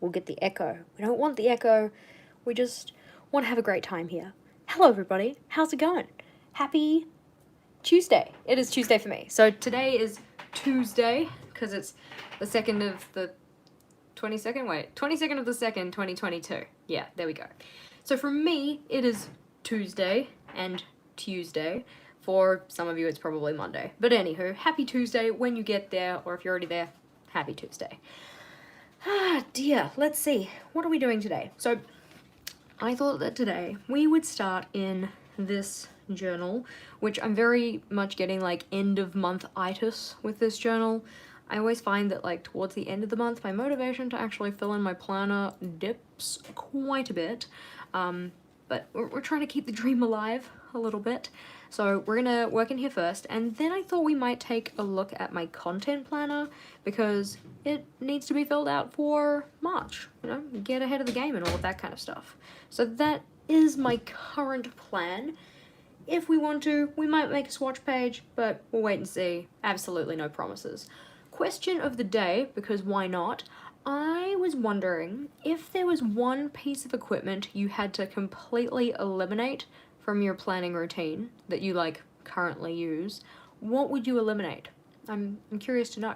we'll get the echo. We don't want the echo. We just want to have a great time here. Hello, everybody. How's it going? Happy Tuesday. It is Tuesday for me. So today is Tuesday, because it's the 2nd of the 22nd? Wait, 22nd of the 2nd, 2022. Yeah, there we go. So for me, it is Tuesday and Tuesday. For some of you, it's probably Monday. But anywho, happy Tuesday when you get there, or if you're already there, happy Tuesday. Ah, dear. Let's see. What are we doing today? So, I thought that today we would start in this journal, which I'm very much getting, like, end-of-month itis with this journal. I always find that, like, towards the end of the month, my motivation to actually fill in my planner dips quite a bit. But we're trying to keep the dream alive a little bit. So we're gonna work in here first, and then I thought we might take a look at my content planner, because it needs to be filled out for March, you know, get ahead of the game and all of that kind of stuff. So that is my current plan. If we want to, we might make a swatch page, but we'll wait and see. Absolutely no promises. Question of the day, because why not? I was wondering if there was one piece of equipment you had to completely eliminate from your planning routine that you, like, currently use, what would you eliminate? I'm curious to know.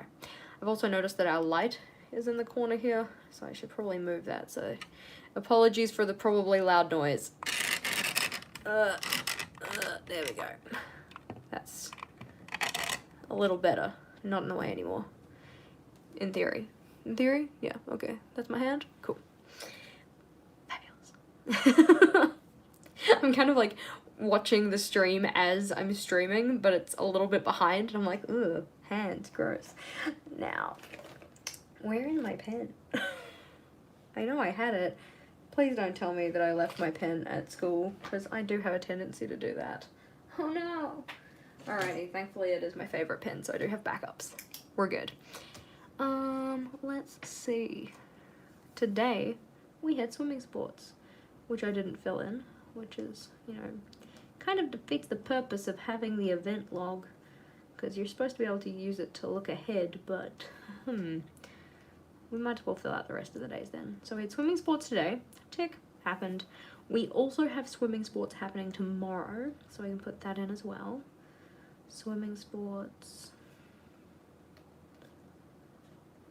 I've also noticed that our light is in the corner here, so I should probably move that, so apologies for the probably loud noise. There we go. That's a little better. Not in the way anymore. In theory. In theory? Yeah, okay. That's my hand? Cool. Fabulous. I'm kind of, like, watching the stream as I'm streaming, but it's a little bit behind, and I'm like, ugh, hands, gross. Now, where is my pen? I know I had it. Please don't tell me that I left my pen at school, because I do have a tendency to do that. Oh no! Alrighty, thankfully it is my favorite pen, so I do have backups. We're good. Let's see. Today, we had swimming sports, which I didn't fill in, which is, you know, kind of defeats the purpose of having the event log, because you're supposed to be able to use it to look ahead, but, we might as well fill out the rest of the days then. So we had swimming sports today. Tick. Happened. We also have swimming sports happening tomorrow, so I can put that in as well. Swimming sports.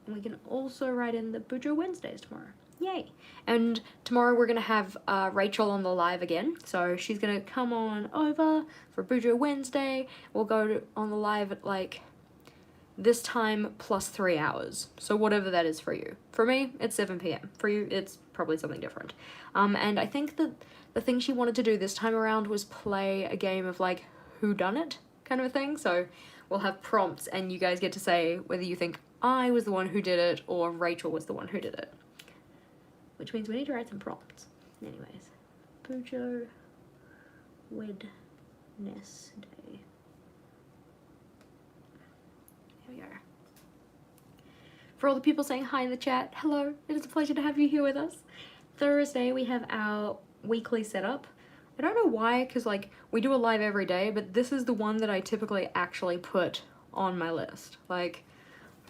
And we can also write in the Bujo Wednesdays tomorrow. Yay! And tomorrow we're gonna have Rachel on the live again, so she's gonna come on over for Bujo Wednesday. We'll go on the live at, like, this time plus 3 hours, so whatever that is for you. For me, it's 7 p.m. For you, it's probably something different. And I think that the thing she wanted to do this time around was play a game of, like, whodunit kind of a thing, so we'll have prompts and you guys get to say whether you think I was the one who did it or Rachel was the one who did it. Which means we need to write some prompts. Anyways, Bujo Wednesday. Here we go. For all the people saying hi in the chat, hello, it is a pleasure to have you here with us. Thursday we have our weekly setup. I don't know why, because, like, we do a live every day, but this is the one that I typically actually put on my list. Like,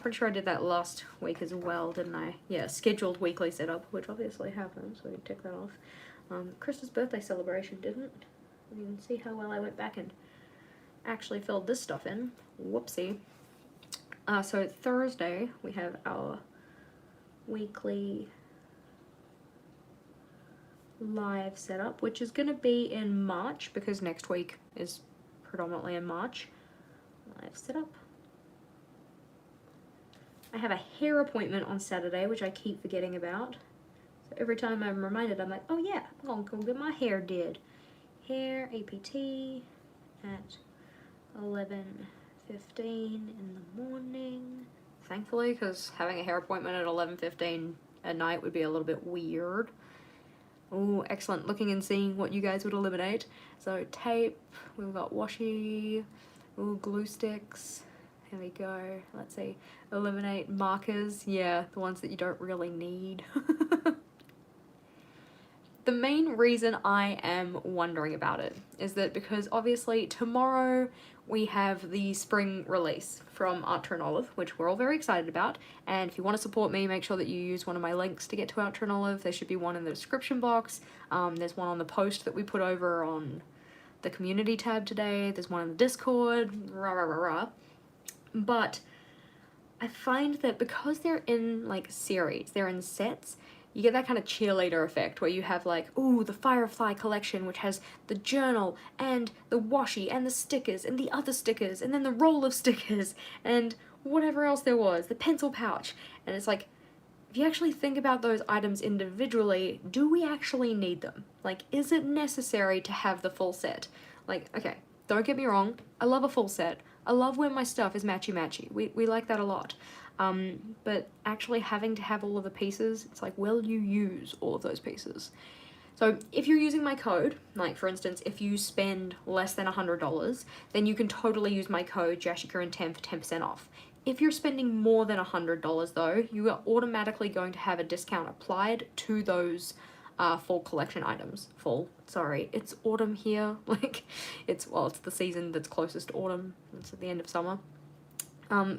pretty sure I did that last week as well, didn't I? Yeah, scheduled weekly setup, which obviously happened, so we can tick that off. Krista's birthday celebration didn't. You can see how well I went back and actually filled this stuff in. Whoopsie. So Thursday, we have our weekly live setup, which is going to be in March, because next week is predominantly in March. Live setup. I have a hair appointment on Saturday, which I keep forgetting about. So every time I'm reminded, I'm like, oh yeah, I'm gonna go get my hair did. Hair, APT, at 11:15 in the morning. Thankfully, because having a hair appointment at 11:15 at night would be a little bit weird. Oh, excellent. Looking and seeing what you guys would eliminate. So tape, we've got washi, ooh, glue sticks. Here we go. Let's see. Eliminate markers. Yeah, the ones that you don't really need. The main reason I am wondering about it is that because obviously tomorrow we have the spring release from Art True Olive, which we're all very excited about. And if you want to support me, make sure that you use one of my links to get to Art True Olive. There should be one in the description box. There's one on the post that we put over on the community tab today. There's one in the Discord, rah rah rah rah. But I find that because they're in like series, they're in sets, you get that kind of cheerleader effect where you have like, ooh, the Firefly collection, which has the journal and the washi and the stickers and the other stickers and then the roll of stickers and whatever else there was, the pencil pouch. And it's like, if you actually think about those items individually, do we actually need them? Like, is it necessary to have the full set? Like, okay, don't get me wrong, I love a full set. I love when my stuff is matchy-matchy. We like that a lot. But actually having to have all of the pieces, it's like, will you use all of those pieces? So if you're using my code, like for instance, if you spend less than $100, then you can totally use my code JashiiCorrin10 for 10% off. If you're spending more than $100 though, you are automatically going to have a discount applied to those fall collection items. Sorry, it's autumn here. Like, it's the season that's closest to autumn. It's at the end of summer.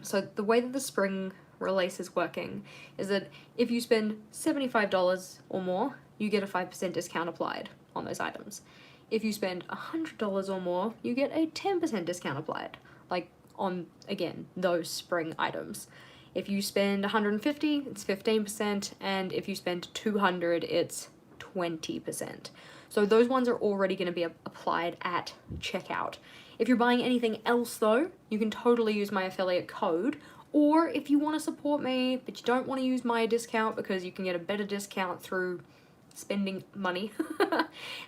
So the way that the spring release is working is that if you spend $75 or more, you get a 5% discount applied on those items. If you spend $100 or more, you get a 10% discount applied, like on, again, those spring items. If you spend $150, it's 15%, and if you spend $200, it's 20%. So those ones are already going to be applied at checkout. If you're buying anything else though, you can totally use my affiliate code, or if you want to support me but you don't want to use my discount because you can get a better discount through spending money,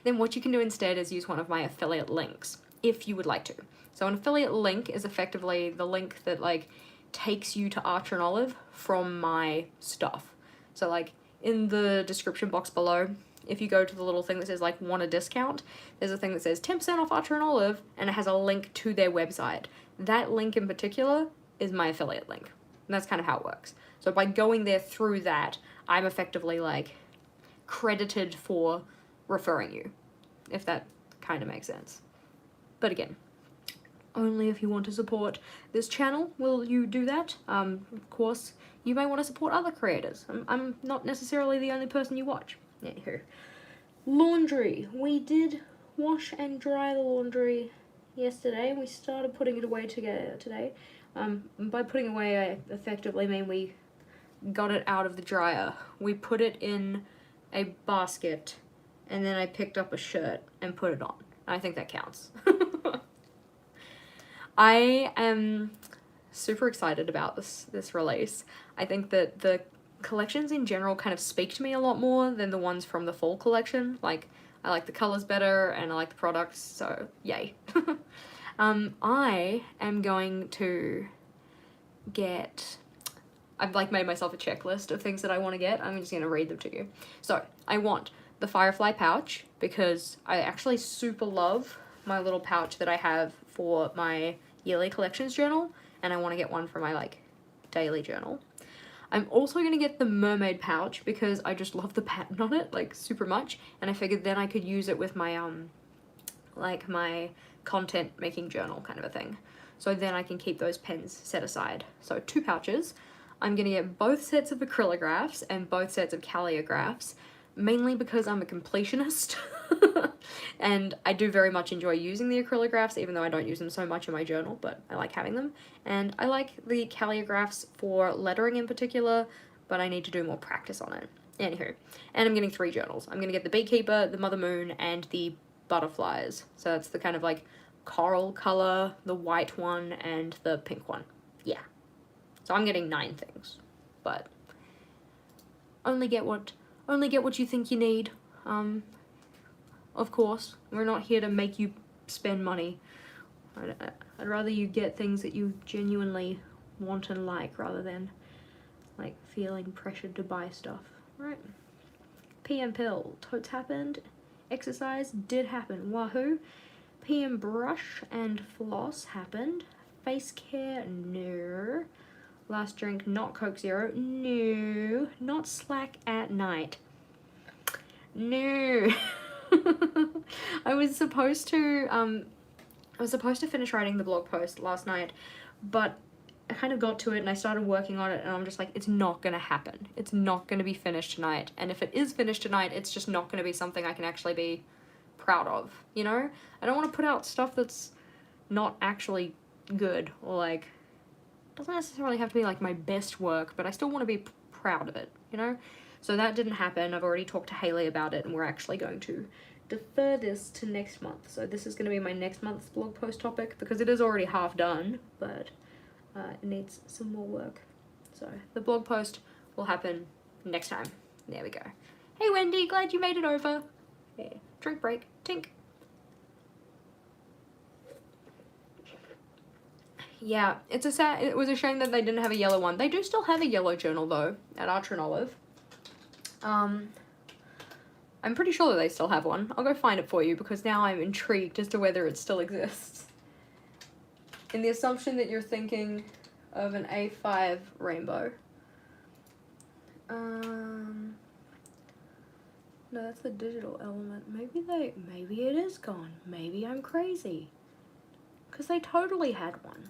then what you can do instead is use one of my affiliate links, if you would like to. So an affiliate link is effectively the link that like takes you to Art True Olive from my stuff. So like in the description box below, if you go to the little thing that says like want a discount, there's a thing that says 10% off Art True Olive, and it has a link to their website. That link in particular is my affiliate link. And that's kind of how it works. So by going there through that, I'm effectively like credited for referring you, if that kind of makes sense. But again, only if you want to support this channel will you do that. Of course, you may want to support other creators. I'm not necessarily the only person you watch. Anywho. Laundry. We did wash and dry the laundry yesterday. We started putting it away today. By putting away, I effectively mean we got it out of the dryer. We put it in a basket, and then I picked up a shirt and put it on. I think that counts. I am super excited about this release. I think that the collections in general kind of speak to me a lot more than the ones from the fall collection. Like, I like the colors better and I like the products, so yay. I am going to get, I've like made myself a checklist of things that I want to get. I'm just going to read them to you. So I want the Firefly pouch because I actually super love my little pouch that I have for my yearly collections journal, and I want to get one for my like daily journal. I'm also going to get the mermaid pouch because I just love the pattern on it, like, super much, and I figured then I could use it with my, like, my content making journal kind of a thing. So then I can keep those pens set aside. So 2 pouches. I'm going to get both sets of acrylographs and both sets of calligraphs, mainly because I'm a completionist. And I do very much enjoy using the acrylographs, even though I don't use them so much in my journal, but I like having them. And I like the calligraphs for lettering in particular, but I need to do more practice on it. Anywho, and I'm getting 3 journals. I'm going to get the Beekeeper, the Mother Moon, and the Butterflies. So that's the kind of like coral color, the white one, and the pink one. Yeah. So I'm getting 9 things, but only get what you think you need. Of course, we're not here to make you spend money. I'd rather you get things that you genuinely want and like, rather than like feeling pressured to buy stuff. Right. PM pill, totes happened. Exercise did happen. Wahoo. PM brush and floss happened. Face care, no. Last drink, not Coke Zero, no. Not Slack at night, no. I was supposed to I was supposed to finish writing the blog post last night, but I kind of got to it and I started working on it and I'm just like, it's not gonna happen. It's not gonna be finished tonight. And if it is finished tonight, it's just not gonna be something I can actually be proud of, you know? I don't want to put out stuff that's not actually good, or like, doesn't necessarily have to be like my best work, but I still want to be proud of it, you know? So that didn't happen. I've already talked to Haley about it and we're actually going to defer this to next month. So this is going to be my next month's blog post topic because it is already half done, but it needs some more work. So the blog post will happen next time. There we go. Hey Wendy, glad you made it over. Yeah. Drink break. Tink. Yeah, it was a shame that they didn't have a yellow one. They do still have a yellow journal though at Archer and Olive. I'm pretty sure that they still have one. I'll go find it for you because now I'm intrigued as to whether it still exists. In the assumption that you're thinking of an A5 rainbow. No, that's the digital element. Maybe it is gone. Maybe I'm crazy. Because they totally had one.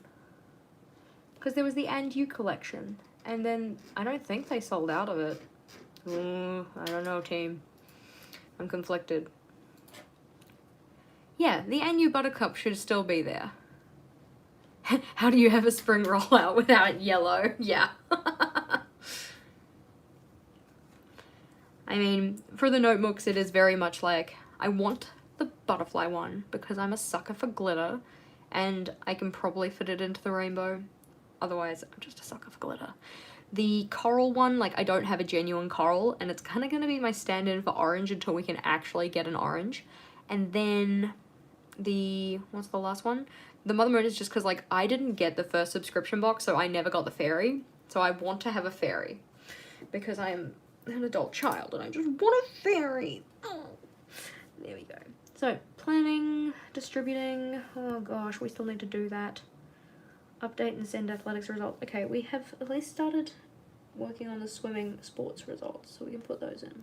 Because there was the And You collection. And then I don't think they sold out of it. I don't know, team. I'm conflicted. Yeah, the And You Buttercup should still be there. How do you have a spring rollout without yellow? Yeah. I mean, for the notebooks, it is very much like, I want the butterfly one because I'm a sucker for glitter and I can probably fit it into the rainbow. Otherwise, I'm just a sucker for glitter. The coral one, like, I don't have a genuine coral and it's kind of going to be my stand-in for orange until we can actually get an orange. And then what's the last one? The Mother Moon is just because, like, I didn't get the first subscription box, so I never got the fairy. So I want to have a fairy because I am an adult child and I just want a fairy. Oh. There we go. So planning, distributing, oh gosh, we still need to do that. Update and send athletics results. Okay, we have at least started working on the swimming sports results, so we can put those in.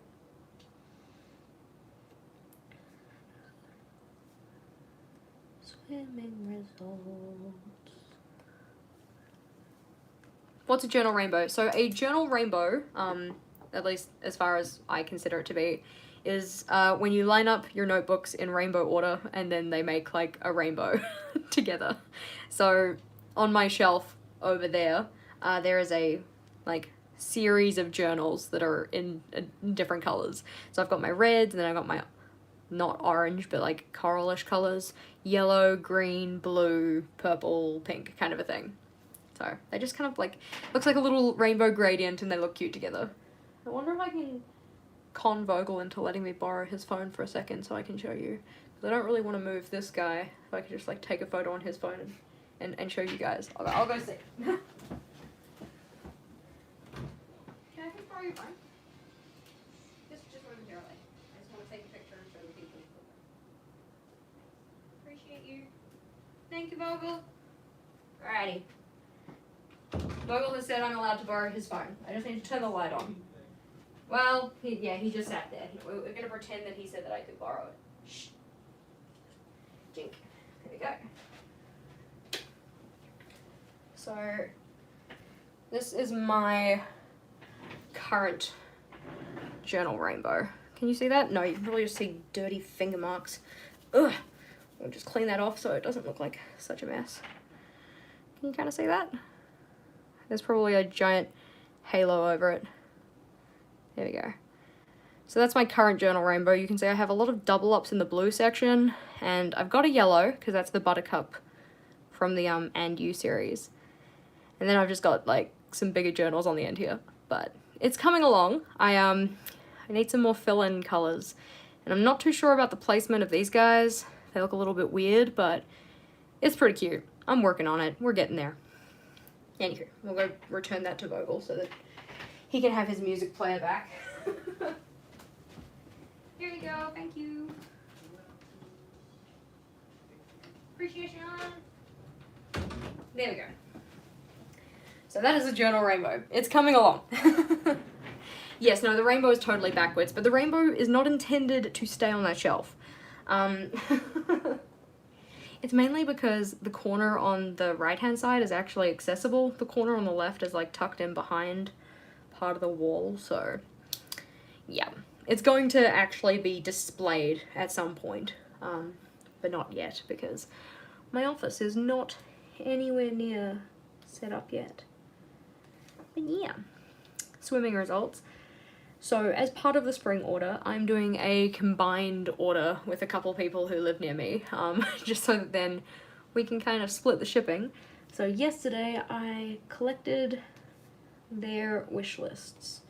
Swimming results. What's a journal rainbow? So a journal rainbow, at least as far as I consider it to be, is when you line up your notebooks in rainbow order and then they make like a rainbow together. So on my shelf over there, there is a like series of journals that are in different colors. So I've got my reds and then I've got my not orange but like coralish colors, yellow, green, blue, purple, pink kind of a thing. So they just kind of like, looks like a little rainbow gradient and they look cute together. I wonder if I can con Vogel into letting me borrow his phone for a second so I can show you. Because I don't really want to move this guy. If I could just like take a photo on his phone and show you guys. I'll go see. Can I just borrow your phone? Just momentarily. I just want to take a picture and show the people. Appreciate you. Thank you, Vogel. Alrighty. Vogel has said I'm allowed to borrow his phone. I just need to turn the light on. Well, he just sat there. We're going to pretend that he said that I could borrow it. Shh. Jink. There we go. So, this is my current journal rainbow. Can you see that? No, you can probably just see dirty finger marks. Ugh. We'll just clean that off so it doesn't look like such a mess. Can you kind of see that? There's probably a giant halo over it. There we go. So that's my current journal rainbow. You can see I have a lot of double ups in the blue section, and I've got a yellow because that's the Buttercup from the And You series. And then I've just got like some bigger journals on the end here, but it's coming along. I need some more fill-in colors, and I'm not too sure about the placement of these guys. They look a little bit weird, but it's pretty cute. I'm working on it. We're getting there. Anywho, we'll go return that to Vogel so that he can have his music player back. Here you go, thank you. Appreciation. There we go. So that is a journal rainbow. It's coming along. Yes, no, the rainbow is totally backwards, but the rainbow is not intended to stay on that shelf. It's It's mainly because the corner on the right-hand side is actually accessible. The corner on the left is like tucked in behind part of the wall, so yeah. It's going to actually be displayed at some point, but not yet because my office is not anywhere near set up yet. But yeah, swimming results. So as part of the spring order, I'm doing a combined order with a couple people who live near me, just so that then we can kind of split the shipping. So yesterday I collected their wish lists,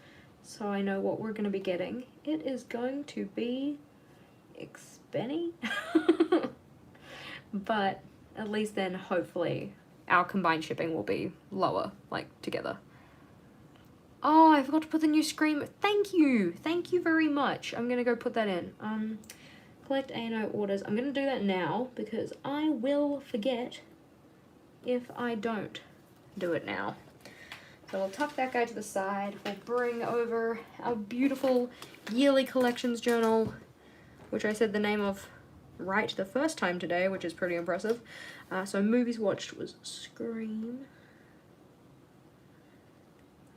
so I know what we're going to be getting. It is going to be expenny, but at least then hopefully our combined shipping will be lower, like together. Oh, I forgot to put the new screen. Thank you very much. I'm gonna go put that in. Collect A&O orders. I'm gonna do that now because I will forget if I don't do it now. So we'll tuck that guy to the side. We'll bring over our beautiful yearly collections journal, which I said the name of right the first time today, which is pretty impressive. So movies watched was Scream.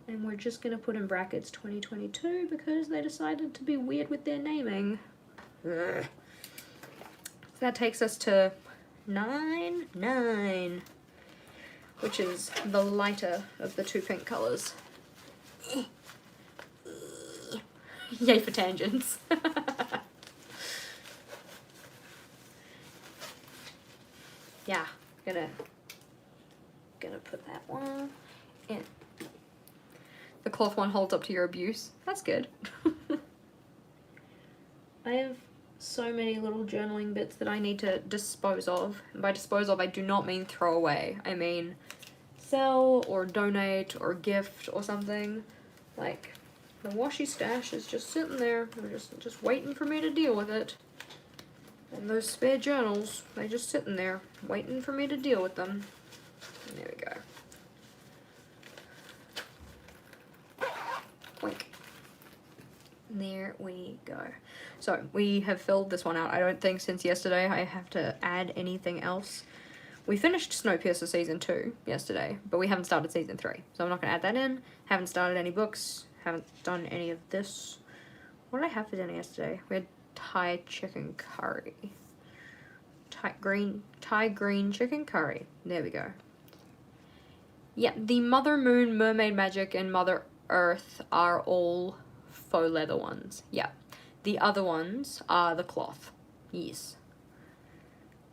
And we're just going to put in brackets 2022 because they decided to be weird with their naming. Ugh. So that takes us to 9, which is the lighter of the two pink colours. Yay for tangents. Yeah, gonna put that one in. The cloth one holds up to your abuse. That's good. I have so many little journaling bits that I need to dispose of. And by dispose of, I do not mean throw away. I mean sell or donate or gift or something. Like, the washi stash is just sitting there. They're just waiting for me to deal with it. And those spare journals, they're just sitting there, waiting for me to deal with them. And there we go. Boink. There we go. So we have filled this one out. I don't think since yesterday I have to add anything else. We finished Snowpiercer Season 2 yesterday, but we haven't started Season 3. So I'm not going to add that in. Haven't started any books. Haven't done any of this. What did I have for dinner yesterday? We had Thai chicken curry. Thai green chicken curry. There we go. Yeah, the Mother Moon, Mermaid Magic, and Mother Earth are all faux leather ones. Yeah. The other ones are the cloth. Yes.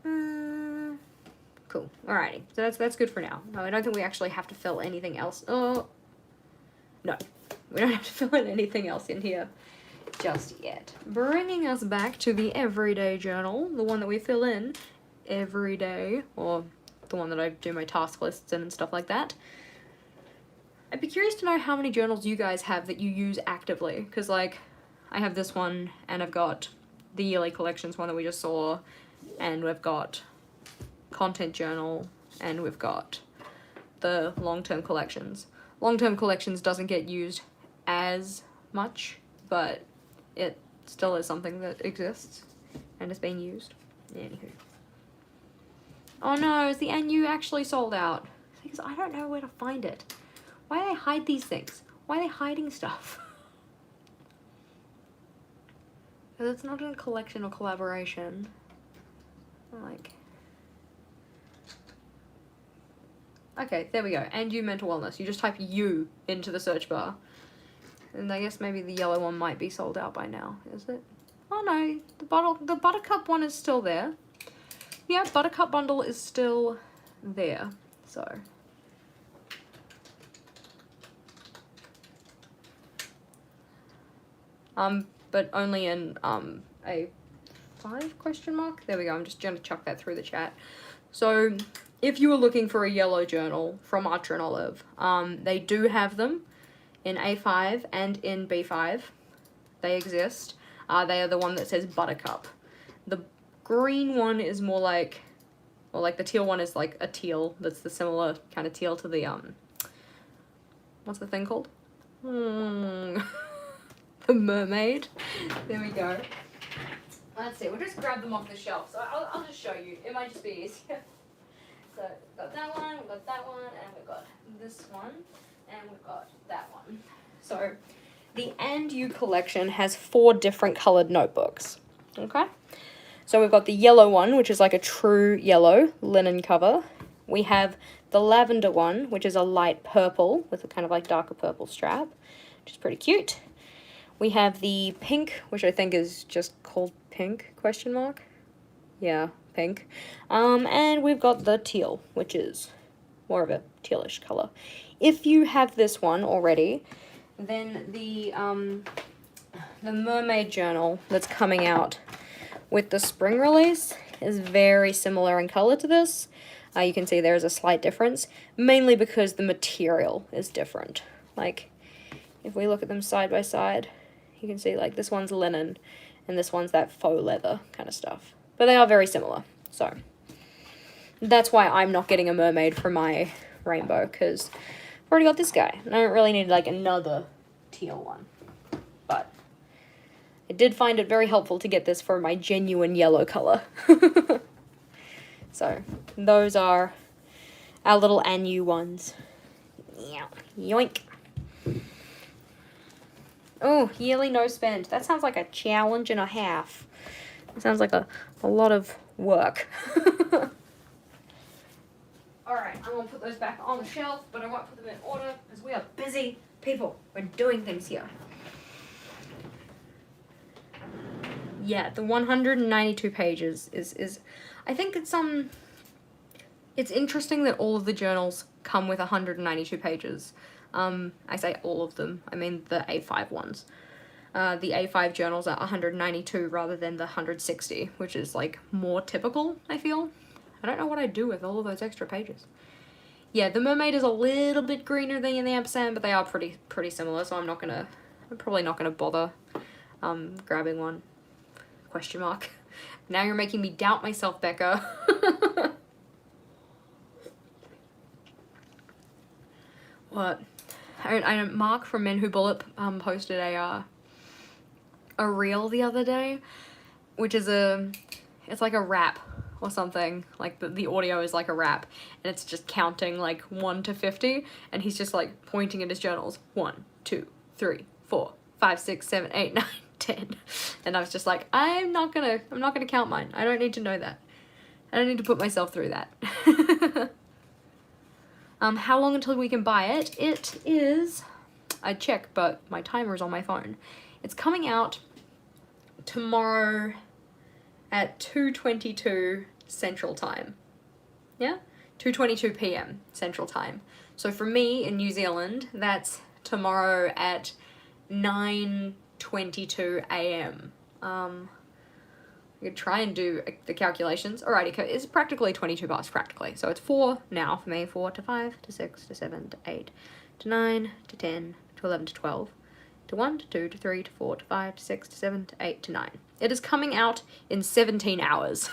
Cool. Alrighty. So that's good for now. No, I don't think we actually have to fill anything else. Oh. No. We don't have to fill in anything else in here just yet. Bringing us back to the everyday journal, the one that we fill in every day, or the one that I do my task lists in and stuff like that. I'd be curious to know how many journals you guys have that you use actively, because like I have this one, and I've got the yearly collections one that we just saw, and we've got content journal, and we've got the long-term collections. Long-term collections doesn't get used as much, but it still is something that exists and is being used. Anywho. Oh no, is the NU actually sold out? Because I don't know where to find it. Why do they hide these things? Why are they hiding stuff? Because it's not in a collection or collaboration. Like... Okay, there we go. And you mental wellness. You just type you into the search bar. And I guess maybe the yellow one might be sold out by now, is it? Oh no, the Buttercup one is still there. Yeah, Buttercup bundle is still there, so. But only in, a 5 question mark? There we go, I'm just gonna chuck that through the chat. So, if you were looking for a yellow journal from Archer and Olive, they do have them in A5 and in B5. They exist. They are the one that says Buttercup. The green one is more like, or like the teal one is like a teal that's the similar kind of teal to the, what's the thing called? The mermaid. There we go. Let's see, we'll just grab them off the shelf. So I'll just show you. It might just be easier. So we've got that one, we've got that one, and we've got this one, and we've got that one. So the And You collection has 4 different colored notebooks. Okay? So we've got the yellow one, which is like a true yellow linen cover. We have the lavender one, which is a light purple with a kind of like darker purple strap, which is pretty cute. We have the pink, which I think is just called pink, question mark? Yeah, pink. And we've got the teal, which is more of a tealish color. If you have this one already, then the mermaid journal that's coming out with the spring release is very similar in color to this. You can see there's a slight difference, mainly because the material is different. Like, if we look at them side by side, you can see like this one's linen and this one's that faux leather kind of stuff. But they are very similar, so that's why I'm not getting a mermaid for my rainbow, because I've already got this guy. And I don't really need like another teal one. But I did find it very helpful to get this for my genuine yellow color. So those are our little And You ones. Yeah, yoink. Oh, yearly no spend. That sounds like a challenge and a half. It sounds like a lot of work. Alright, I'm going to put those back on the shelf, but I won't put them in order because we are busy people. We're doing things here. Yeah, the 192 pages is I think it's interesting that all of the journals come with 192 pages. I say all of them, I mean the A5 ones. The A5 journals are 192 rather than the 160, which is like more typical, I feel. I don't know what I'd do with all of those extra pages. Yeah, the mermaid is a little bit greener than the ampersand, but they are pretty similar, so I'm probably not gonna bother grabbing one. Question mark. Now you're making me doubt myself, Becca. What? Mark from Men Who Bullet posted a reel the other day, which is it's like a rap or something. Like the audio is like a rap, and it's just counting like 1 to 50, and he's just like pointing at his journals. 1, 2, 3, 4, 5, 6, 7, 8, 9, 10. And I was just like, I'm not gonna count mine. I don't need to know that. I don't need to put myself through that. How long until we can buy it? It is, I'd check, but my timer is on my phone. It's coming out tomorrow at 2:22 Central Time. Yeah? 2:22 p.m. Central Time. So for me in New Zealand, that's tomorrow at 9:22 a.m. I could try and do the calculations. Alrighty, it's practically 22 bucks, practically. So it's 4 now for me. 4 to 5 to 6 to 7 to 8 to 9 to 10 to 11 to 12 to 1 to 2 to 3 to 4 to 5 to 6 to 7 to 8 to 9. It is coming out in 17 hours.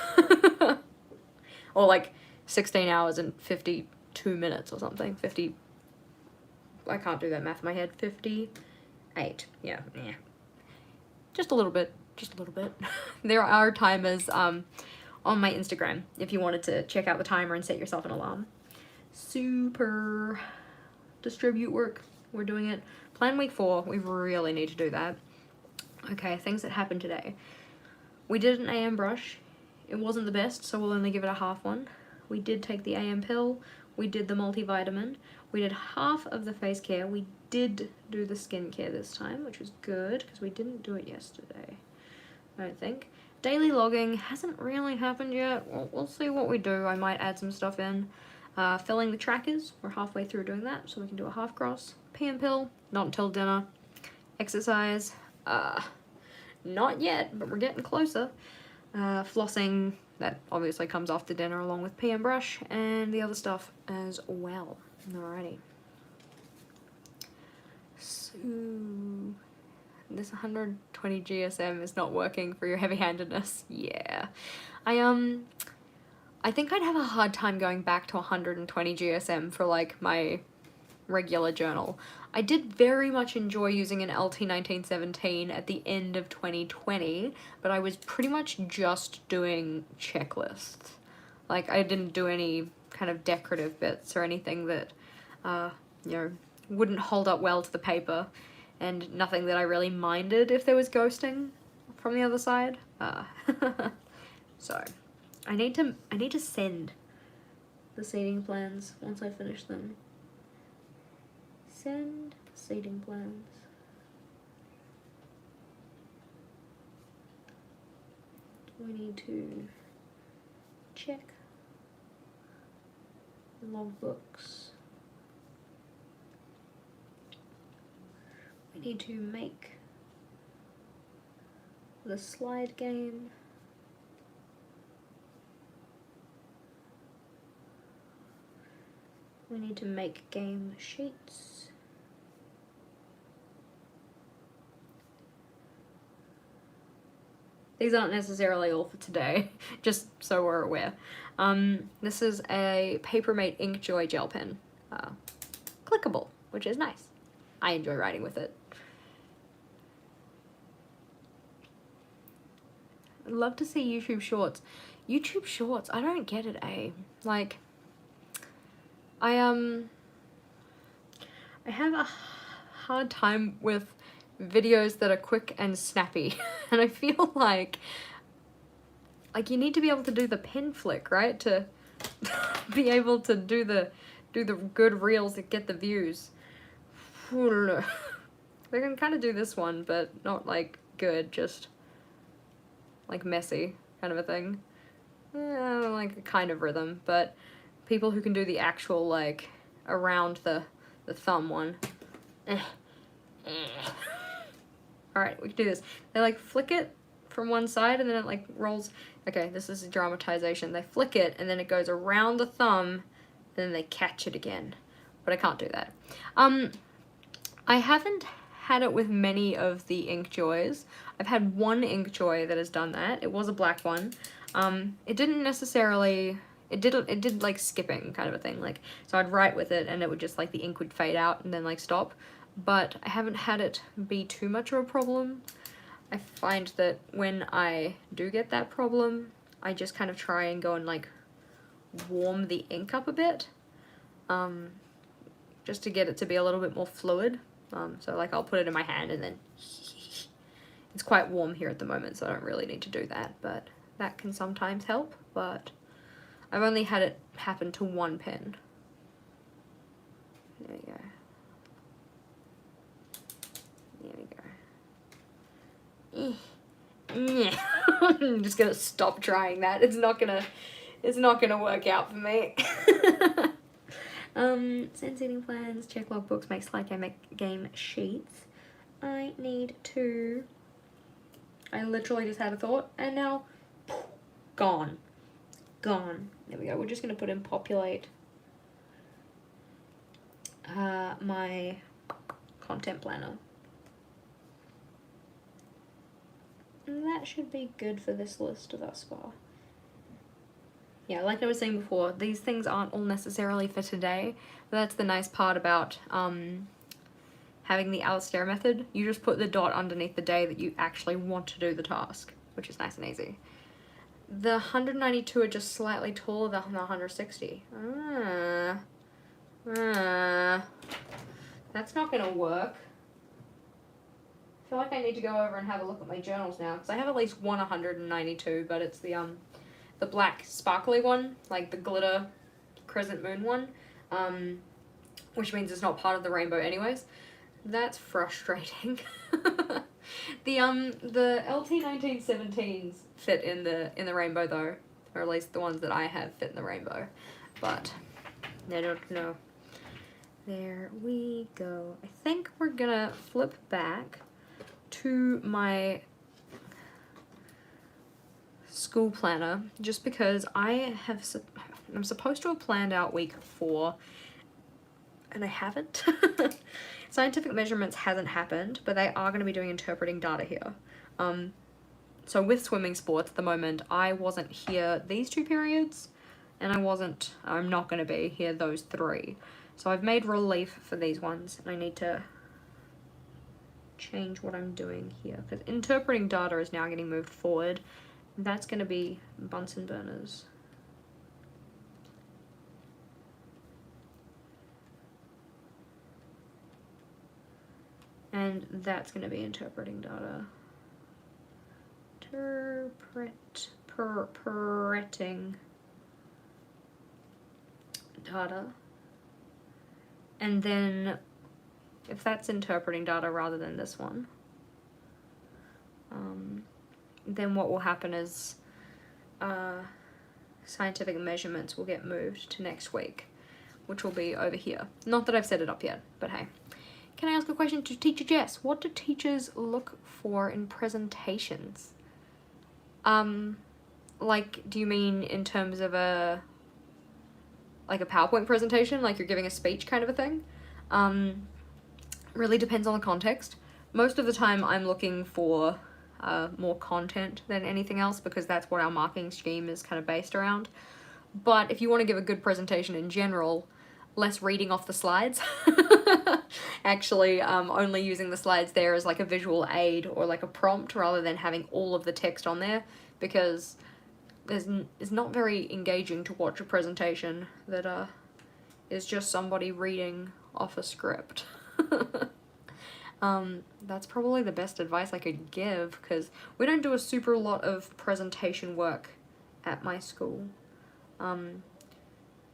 Or like 16 hours and 52 minutes or something. 50... I can't do that math in my head. 58. Yeah. Just a little bit. Just a little bit. There are timers on my Instagram if you wanted to check out the timer and set yourself an alarm. Super distribute work. We're doing it. Plan week 4. We really need to do that. Okay, things that happened today. We did an AM brush. It wasn't the best, so we'll only give it a half one. We did take the AM pill. We did the multivitamin. We did half of the face care. We did do the skincare this time, which was good because we didn't do it yesterday. I don't think. Daily logging hasn't really happened yet. We'll see what we do. I might add some stuff in. Filling the trackers. We're halfway through doing that, so we can do a half cross. PM pill. Not until dinner. Exercise. Not yet, but we're getting closer. Flossing. That obviously comes after dinner along with PM brush. And the other stuff as well. Alrighty. So... this 120 GSM is not working for your heavy-handedness. Yeah. I think I'd have a hard time going back to 120 GSM for like my regular journal. I did very much enjoy using an LT 1917 at the end of 2020, but I was pretty much just doing checklists. Like, I didn't do any kind of decorative bits or anything that, you know, wouldn't hold up well to the paper, and nothing that I really minded if there was ghosting from the other side. So, I need to send the seating plans once I finish them. Send seating plans. We need to check logbooks. We need to make the slide game. We need to make game sheets. These aren't necessarily all for today, just so we're aware. This is a Papermate Inkjoy gel pen. Clickable, which is nice. I enjoy writing with it. I'd love to see YouTube Shorts. YouTube Shorts, I don't get it, eh? Like, I have a hard time with videos that are quick and snappy, and I feel like you need to be able to do the pen flick, right? To be able to do the good reels that get the views. They can kind of do this one, but not like good, just like messy kind of a thing. Like a kind of rhythm, but people who can do the actual like around the thumb one. Alright, we can do this. They like flick it from one side and then it like rolls. Okay, this is a dramatization. They flick it and then it goes around the thumb and then they catch it again. But I can't do that. I haven't had it with many of the Inkjoys. I've had one Inkjoy that has done that. It was a black one. It didn't necessarily, it did like skipping kind of a thing. Like, so I'd write with it and it would just like the ink would fade out and then like stop. But I haven't had it be too much of a problem. I find that when I do get that problem, I just kind of try and go and like warm the ink up a bit. Just to get it to be a little bit more fluid. So like I'll put it in my hand and then it's quite warm here at the moment, so I don't really need to do that, but that can sometimes help. But I've only had it happen to one pen. There we go. There we go. I'm just gonna stop trying that. It's not gonna work out for me. Send seating plans, check logbooks, make slide game sheets. I need to. I literally just had a thought and now gone. Gone. There we go. We're just gonna put in populate my content planner. And that should be good for this list thus far. Yeah, like I was saying before, these things aren't all necessarily for today, but that's the nice part about having the Alistair method. You just put the dot underneath the day that you actually want to do the task, which is nice and easy. The 192 are just slightly taller than the 160. That's not gonna work. I feel like I need to go over and have a look at my journals now, because I have at least one 192, but it's the black sparkly one, like the glitter crescent moon one, which means it's not part of the rainbow anyways. That's frustrating. The LT 1917s fit in the rainbow though, or at least the ones that I have fit in the rainbow, but I don't know. There we go. I think we're gonna flip back to my school planner just because I'm supposed to have planned out week 4 and I haven't. Scientific measurements hasn't happened, but they are going to be doing interpreting data here. So with swimming sports at the moment, I wasn't here these 2 periods and I'm not going to be here those 3. So I've made relief for these ones, and I need to change what I'm doing here, because interpreting data is now getting moved forward. That's going to be Bunsen burners. And that's going to be interpreting data. Interpreting data. And then if that's interpreting data rather than this one, then what will happen is scientific measurements will get moved to next week, which will be over here. Not that I've set it up yet, but hey. Can I ask a question to Teacher Jess? What do teachers look for in presentations? Like, do you mean in terms of a PowerPoint presentation, like you're giving a speech kind of a thing? Really depends on the context. Most of the time I'm looking for more content than anything else, because that's what our marking scheme is kind of based around. But if you want to give a good presentation in general, less reading off the slides. Actually, only using the slides there as like a visual aid or like a prompt rather than having all of the text on there, because it's not very engaging to watch a presentation that is just somebody reading off a script. That's probably the best advice I could give, because we don't do a super lot of presentation work at my school. And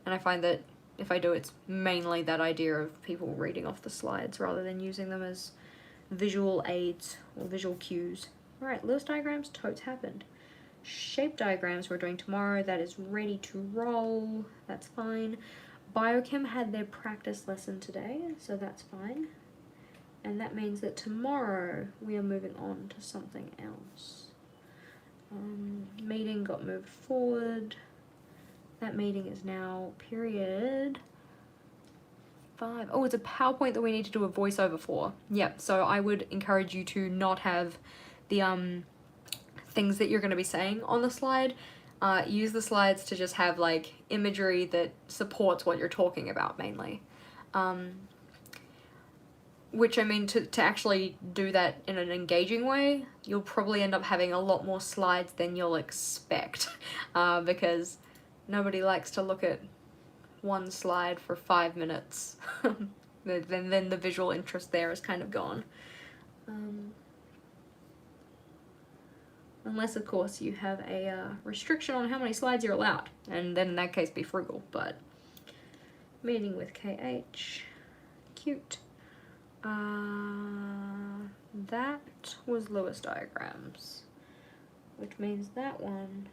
I find that if I do, it's mainly that idea of people reading off the slides rather than using them as visual aids or visual cues. Alright, Lewis diagrams, totes happened. Shape diagrams we're doing tomorrow, that is ready to roll, that's fine. Biochem had their practice lesson today, so that's fine. And that means that tomorrow we are moving on to something else. Meeting got moved forward. That meeting is now period 5. Oh, it's a PowerPoint that we need to do a voiceover for. Yep, so I would encourage you to not have the things that you're going to be saying on the slide. Use the slides to just have like imagery that supports what you're talking about mainly. Which, I mean, to actually do that in an engaging way, you'll probably end up having a lot more slides than you'll expect, because nobody likes to look at one slide for 5 minutes. then the visual interest there is kind of gone. Unless, of course, you have a restriction on how many slides you're allowed, and then in that case be frugal, but meeting with KH, cute. That was Lewis diagrams, which means that one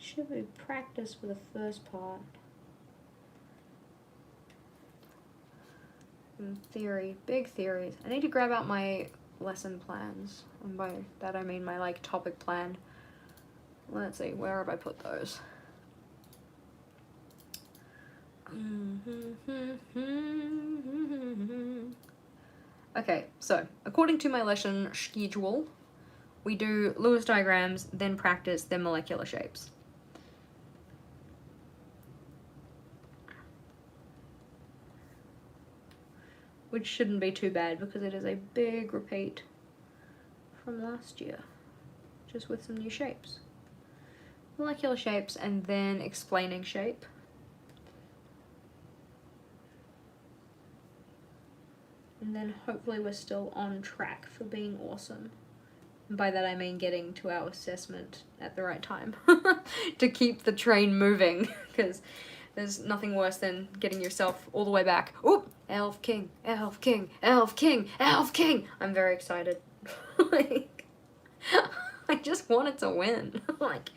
should be practice for the first part. In theory, big theories. I need to grab out my lesson plans, and by that I mean my like topic plan. Let's see, where have I put those? Okay, so according to my lesson schedule, we do Lewis diagrams, then practice, then molecular shapes. Which shouldn't be too bad because it is a big repeat from last year, just with some new shapes. Molecular shapes and then explaining shape. And then hopefully we're still on track for being awesome. And by that I mean getting to our assessment at the right time to keep the train moving, because there's nothing worse than getting yourself all the way back. Oop! Elf King, Elf King, Elf King, Elf King! I'm very excited. Like, I just wanted to win. Like,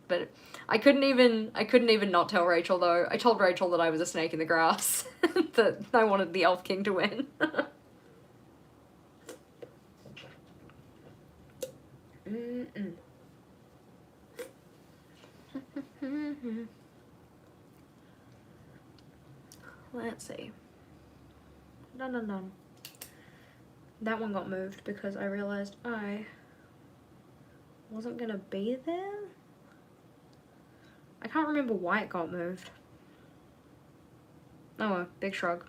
but I couldn't even not tell Rachel though. I told Rachel that I was a snake in the grass, that I wanted the Elf King to win. Let's see. Dun. That one got moved because I realized I wasn't gonna be there. I can't remember why it got moved. Oh, big shrug.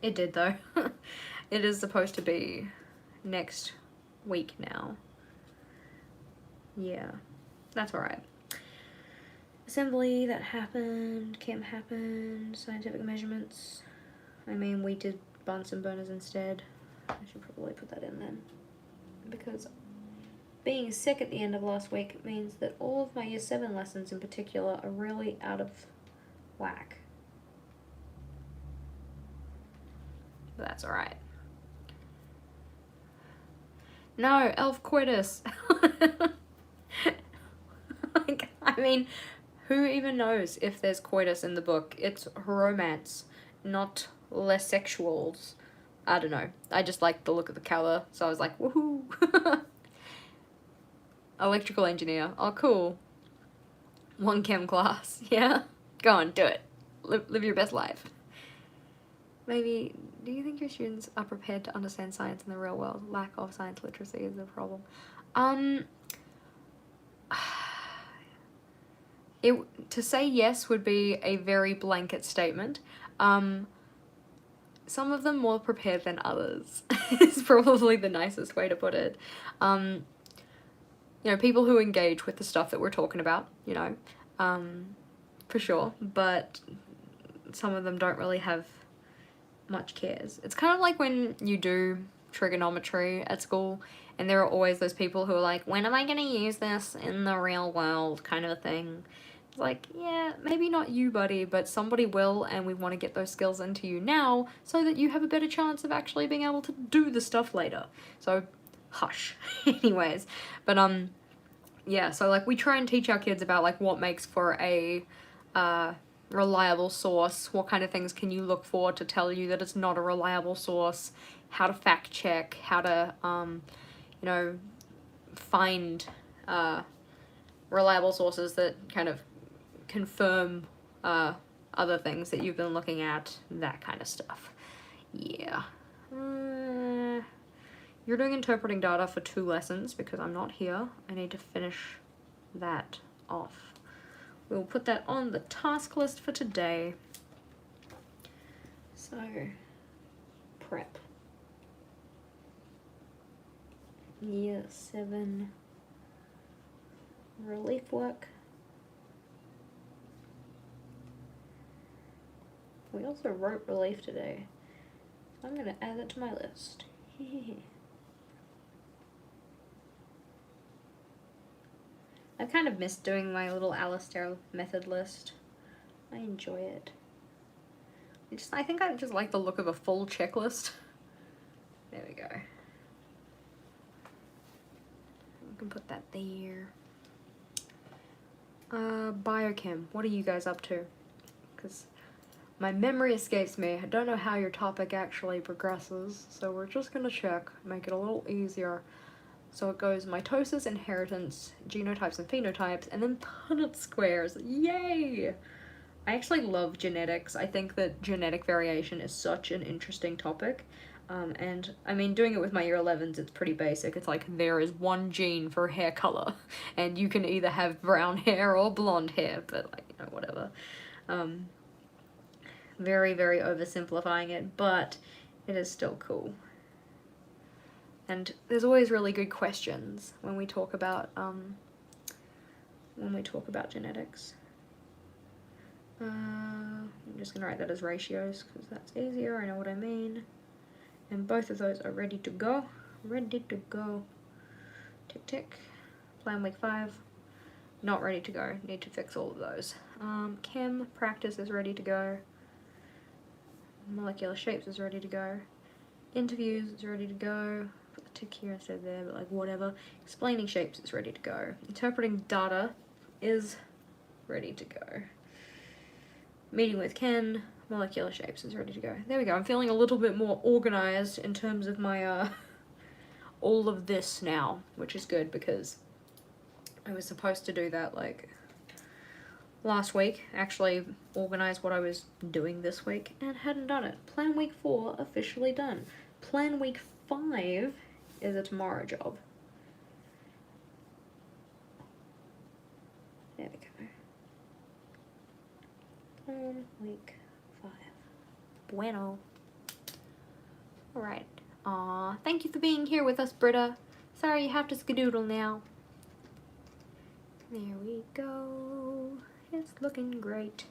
It did though. It is supposed to be next week now. Yeah, that's alright. Assembly, that happened. Camp happened. Scientific measurements. I mean, we did Bunsen burners instead. I should probably put that in then. Because being sick at the end of last week means that all of my Year 7 lessons in particular are really out of whack. But that's alright. No, elf coitus. Like, I mean, who even knows if there's coitus in the book? It's romance, not less sexuals. I don't know. I just liked the look of the cover, so I was like, woohoo! Electrical engineer. Oh, cool. 1 chem class. Yeah? Go on, do it. Live your best life. Maybe, do you think your students are prepared to understand science in the real world? Lack of science literacy is the problem. To say yes would be a very blanket statement. Some of them more prepared than others is probably the nicest way to put it. You know, people who engage with the stuff that we're talking about, you know, for sure, but some of them don't really have much cares. It's kind of like when you do trigonometry at school and there are always those people who are like, when am I going to use this in the real world, kind of a thing. It's like, yeah, maybe not you, buddy, but somebody will, and we want to get those skills into you now so that you have a better chance of actually being able to do the stuff later. So, hush. Anyways, but yeah, so like we try and teach our kids about like what makes for a reliable source, what kind of things can you look for to tell you that it's not a reliable source, how to fact check, how to you know, find reliable sources that kind of confirm other things that you've been looking at, that kind of stuff. Yeah. You're doing interpreting data for 2 lessons because I'm not here. I need to finish that off. We'll put that on the task list for today. So, prep. Year 7 relief work. We also wrote relief today. I'm going to add that to my list. I've kind of missed doing my little Alistair method list. I enjoy it. I think I just like the look of a full checklist. There we go. We can put that there. Biochem, what are you guys up to? Because my memory escapes me. I don't know how your topic actually progresses, so we're just gonna check, make it a little easier. So it goes mitosis, inheritance, genotypes and phenotypes, and then Punnett squares. Yay! I actually love genetics. I think that genetic variation is such an interesting topic. And I mean, doing it with my year 11s, it's pretty basic. It's like, there is one gene for hair color, and you can either have brown hair or blonde hair, but like, you know, whatever. Very, very oversimplifying it, but it is still cool. And there's always really good questions when we talk about genetics. I'm just gonna write that as ratios because that's easier. I know what I mean. And both of those are ready to go. Ready to go. Tick tick. Plan week 5. Not ready to go. Need to fix all of those. Chem practice is ready to go. Molecular shapes is ready to go. Interviews is ready to go. Put the tick here instead of there, but like whatever. Explaining shapes is ready to go. Interpreting data is ready to go. Meeting with Ken, molecular shapes is ready to go. There we go. I'm feeling a little bit more organized in terms of my all of this now, which is good because I was supposed to do that like last week, actually organize what I was doing this week, and hadn't done it. Plan week 4 officially done. Plan week 5 is a tomorrow job. There we go. Plan week bueno. Alright. Aw, thank you for being here with us, Britta. Sorry you have to skedoodle now. There we go. It's looking great.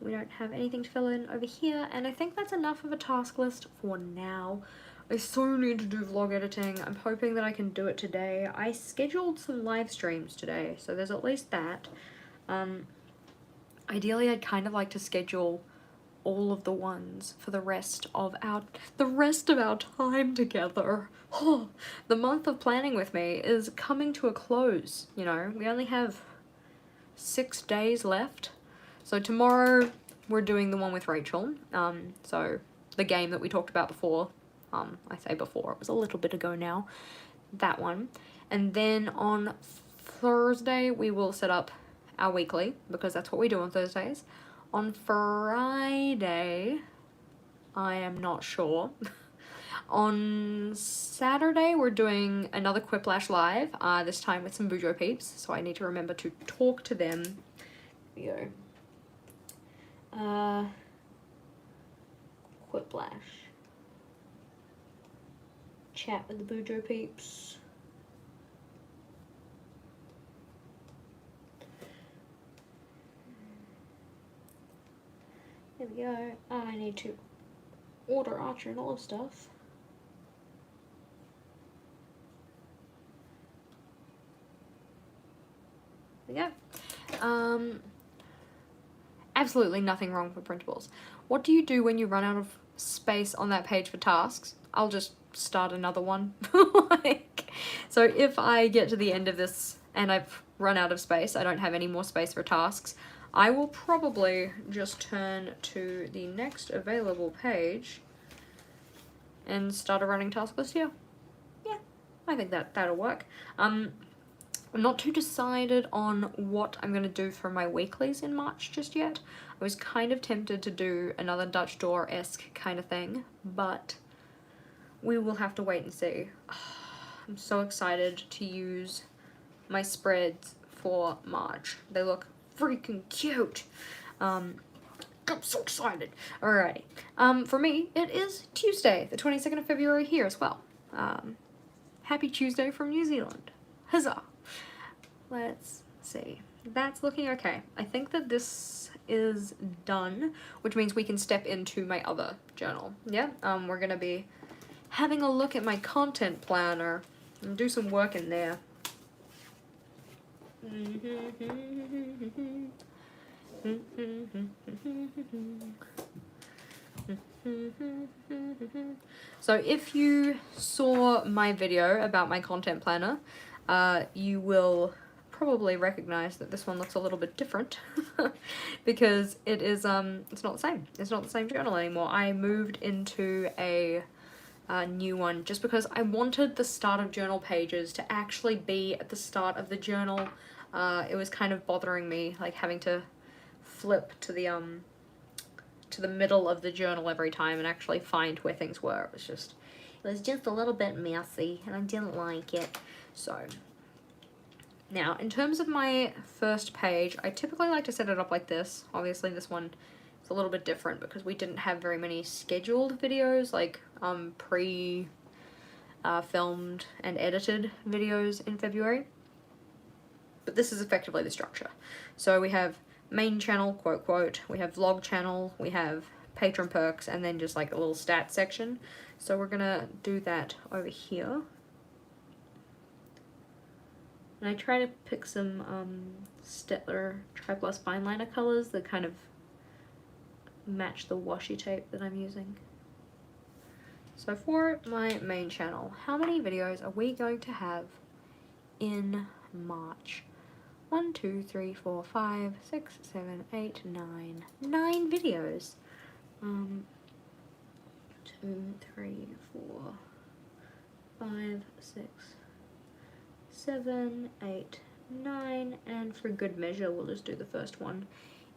We don't have anything to fill in over here, and I think that's enough of a task list for now. I so need to do vlog editing. I'm hoping that I can do it today. I scheduled some live streams today, so there's at least that. Ideally, I'd kind of like to schedule all of the ones for the rest of our time together. Oh, the month of planning with me is coming to a close, you know. We only have 6 days left. So tomorrow we're doing the one with Rachel. So the game that we talked about before. I say before, it was a little bit ago now. That one. And then on Thursday we will set up our weekly, because that's what we do on Thursdays. On Friday, I am not sure. On Saturday, we're doing another Quiplash Live, this time with some Bujo peeps, so I need to remember to talk to them. Here we go. Quiplash. Chat with the Bujo peeps. There we go. I need to order our journal of stuff. There we go. Absolutely nothing wrong with printables. What do you do when you run out of space on that page for tasks? I'll just start another one. So if I get to the end of this and I've run out of space, I don't have any more space for tasks, I will probably just turn to the next available page and start a running task list here. Yeah, I think that'll work. I'm not too decided on what I'm going to do for my weeklies in March just yet. I was kind of tempted to do another Dutch door-esque kind of thing, but we will have to wait and see. I'm so excited to use my spreads for March. They look freaking cute. I'm so excited. Alrighty. For me, it is Tuesday, the 22nd of February here as well. Happy Tuesday from New Zealand. Huzzah. Let's see. That's looking okay. I think that this is done, which means we can step into my other journal. Yeah, we're gonna be having a look at my content planner and do some work in there. So if you saw my video about my content planner, you will probably recognize that this one looks a little bit different because it is it's not the same. It's not the same journal anymore. I moved into a new one just because I wanted the start of journal pages to actually be at the start of the journal. It was kind of bothering me, like having to flip to the middle of the journal every time and actually find where things were. It was just a little bit messy and I didn't like it. So now in terms of my first page, I typically like to set it up like this. Obviously this one is a little bit different because we didn't have very many scheduled videos, like filmed and edited videos in February. But this is effectively the structure. So we have main channel, quote, quote, we have vlog channel, we have patron perks, and then just like a little stats section. So we're gonna do that over here. And I try to pick some Stettler Tri-Plus fine liner colors that kind of match the washi tape that I'm using. So for my main channel, how many videos are we going to have in March? 1, 2, 3, 4, 5, 6, 7, 8, 9. 9 videos. 2, 3, 4, 5, 6, 7, 8, 9, and for good measure we'll just do the first one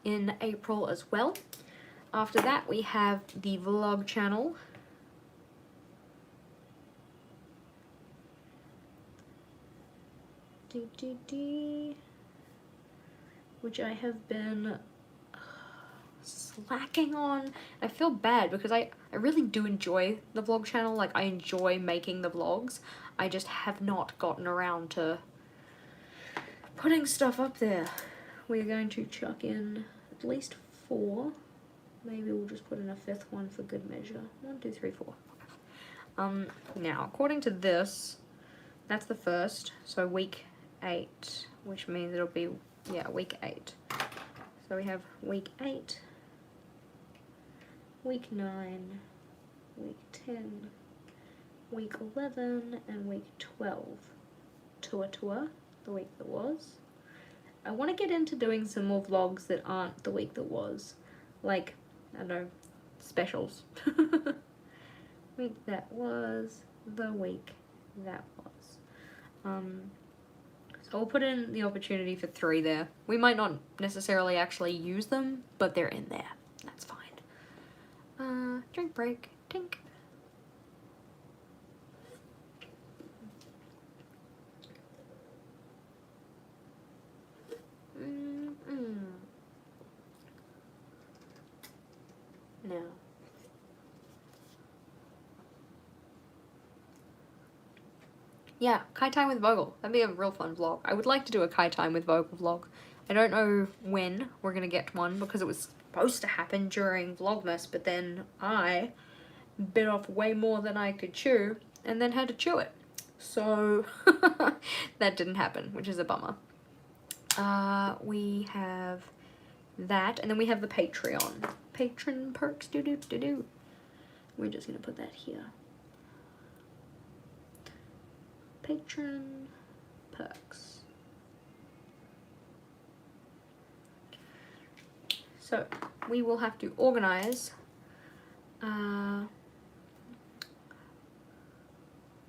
in April as well. After that we have the vlog channel. Which I have been slacking on. I feel bad because I really do enjoy the vlog channel. Like, I enjoy making the vlogs. I just have not gotten around to putting stuff up there. We're going to chuck in at least 4. Maybe we'll just put in a 5th one for good measure. 1, 2, 3, 4. Now, according to this, that's the first, so week 8, which means it'll be, yeah, week 8. So we have week 8, week 9, week 10, week 11, and week 12. Tour, the week that was. I want to get into doing some more vlogs that aren't the week that was. Like, I don't know, specials. Week that was, the week that was. So we'll put in the opportunity for 3 there. We might not necessarily actually use them, but they're in there. That's fine. Drink break. Tink. Now. Yeah, Kai time with Vogel. That'd be a real fun vlog. I would like to do a Kai time with Vogel vlog. I don't know when we're gonna get one because it was supposed to happen during Vlogmas, but then I bit off way more than I could chew and then had to chew it. So that didn't happen, which is a bummer. We have that, and then we have the Patreon. Patron perks, do. We're just gonna put that here. Patron perks. So we will have to organize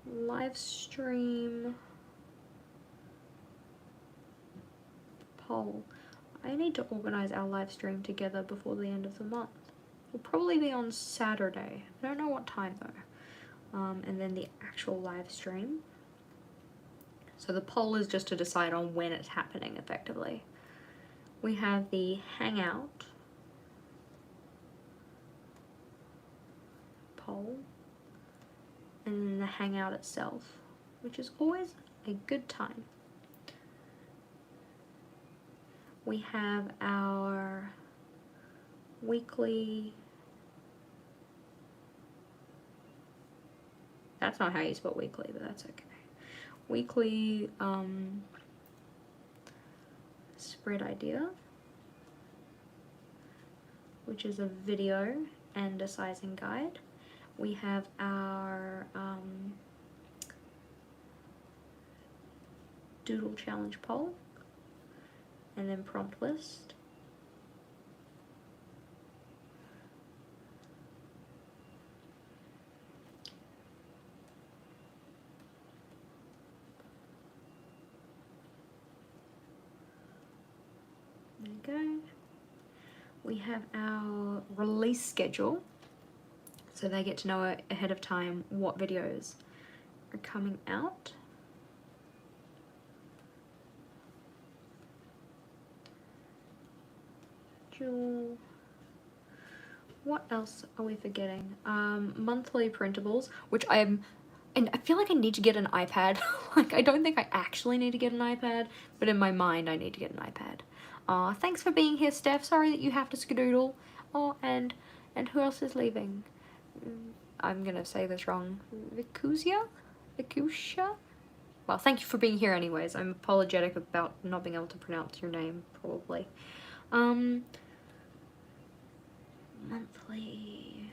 live stream poll. I need to organize our live stream together before the end of the month. It'll probably be on Saturday. I don't know what time though. And then the actual live stream. So the poll is just to decide on when it's happening effectively. We have the Hangout poll, and then the Hangout itself, which is always a good time. We have our weekly, that's not how you spell weekly, but that's okay. Weekly spread idea, which is a video and a sizing guide. We have our doodle challenge poll, and then prompt list. There we go. We have our release schedule, so they get to know ahead of time what videos are coming out. What else are we forgetting? Monthly printables, which and I feel like I need to get an iPad. Like, I don't think I actually need to get an iPad, but in my mind I need to get an iPad. Thanks for being here, Steph. Sorry that you have to skedoodle. Oh, and who else is leaving? I'm gonna say this wrong. Vicusia? Well, thank you for being here anyways. I'm apologetic about not being able to pronounce your name, probably. Monthly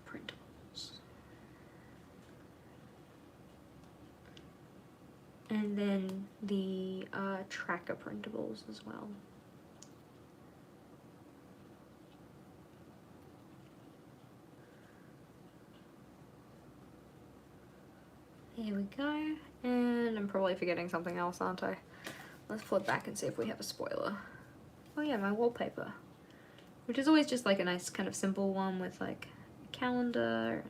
printables. And then the tracker printables as well. Here we go. And I'm probably forgetting something else, aren't I? Let's flip back and see if we have a spoiler. Oh yeah, my wallpaper. Which is always just like a nice kind of simple one with like a calendar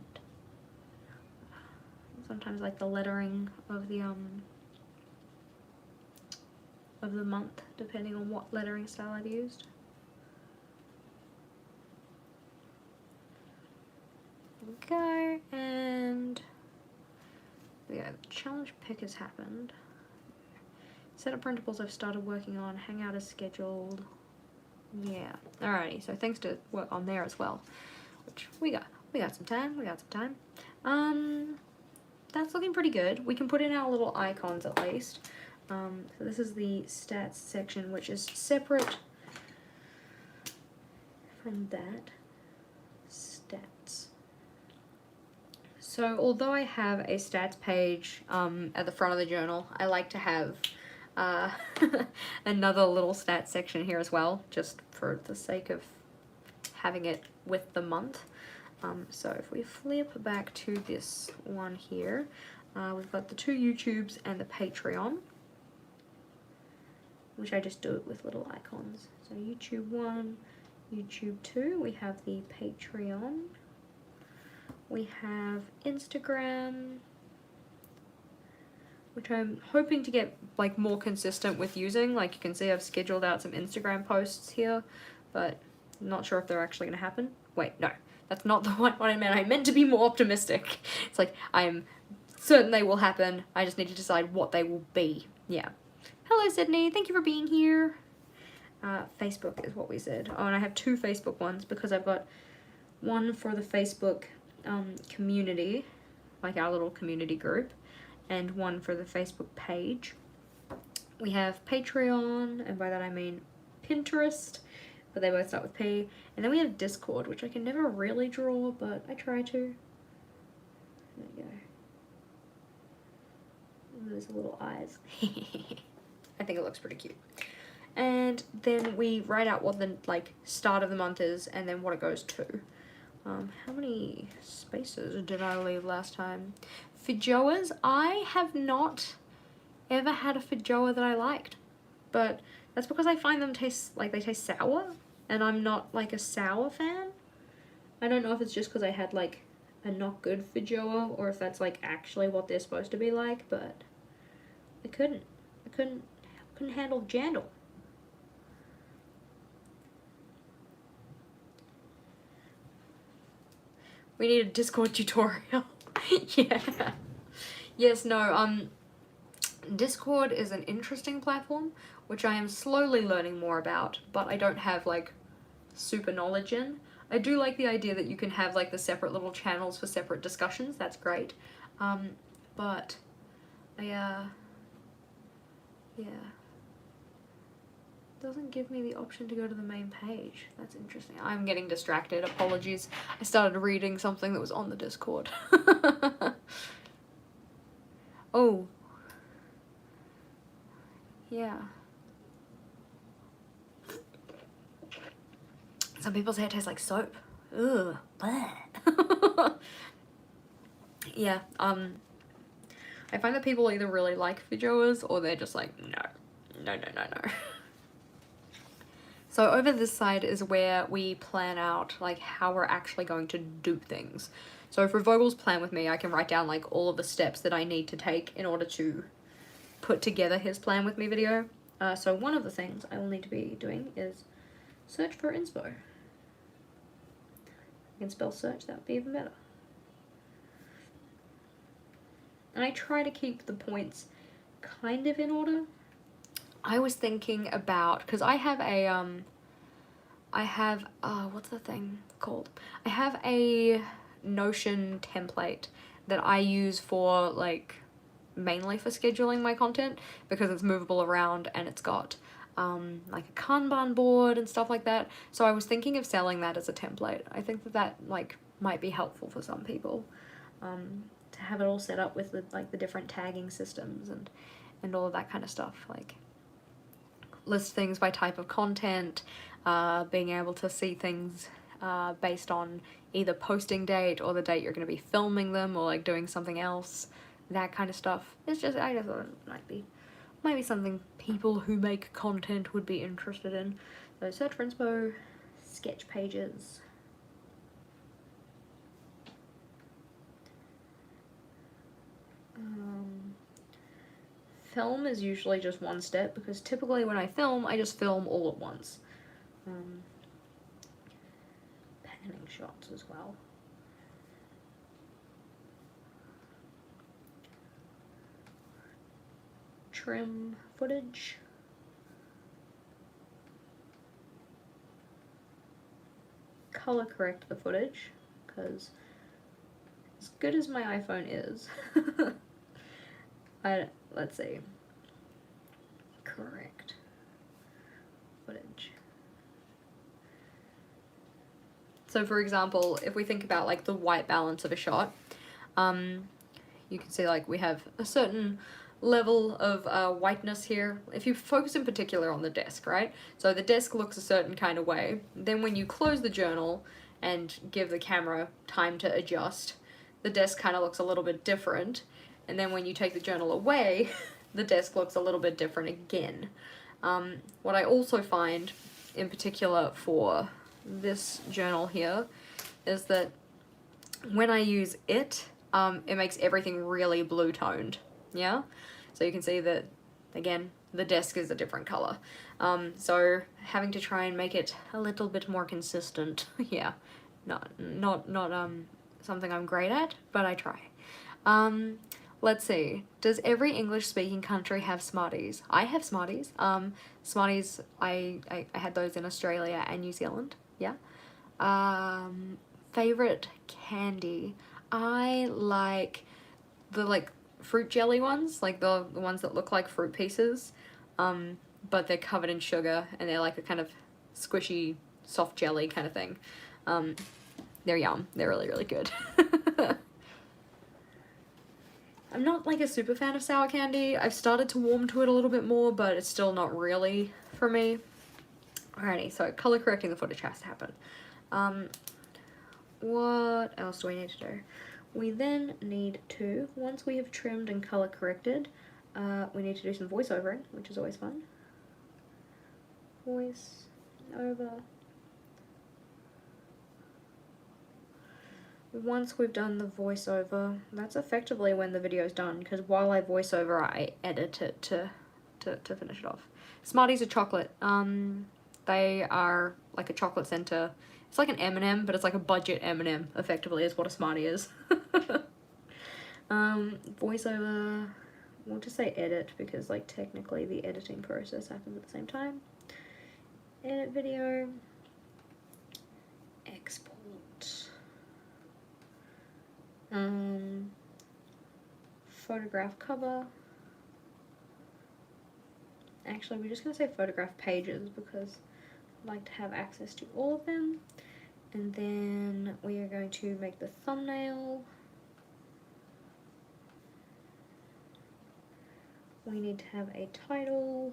and sometimes like the lettering of the month, depending on what lettering style I've used. guy, and yeah, the challenge pick has happened. Set up printables I've started working on. Hangout is scheduled. Yeah. Alrighty, so things to work on there as well. Which we got some time. That's looking pretty good. We can put in our little icons at least. So this is the stats section, which is separate from that. Stats. So although I have a stats page at the front of the journal, I like to have another little stats section here as well, just for the sake of having it with the month. So if we flip back to this one here, we've got the 2 YouTubes and the Patreon, which I just do it with little icons. So YouTube 1, YouTube 2, we have the Patreon, we have Instagram, which I'm hoping to get like more consistent with using. Like you can see I've scheduled out some Instagram posts here, but I'm not sure if they're actually going to happen. Wait, no, that's not the one I meant. I meant to be more optimistic. It's like I'm certain they will happen. I just need to decide what they will be. Yeah. Hello, Sydney. Thank you for being here. Facebook is what we said. Oh, and I have 2 Facebook ones because I've got one for the Facebook community, like our little community group, and one for the Facebook page. We have Patreon, and by that I mean Pinterest, but they both start with P. And then we have Discord, which I can never really draw, but I try to. There you go. Those little eyes. I think it looks pretty cute. And then we write out what the like start of the month is, and then what it goes to. How many spaces did I leave last time? Feijoas, I have not ever had a feijoa that I liked, but that's because I find them taste sour, and I'm not like a sour fan. I don't know if it's just because I had like a not good feijoa, or if that's like actually what they're supposed to be like, but I couldn't handle jandal. We need a Discord tutorial. Yeah. Yes, no, Discord is an interesting platform, which I am slowly learning more about, but I don't have, like, super knowledge in. I do like the idea that you can have, like, the separate little channels for separate discussions. That's great. But yeah. Doesn't give me the option to go to the main page. That's interesting. I'm getting distracted. Apologies. I started reading something that was on the Discord. Oh. Yeah. Some people say it tastes like soap. Ugh. Yeah, I find that people either really like feijoas or they're just like, no. So over this side is where we plan out like how we're actually going to do things. So for Vogel's plan with me, I can write down like all of the steps that I need to take in order to put together his plan with me video. So one of the things I will need to be doing is search for inspo. I can spell search, that would be even better. And I try to keep the points kind of in order. I was thinking about, because I have a, what's the thing called? I have a Notion template that I use for, like, mainly for scheduling my content, because it's movable around and it's got, like a Kanban board and stuff like that. So I was thinking of selling that as a template. I think that, like, might be helpful for some people, to have it all set up with, the different tagging systems and all of that kind of stuff, like, list things by type of content, being able to see things based on either posting date or the date you're going to be filming them, or like doing something else, that kind of stuff. It's just, I just thought it might be something people who make content would be interested in. So search for inspo, sketch pages. Film is usually just one step, because typically when I film, I just film all at once. Panning shots as well. trim footage. Color correct the footage, because as good as my iPhone is, let's see, correct footage. So for example, if we think about like the white balance of a shot, you can see like we have a certain level of whiteness here. If you focus in particular on the desk, right? So the desk looks a certain kind of way. Then when you close the journal and give the camera time to adjust, the desk kind of looks a little bit different. And then when you take the journal away, the desk looks a little bit different again. What I also find in particular for this journal here is that when I use it makes everything really blue toned. Yeah, so you can see that again the desk is a different color, so having to try and make it a little bit more consistent. Yeah, not something I'm great at, but I try. Let's see, does every English speaking country have Smarties? I have Smarties. Smarties, I had those in Australia and New Zealand. Yeah. Favorite candy, I like the fruit jelly ones, like the ones that look like fruit pieces, but they're covered in sugar and they're like a kind of squishy soft jelly kind of thing. They're yum. They're really, really good. I'm not like a super fan of sour candy. I've started to warm to it a little bit more, but it's still not really for me. Alrighty, so color correcting the footage has to happen. What else do we need to do? We then need to, once we have trimmed and color corrected, we need to do some voiceovering, which is always fun. Voice over. Once we've done the voiceover, that's effectively when the video's done, because while I voice over, I edit it to finish it off. Smarties are chocolate. They are like a chocolate center. It's like an M&M, but it's like a budget M&M, effectively, is what a Smartie is. Voiceover, we'll just say edit, because like technically the editing process happens at the same time. Edit video. Export. Photograph cover. Actually, we're just going to say photograph pages because I like to have access to all of them. And then we are going to make the thumbnail. We need to have a title.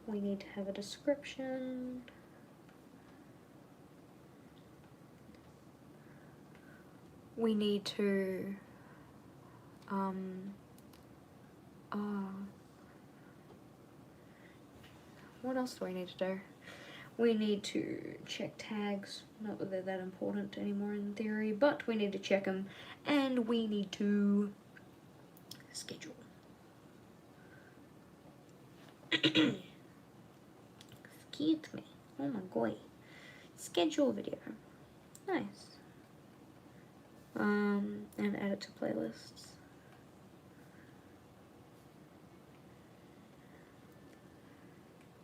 We need to have a description. We need to what else do we need to do? We need to check tags, not that they're that important anymore in theory, but we need to check them, and we need to schedule. Excuse me. Oh my god. Schedule video. Nice. And add it to playlists.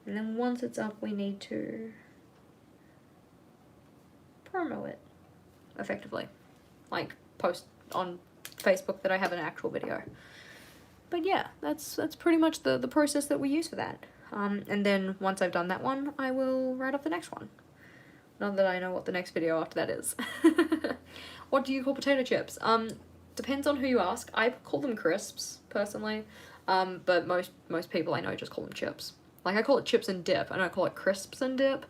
And then once it's up, we need to promo it effectively. Like post on Facebook that I have an actual video. But yeah, that's pretty much the process that we use for that. And then once I've done that one, I will write up the next one. Not that I know what the next video after that is. What do you call potato chips? Depends on who you ask. I call them crisps, personally. But most people I know just call them chips. Like, I call it chips and dip. I don't call it crisps and dip.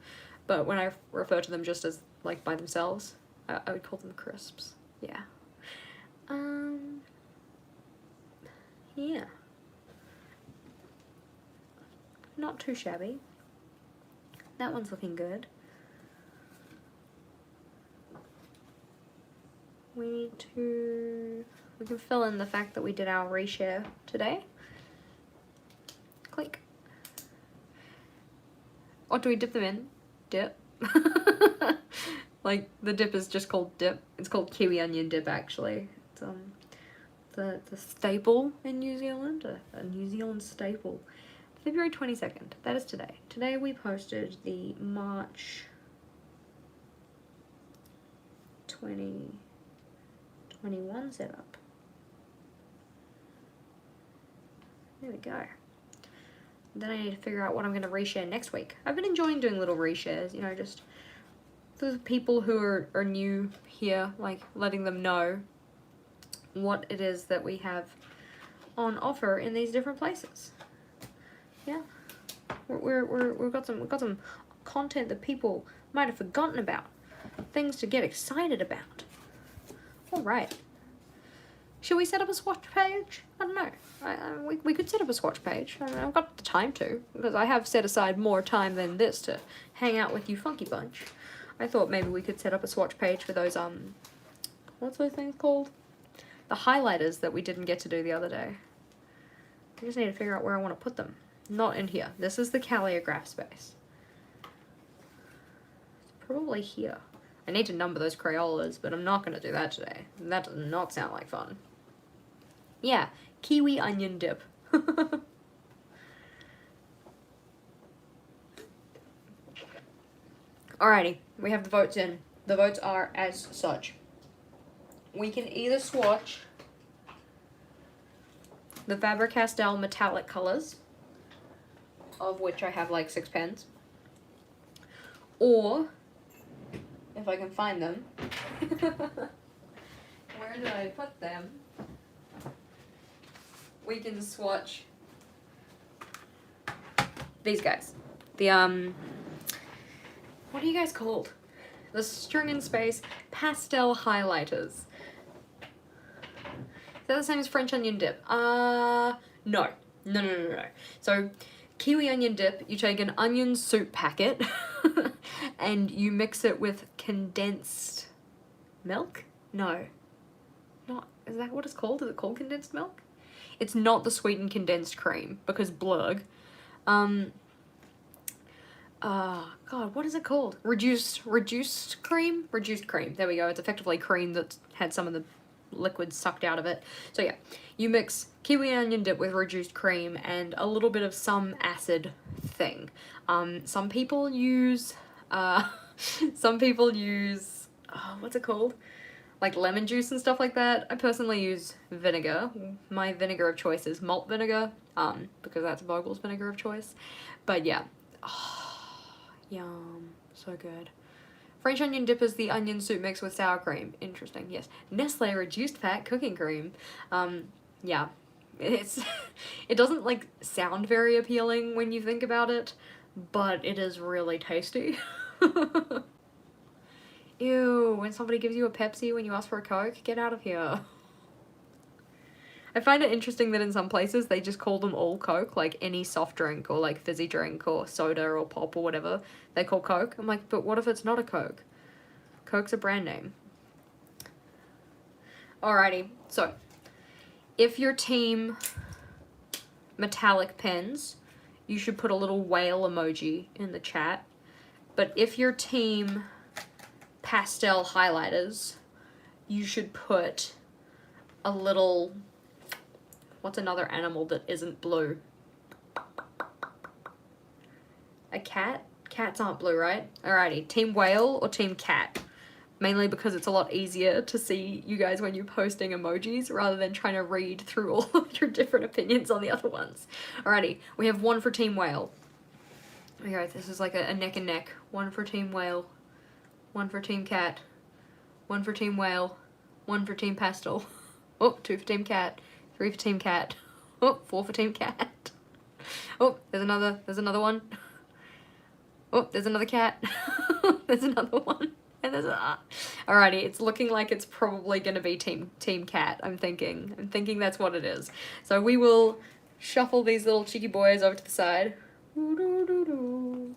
But when I refer to them just as, like, by themselves, I would call them crisps. Yeah. Yeah. Not too shabby. That one's looking good. We can fill in the fact that we did our reshare today. Click. What do we dip them in? Dip. Like, the dip is just called dip. It's called kiwi onion dip, actually. It's the staple in New Zealand, a New Zealand staple. February 22nd, that is today. Today we posted the March 2021 setup. There we go. Then I need to figure out what I'm going to reshare next week. I've been enjoying doing little reshares, you know, just for the people who are new here, like letting them know what it is that we have on offer in these different places. Yeah, we've got some content that people might have forgotten about, things to get excited about. All right. Should we set up a swatch page? I don't know. We could set up a swatch page. I don't know, I've got the time to, because I have set aside more time than this to hang out with you funky bunch. I thought maybe we could set up a swatch page for those, what's those things called? The highlighters that we didn't get to do the other day. I just need to figure out where I want to put them. Not in here. This is the calligraph space. It's probably here. I need to number those Crayolas, but I'm not going to do that today. That does not sound like fun. Yeah, kiwi onion dip. Alrighty, we have the votes in. The votes are as such. We can either swatch the Faber-Castell metallic colors, of which I have like 6 pens, or, if I can find them, where did I put them? We can swatch these guys. The, what are you guys called? The String and Space Pastel Highlighters. Is that the same as French onion dip? No. No. So, kiwi onion dip, you take an onion soup packet and you mix it with condensed milk? No. Not, is that what it's called? Is it called condensed milk? It's not the sweetened condensed cream, because blurg. God, what is it called? Reduced cream? Reduced cream. There we go. It's effectively cream that's had some of the liquid sucked out of it. So yeah, you mix kiwi onion dip with reduced cream and a little bit of some acid thing. Some people use, what's it called? Like lemon juice and stuff like that. I personally use vinegar. My vinegar of choice is malt vinegar, because that's Vogel's vinegar of choice. But yeah, yum, so good. French onion dip is the onion soup mixed with sour cream. Interesting, yes. Nestle reduced fat cooking cream. Yeah, it doesn't like sound very appealing when you think about it, but it is really tasty. Ew, when somebody gives you a Pepsi when you ask for a Coke, get out of here. I find it interesting that in some places they just call them all Coke, like any soft drink or like fizzy drink or soda or pop or whatever they call Coke. I'm like, but what if it's not a Coke? Coke's a brand name. Alrighty, so if your team metallic pens, you should put a little whale emoji in the chat. But if your team pastel highlighters, you should put a little, what's another animal that isn't blue? A cat? Cats aren't blue, right? Alrighty, team whale or team cat? Mainly because it's a lot easier to see you guys when you're posting emojis rather than trying to read through all of your different opinions on the other ones. Alrighty, we have one for team whale. Okay, this is like a neck and neck. One for team whale. One for team cat, one for team whale, one for team pastel. Oh, 2 for team cat, 3 for team cat. Oh, 4 for team cat. Oh, there's another one. Oh, there's another cat. There's another one. And there's a... Alrighty, it's looking like it's probably gonna be team cat, I'm thinking that's what it is. So we will shuffle these little cheeky boys over to the side. And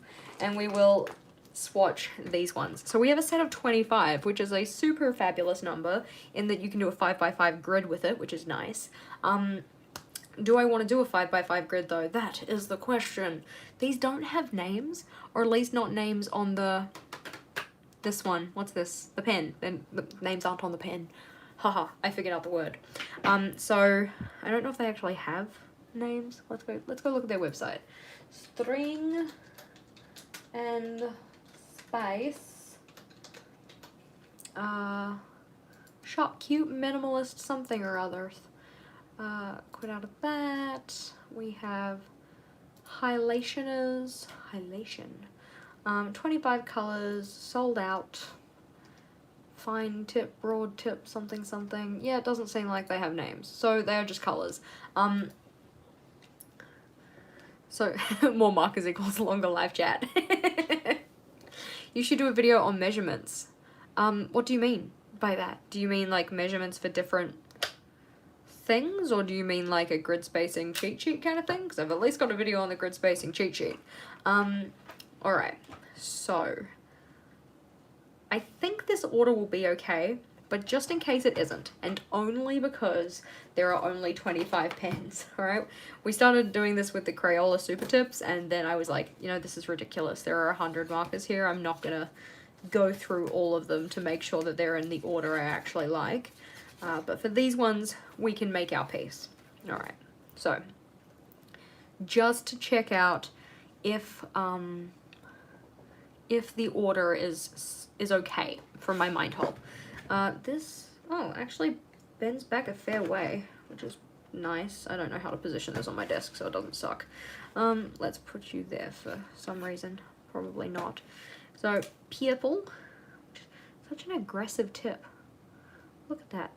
we will swatch these ones. So we have a set of 25, which is a super fabulous number in that you can do a 5x5 grid with it, which is nice. Do I want to do a 5x5 grid though? That is the question. These don't have names, or at least not names on the, this one. What's this? The pen. Then the names aren't on the pen. Haha, I figured out the word. So I don't know if they actually have names. Let's go look at their website. String and Space. Shop cute minimalist something or others. Quit out of that. We have Highlightioners. Hylation. 25 colors, sold out. Fine tip, broad tip, something something. Yeah, it doesn't seem like they have names. So they are just colors. So more markers equals longer live chat. You should do a video on measurements. What do you mean by that? Do you mean like measurements for different things, or do you mean like a grid spacing cheat sheet kind of thing? Because I've at least got a video on the grid spacing cheat sheet. Alright, so I think this order will be okay, but just in case it isn't, and only because there are only 25 pens, alright? We started doing this with the Crayola Super Tips, and then I was like, you know, this is ridiculous. There are 100 markers here. I'm not gonna go through all of them to make sure that they're in the order I actually like. But for these ones, we can make our piece. Alright, so just to check out if the order is okay from my mind hole. This, oh, actually bends back a fair way, which is nice. I don't know how to position this on my desk so it doesn't suck. Let's put you there for some reason. Probably not. So, purple. Such an aggressive tip. Look at that.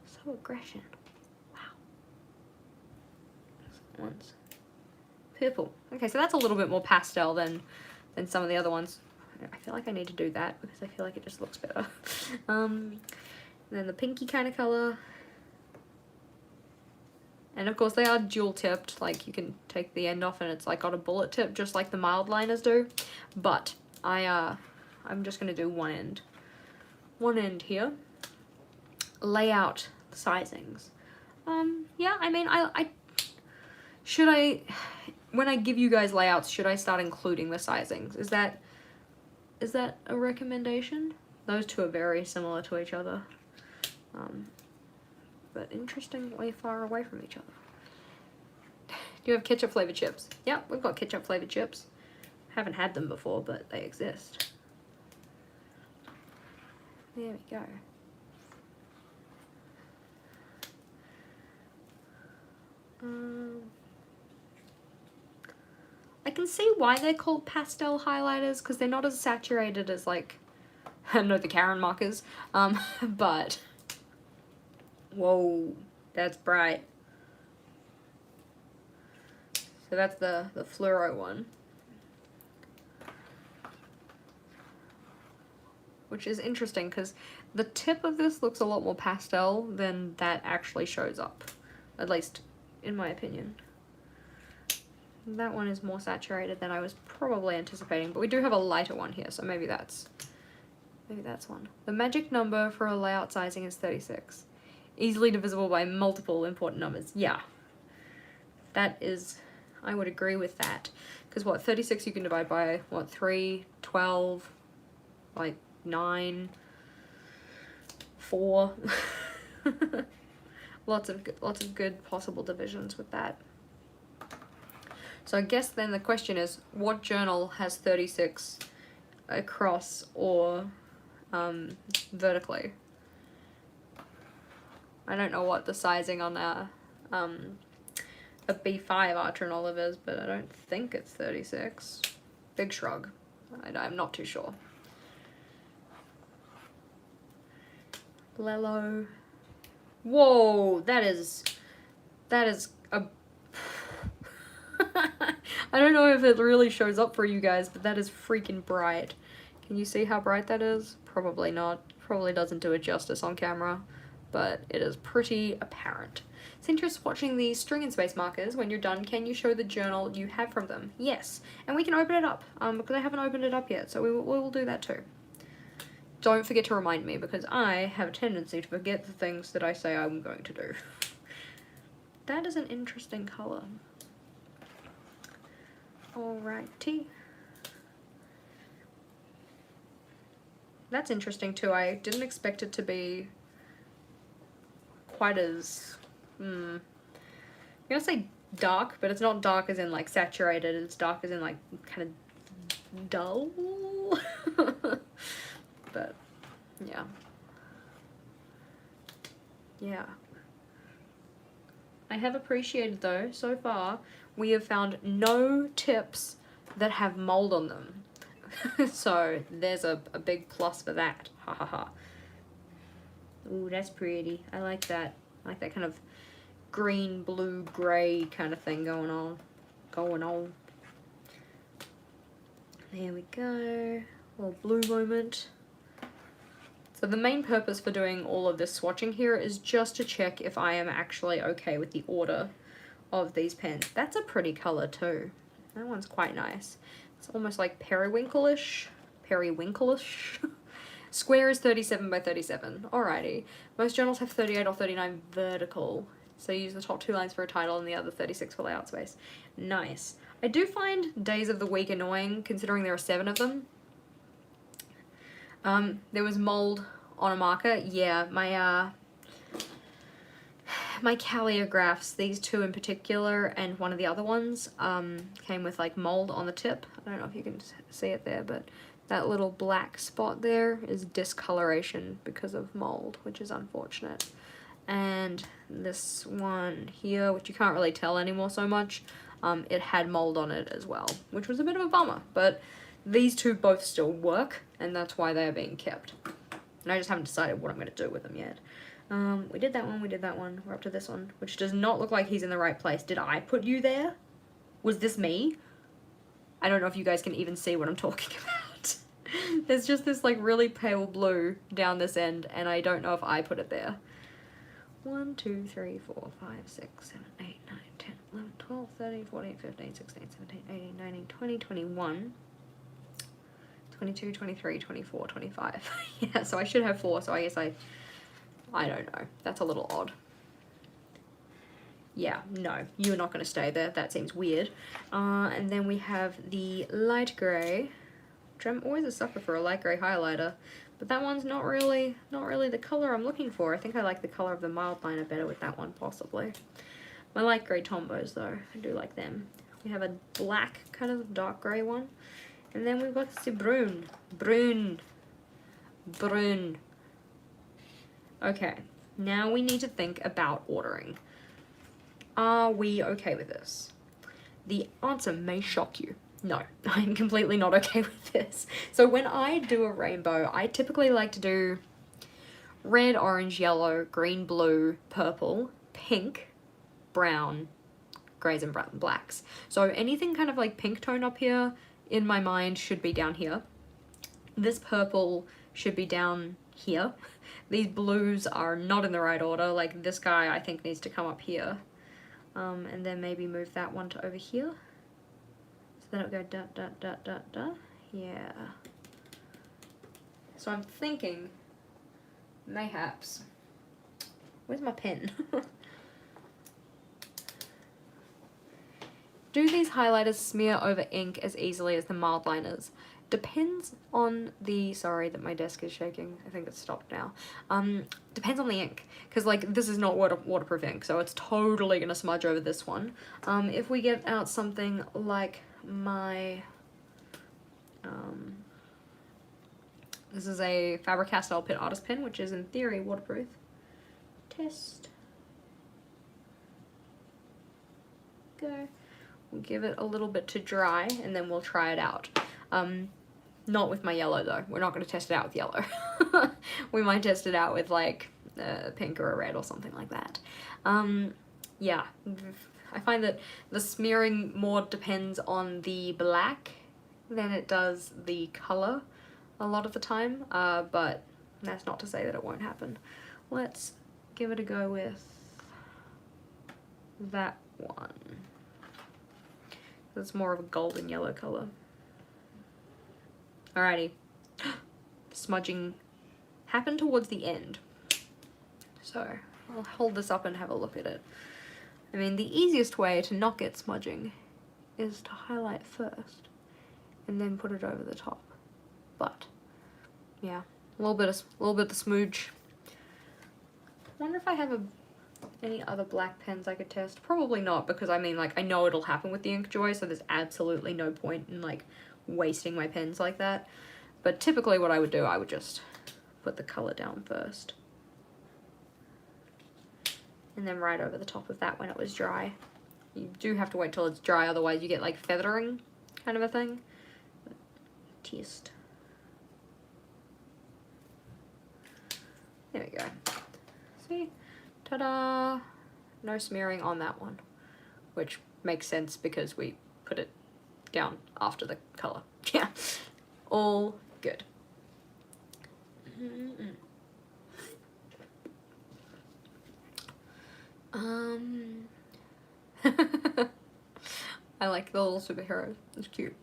So aggression. Wow. Ones. Purple. Okay, so that's a little bit more pastel than some of the other ones. I feel like I need to do that because I feel like it just looks better. And then the pinky kind of color. And of course they are dual tipped, like you can take the end off and it's like got a bullet tip just like the mild liners do. But I'm just gonna do one end. One end here. Layout sizings. Yeah, I mean should I, when I give you guys layouts, should I start including the sizings? Is that a recommendation? Those two are very similar to each other. But interestingly far away from each other. Do you have ketchup flavored chips? Yeah, we've got ketchup flavored chips. Haven't had them before, but they exist. There we go. I can see why they're called pastel highlighters, because they're not as saturated as, like, I don't know, the Karen markers, but, whoa, that's bright. So that's the fluoro one. Which is interesting, because the tip of this looks a lot more pastel than that actually shows up, at least in my opinion. That one is more saturated than I was probably anticipating, but we do have a lighter one here, so maybe that's one. The magic number for a layout sizing is 36. Easily divisible by multiple important numbers. Yeah. That is, I would agree with that. Because what, 36 you can divide by, what, 3, 12, like 9, 4. Lots of good possible divisions with that. So I guess then the question is, what journal has 36 across or vertically? I don't know what the sizing on a B5 Archer and Olive is, but I don't think it's 36. Big shrug. I'm not too sure. Lello. Whoa, that is a I don't know if it really shows up for you guys, but that is freaking bright. Can you see how bright that is? Probably not. Probably doesn't do it justice on camera, but it is pretty apparent. Since you're swatching the string and space markers, when you're done, can you show the journal you have from them? Yes, and we can open it up, because I haven't opened it up yet, so we will do that too. Don't forget to remind me, because I have a tendency to forget the things that I say I'm going to do. That is an interesting color. Alrighty. That's interesting too. I didn't expect it to be quite as, I'm gonna say dark, but it's not dark as in like saturated, it's dark as in like kind of dull. But yeah. Yeah. I have appreciated though, so far, we have found no tips that have mold on them. So there's a big plus for that. Ha ha ha. Ooh, that's pretty. I like that. I like that kind of green, blue, grey kind of thing going on. There we go. Little blue moment. So the main purpose for doing all of this swatching here is just to check if I am actually okay with the order of these pens. That's a pretty color too. That one's quite nice. It's almost like periwinkle-ish. Periwinkle-ish. Square is 37 by 37. Alrighty. Most journals have 38 or 39 vertical. So you use the top 2 lines for a title and the other 36 for layout space. Nice. I do find days of the week annoying, considering there are 7 of them. There was mold on a marker. Yeah, my calligraphs, these 2 in particular, and one of the other ones, came with like mold on the tip. I don't know if you can see it there, but that little black spot there is discoloration because of mold, which is unfortunate. And this one here, which you can't really tell anymore so much, it had mold on it as well, which was a bit of a bummer, but these 2 both still work, and that's why they are being kept. And I just haven't decided what I'm going to do with them yet. We did that one, we're up to this one, which does not look like he's in the right place. Did I put you there? Was this me? I don't know if you guys can even see what I'm talking about. There's just this like really pale blue down this end, and I don't know if I put it there. 1, 2, 3, 4, 5, 6, 7, 8, 9, 10, 11, 12, 13, 14, 15, 16, 17, 18, 19, 20, 21, 22, 23, 24, 25. Yeah, so I should have 4, so I guess I don't know. That's a little odd. Yeah, no, you're not going to stay there. That seems weird. And then we have the light grey, which I'm always a sucker for a light grey highlighter, but that one's not really the color I'm looking for. I think I like the color of the mild liner better with that one, possibly. My light grey Tombos, though, I do like them. We have a black, kind of dark grey one, and then we've got the brune. Okay, now we need to think about ordering. Are we okay with this? The answer may shock you. No, I'm completely not okay with this. So when I do a rainbow, I typically like to do red, orange, yellow, green, blue, purple, pink, brown, greys and blacks. So anything kind of like pink tone up here in my mind should be down here. This purple should be down here. These blues are not in the right order. Like this guy I think needs to come up here. And then maybe move that one to over here. So then it'll go da da da da da. Yeah. So I'm thinking, mayhaps. Where's my pen? Do these highlighters smear over ink as easily as the mild liners? Depends on the, sorry that my desk is shaking, I think it's stopped now. Depends on the ink, because like this is not waterproof ink, so it's totally gonna smudge over this one. If we get out something like my, this is a Faber-Castell Pit Artist pen, which is in theory waterproof. Test. Go. We'll give it a little bit to dry, and then we'll try it out. Not with my yellow though. We're not going to test it out with yellow. We might test it out with like pink or a red or something like that. Yeah, I find that the smearing more depends on the black than it does the color a lot of the time, but that's not to say that it won't happen. Let's give it a go with that one. It's more of a golden yellow color. Alrighty. Smudging happened towards the end. So I'll hold this up and have a look at it. I mean, the easiest way to not get smudging is to highlight first and then put it over the top. But yeah, a little bit of smooge. I wonder if I have Any other black pens I could test? Probably not, because I mean, like, I know it'll happen with the Inkjoy, so there's absolutely no point in, like, wasting my pens like that. But typically what I would do, I would just put the color down first. And then right over the top of that when it was dry. You do have to wait till it's dry, otherwise you get, like, feathering kind of a thing. Test. There we go. See? Ta-da! No smearing on that one, which makes sense because we put it down after the color. Yeah, all good. I like the little superhero. It's cute.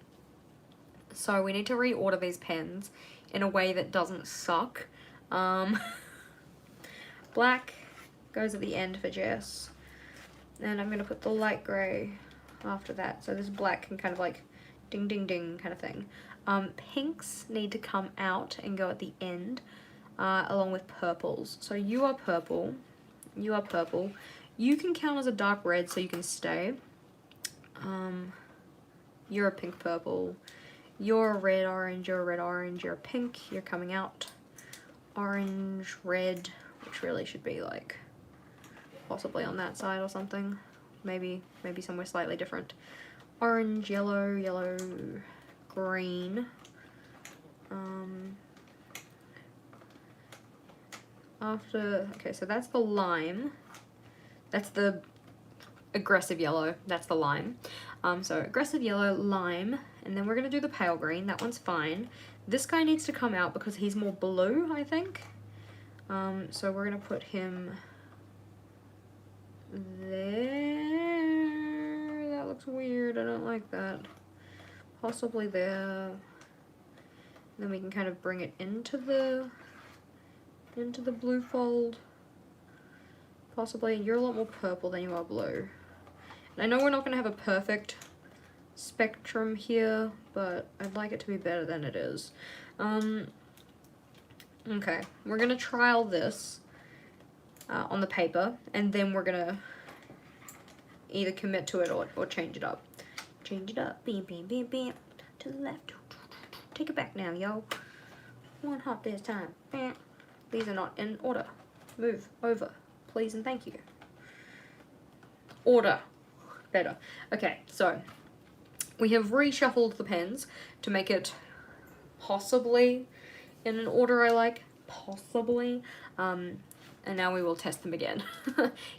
So we need to reorder these pens in a way that doesn't suck. Black goes at the end for Jess. And I'm going to put the light grey after that. So this black can kind of like ding ding ding kind of thing. Pinks need to come out and go at the end, along with purples. So you are purple. You are purple. You can count as a dark red, so you can stay. You're a pink purple. You're a red orange. You're a red orange. You're a pink. You're coming out. Orange, red, which really should be like possibly on that side or something. Maybe somewhere slightly different. Orange, yellow, yellow, green. Okay, so that's the lime. That's the aggressive yellow. That's the lime. So aggressive yellow, lime, and then we're gonna do the pale green. That one's fine. This guy needs to come out because he's more blue, I think. So we're gonna put him there. That looks weird. I don't like that. Possibly there. Then we can kind of bring it into the blue fold. Possibly. You're a lot more purple than you are blue. And I know we're not going to have a perfect spectrum here, but I'd like it to be better than it is. Okay, we're going to trial this on the paper, and then we're going to either commit to it or change it up. Change it up. Beam, beam, beam, beam. To the left. Take it back now, yo. One hop this time. These are not in order. Move over, please and thank you. Order. Better. Okay, so we have reshuffled the pens to make it possibly in an order I like. Possibly. And now we will test them again.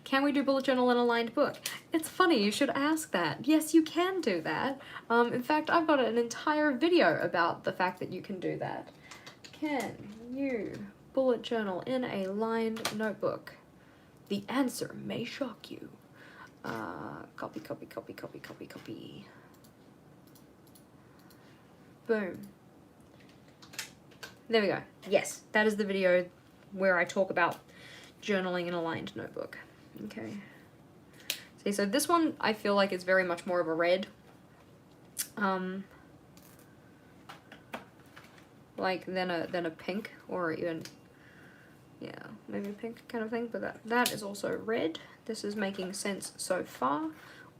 Can we do bullet journal in a lined book? It's funny, you should ask that. Yes, you can do that. In fact, I've got an entire video about the fact that you can do that. Can you bullet journal in a lined notebook? The answer may shock you. Copy, copy, copy, copy, copy, copy. Boom. There we go. Yes, that is the video where I talk about journaling in a lined notebook. Okay. See, so this one I feel like is very much more of a red. Like than a pink, or even, yeah, maybe a pink kind of thing, but that is also red. This is making sense so far.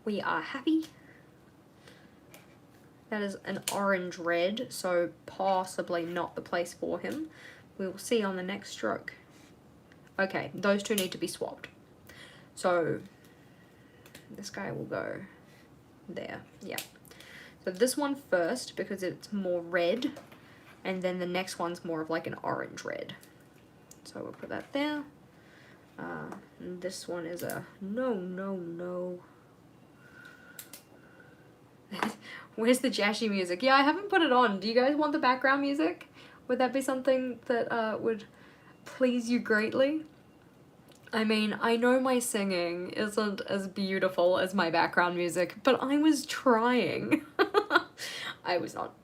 We are happy. That is an orange red, so possibly not the place for him. We will see on the next stroke. Okay, those two need to be swapped. So this guy will go there, yeah. So this one first because it's more red, and then the next one's more of like an orange red. So we'll put that there. And this one is a no, no, no. Where's the Jashii music? Yeah, I haven't put it on. Do you guys want the background music? Would that be something that would please you greatly? I mean, I know my singing isn't as beautiful as my background music, but I was trying. I was not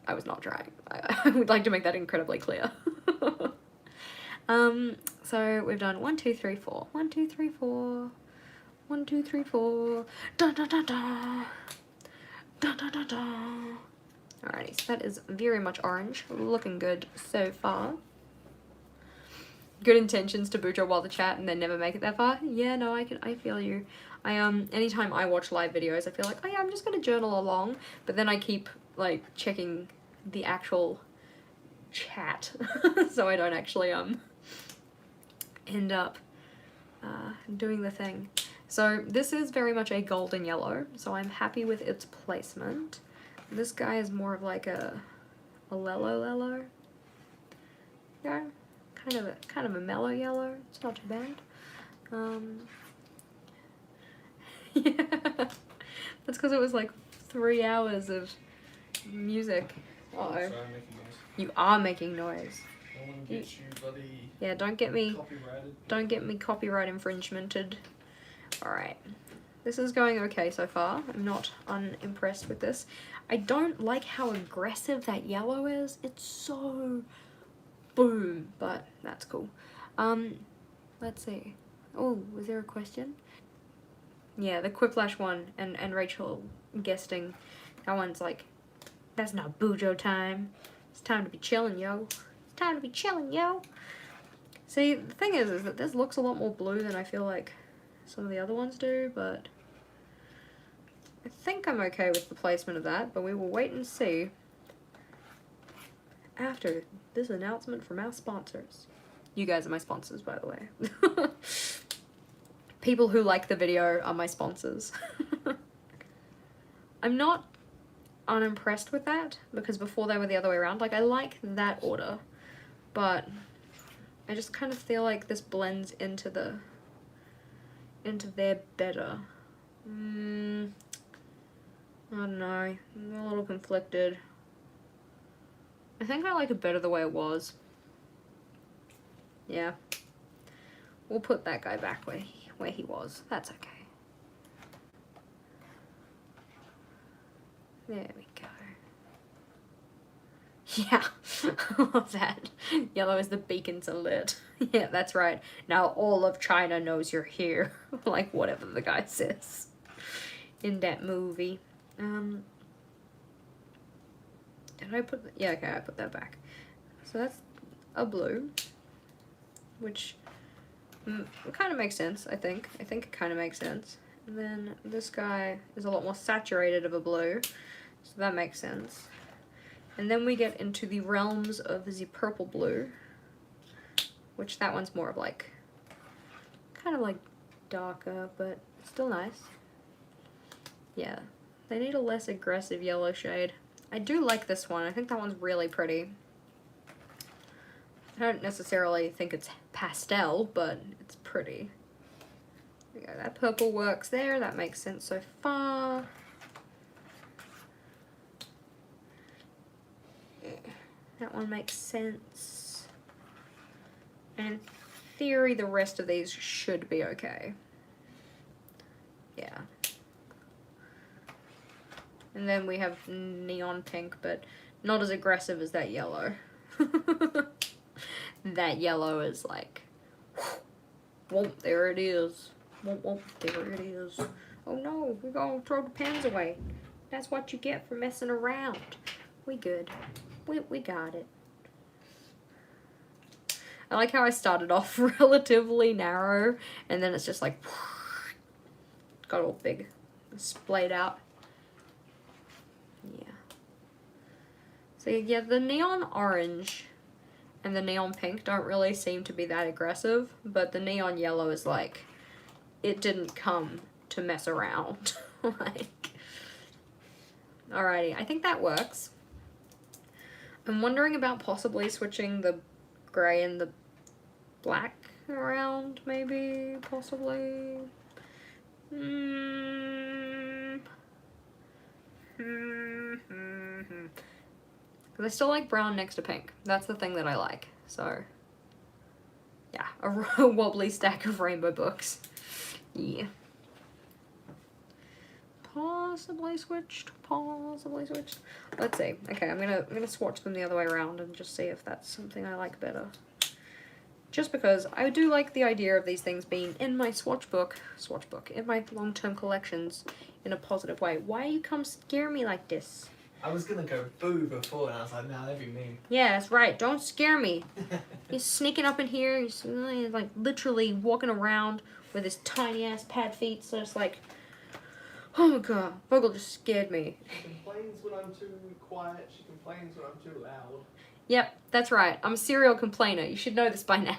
trying. I would like to make that incredibly clear. So we've done 1, 2, 3, 4. 1, 2, 3, 4. 1, 2, 3, 4. Da da da da. Da da da da. Alrighty, so that is very much orange. Looking good so far. good intentions to bujo while the chat and then never make it that far. Yeah, no, I feel you. Anytime I watch live videos, I feel like, oh yeah, I'm just gonna journal along, but then I keep, like, checking the actual chat, so I don't actually, end up, doing the thing. So this is very much a golden yellow, so I'm happy with its placement. This guy is more of like a lello. Yeah, kind of a mellow yellow. It's not too bad. Yeah, that's because it was like 3 hours of music. Uh-oh. Sorry, I'm making noise. You are making noise. I want to get you bloody Yeah, don't get me copyrighted. copyright infringemented. Alright. This is going okay so far. I'm not unimpressed with this. I don't like how aggressive that yellow is. It's so boom, but that's cool. Let's see. Oh, was there a question? Yeah, the Quiplash one and Rachel guesting. That one's like, that's not bujo time. It's time to be chilling, yo. It's time to be chilling, yo. See, the thing is that this looks a lot more blue than I feel like some of the other ones do, but I think I'm okay with the placement of that, but we will wait and see after this announcement from our sponsors. You guys are my sponsors, by the way. People who like the video are my sponsors. I'm not unimpressed with that, because before they were the other way around. Like, I like that order, but I just kind of feel like this blends into their better. I don't know. I'm a little conflicted. I think I like it better the way it was. Yeah. We'll put that guy back where he was. That's okay. There we go. Yeah. I love that. Yellow is the beacons are lit. Yeah, that's right. Now all of China knows you're here. Like whatever the guy says in that movie. Did I put... Yeah, okay, I put that back. So that's a blue, which kind of makes sense, I think. I think it kind of makes sense. And then this guy is a lot more saturated of a blue, so that makes sense. And then we get into the realms of the purple blue, which that one's more of like, kind of like darker, but still nice. Yeah, they need a less aggressive yellow shade. I do like this one. I think that one's really pretty. I don't necessarily think it's pastel, but it's pretty. There we go. That purple works there. That makes sense so far. That one makes sense. And in theory, the rest of these should be okay. Yeah. And then we have neon pink, but not as aggressive as that yellow. That yellow is like, whoa, there it is. Whoa, there it is. Oh no, we're gonna throw the pens away. That's what you get for messing around. We good. We got it. I like how I started off relatively narrow, and then it's just like, got all big, splayed out. Yeah. So yeah, the neon orange and the neon pink don't really seem to be that aggressive, but the neon yellow is like, it didn't come to mess around. Like, alrighty, I think that works. I'm wondering about possibly switching the grey and the black around, maybe, possibly. Because I still like brown next to pink. That's the thing that I like. So, yeah, a wobbly stack of rainbow books. Yeah. Possibly switched. Let's see. Okay, I'm gonna swatch them the other way around and just see if that's something I like better. Just because I do like the idea of these things being in my swatch book, in my long-term collections in a positive way. Why you come scare me like this? I was gonna go boo before, and I was like, nah, that'd be mean. Yeah, that's right. Don't scare me. He's sneaking up in here. He's like literally walking around with his tiny ass pad feet. So it's like, oh my god, Vogel just scared me. She complains when I'm too quiet. She complains when I'm too loud. Yep, that's right. I'm a serial complainer. You should know this by now.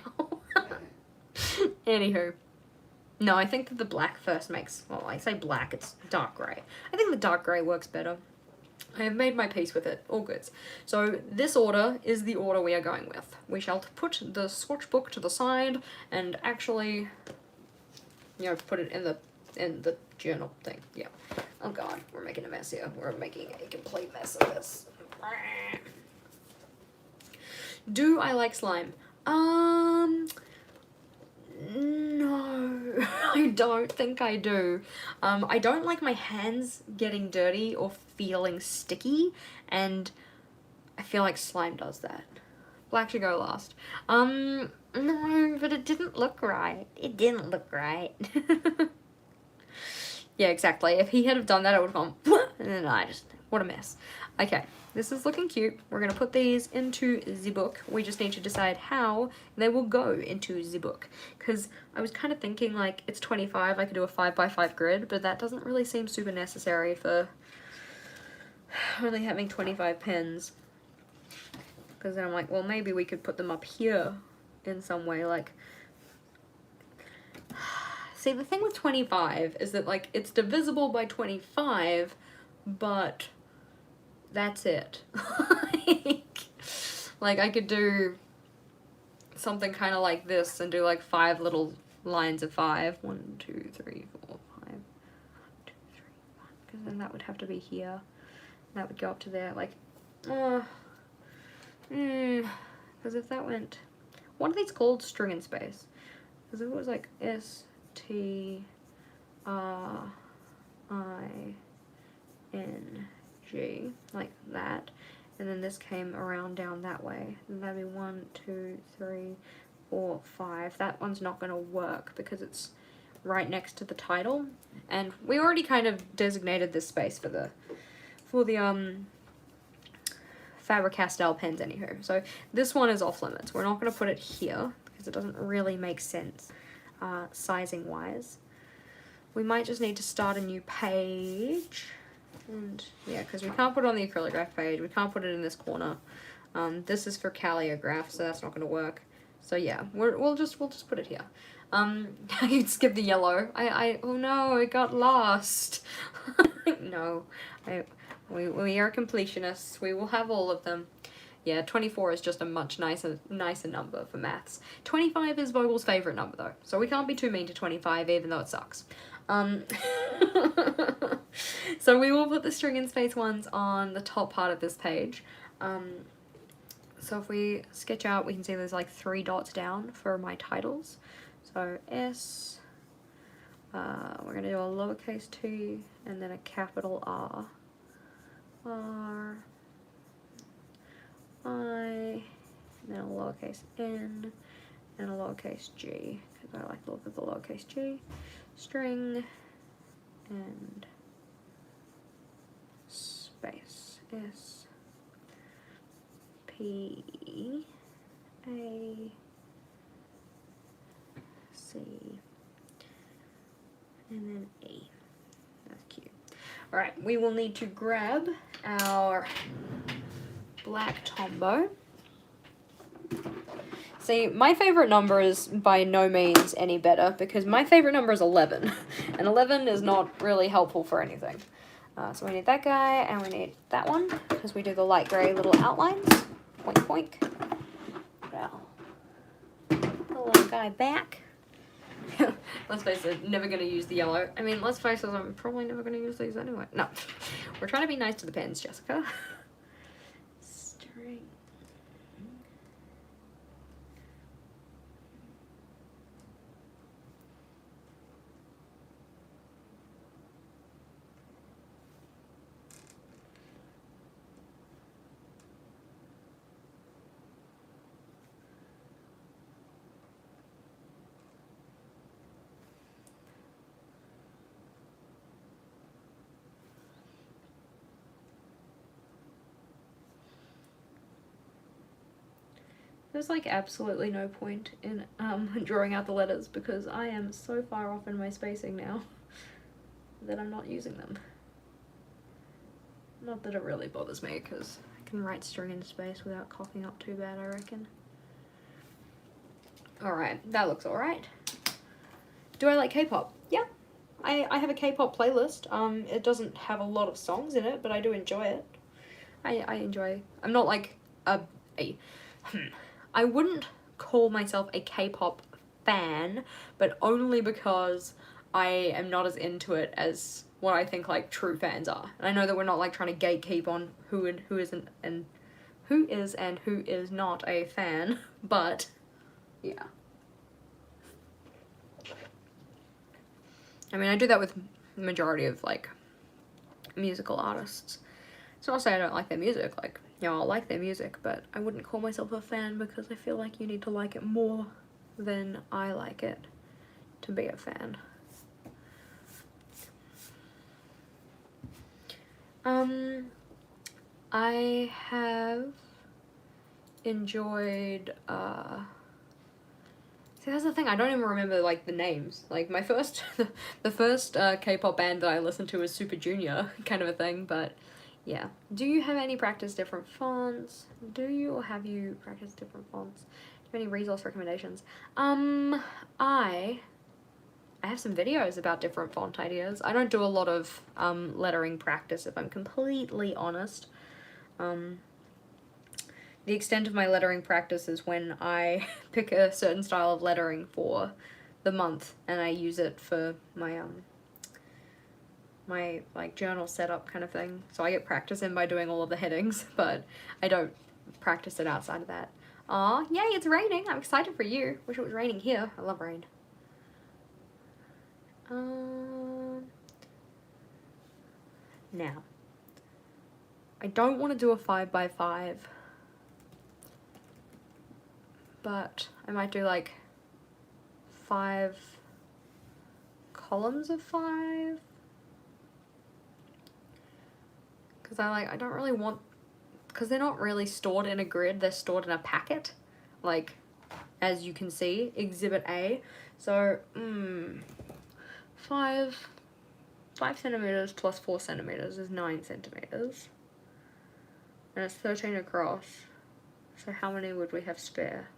Anywho. No, I think that the black first makes, well, I say black, it's dark grey. I think the dark grey works better. I have made my peace with it. All goods. So this order is the order we are going with. We shall put the swatch book to the side and actually, you know, put it in the journal thing. Yeah. Oh god, we're making a mess here. We're making a complete mess of this. Do I like slime? No, I don't think I do. I don't like my hands getting dirty or feeling sticky, and I feel like slime does that. Black should go last. No, but it didn't look right. It didn't look right. Yeah, exactly. If he had have done that, I would have gone, and then what a mess. Okay, this is looking cute. We're going to put these into the book. We just need to decide how they will go into the book. Because I was kind of thinking, like, it's 25, I could do a 5x5 grid, but that doesn't really seem super necessary for only having 25 pens. Because then I'm like, well, maybe we could put them up here in some way, like... See, the thing with 25 is that, like, it's divisible by 25, but that's it. Like, I could do something kind of like this and do, like, 5 little lines of 5. 1, 2, 3, 4, 5. 1, 2, 3, 1. Because then that would have to be here. That would go up to there, like, because if that went... What are these called? String and space. Because if it was, like, S... T R I N G, like that, and then this came around down that way, and that'd be 1, 2, 3, 4, 5. That one's not going to work because it's right next to the title, and we already kind of designated this space for the Faber-Castell pens anywho. So this one is off limits. We're not going to put it here because it doesn't really make sense. Sizing wise, we might just need to start a new page, and yeah, because we can't put it on the acrylograph page, we can't put it in this corner. This is for calligraph, so that's not going to work. So yeah, we'll just put it here. You'd skip the yellow. Oh no, it got lost. No, we are completionists. We will have all of them. Yeah, 24 is just a much nicer number for maths. 25 is Vogel's favourite number though, so we can't be too mean to 25 even though it sucks. So we will put the string and space ones on the top part of this page. So if we sketch out, we can see there's like 3 dots down for my titles. So S, we're going to do a lowercase t and then a capital R. R, I, and then a lowercase n, and a lowercase g, because I like the look of the lowercase g, string, and space, S, P, A, C, and then E. That's cute. Alright, we will need to grab our black Tombow. See, my favorite number is by no means any better because my favorite number is 11, and 11 is not really helpful for anything. So we need that guy, and we need that one because we do the light gray little outlines. Poink, poink. Well, the little guy back. Let's face it, never going to use the yellow. I mean, let's face it, I'm probably never going to use these anyway. No, we're trying to be nice to the pens, Jessica. String. There's like absolutely no point in drawing out the letters because I am so far off in my spacing now that I'm not using them. Not that it really bothers me because I can write string in space without coughing up too bad, I reckon. Alright, that looks alright. Do I like K-pop? Yeah. I have a K-pop playlist. It doesn't have a lot of songs in it, but I do enjoy it. I enjoy... I'm not like I wouldn't call myself a K-pop fan, but only because I am not as into it as what I think like true fans are. And I know that we're not like trying to gatekeep on who is and who is not a fan, but yeah. I mean, I do that with the majority of like musical artists. It's not to say I don't like their music, like, you know, I like their music, but I wouldn't call myself a fan because I feel like you need to like it more than I like it to be a fan. I have enjoyed, see, that's the thing, I don't even remember, like, the names. Like, my first, the first K-pop band that I listened to was Super Junior, kind of a thing, but yeah. Do you have any practice different fonts? Do you, or have you practiced different fonts? Do you have any resource recommendations? I have some videos about different font ideas. I don't do a lot of lettering practice, if I'm completely honest. The extent of my lettering practice is when I pick a certain style of lettering for the month and I use it for my my like journal setup kind of thing. So I get practice in by doing all of the headings, but I don't practice it outside of that. Aw, yay, it's raining. I'm excited for you. Wish it was raining here. I love rain. Now, I don't want to do a 5x5, but I might do like 5 columns of 5. Because I don't really want, because they're not really stored in a grid, they're stored in a packet, like, as you can see, Exhibit A. So, 5 centimeters plus 4 centimeters is 9 centimeters. And it's 13 across. So how many would we have spare?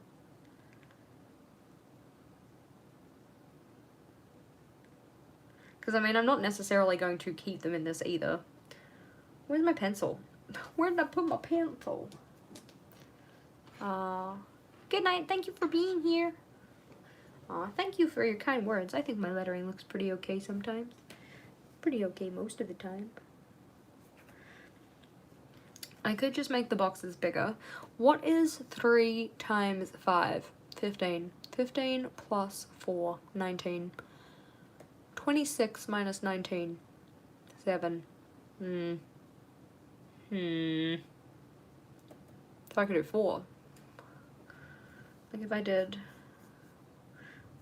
Because, I mean, I'm not necessarily going to keep them in this either. Where's my pencil? Where did I put my pencil? Good night. Thank you for being here. Thank you for your kind words. I think my lettering looks pretty okay sometimes. Pretty okay most of the time. I could just make the boxes bigger. What is 3 times 5? 15. 15 plus 4, 19. 26 minus 19, 7. So I could do 4. Like if I did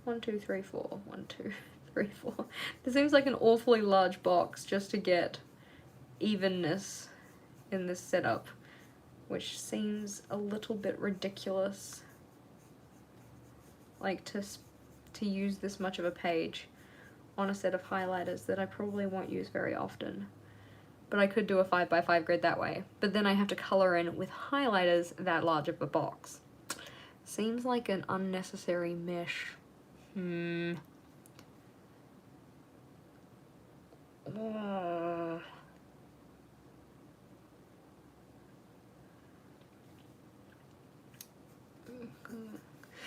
1, 2, 3, 4. 1, 2, 3, 4. This seems like an awfully large box just to get evenness in this setup, which seems a little bit ridiculous. Like to use this much of a page on a set of highlighters that I probably won't use very often. But I could do a 5x5 grid that way. But then I have to color in with highlighters that large of a box. Seems like an unnecessary mesh.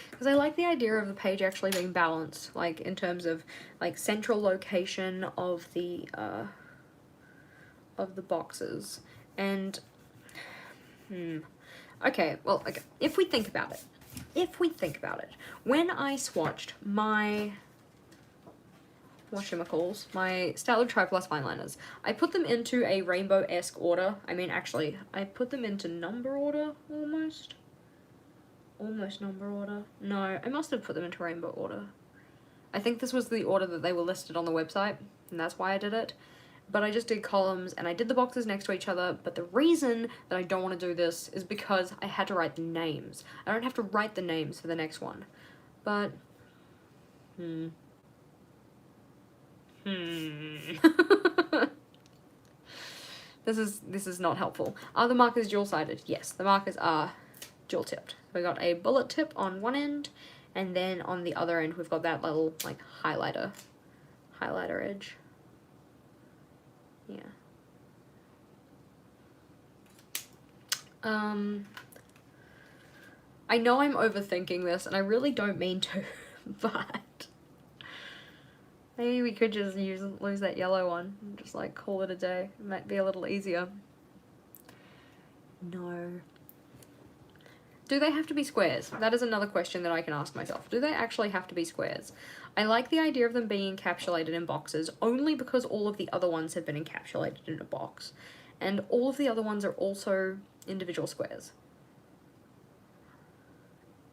Because I like the idea of the page actually being balanced, like in terms of like central location of the boxes. And okay, well, okay, if we think about it, when I swatched my whatchamacalls, my Statler Tri-Plus fineliners, I put them into a rainbow-esque order. I mean, actually, I put them into number order, almost number order. No, I must have put them into rainbow order. I think this was the order that they were listed on the website, and that's why I did it. but I just did columns and I did the boxes next to each other. But the reason that I don't want to do this is because I had to write the names. I don't have to write the names for the next one, but This is not helpful. Are the markers dual-sided? Yes, the markers are dual-tipped. We got a bullet tip on one end, and then on the other end we've got that little like highlighter edge. Yeah. I know I'm overthinking this, and I really don't mean to, but maybe we could just lose that yellow one and just like call it a day. It might be a little easier. No. Do they have to be squares? That is another question that I can ask myself. Do they actually have to be squares? I like the idea of them being encapsulated in boxes only because all of the other ones have been encapsulated in a box. And all of the other ones are also individual squares.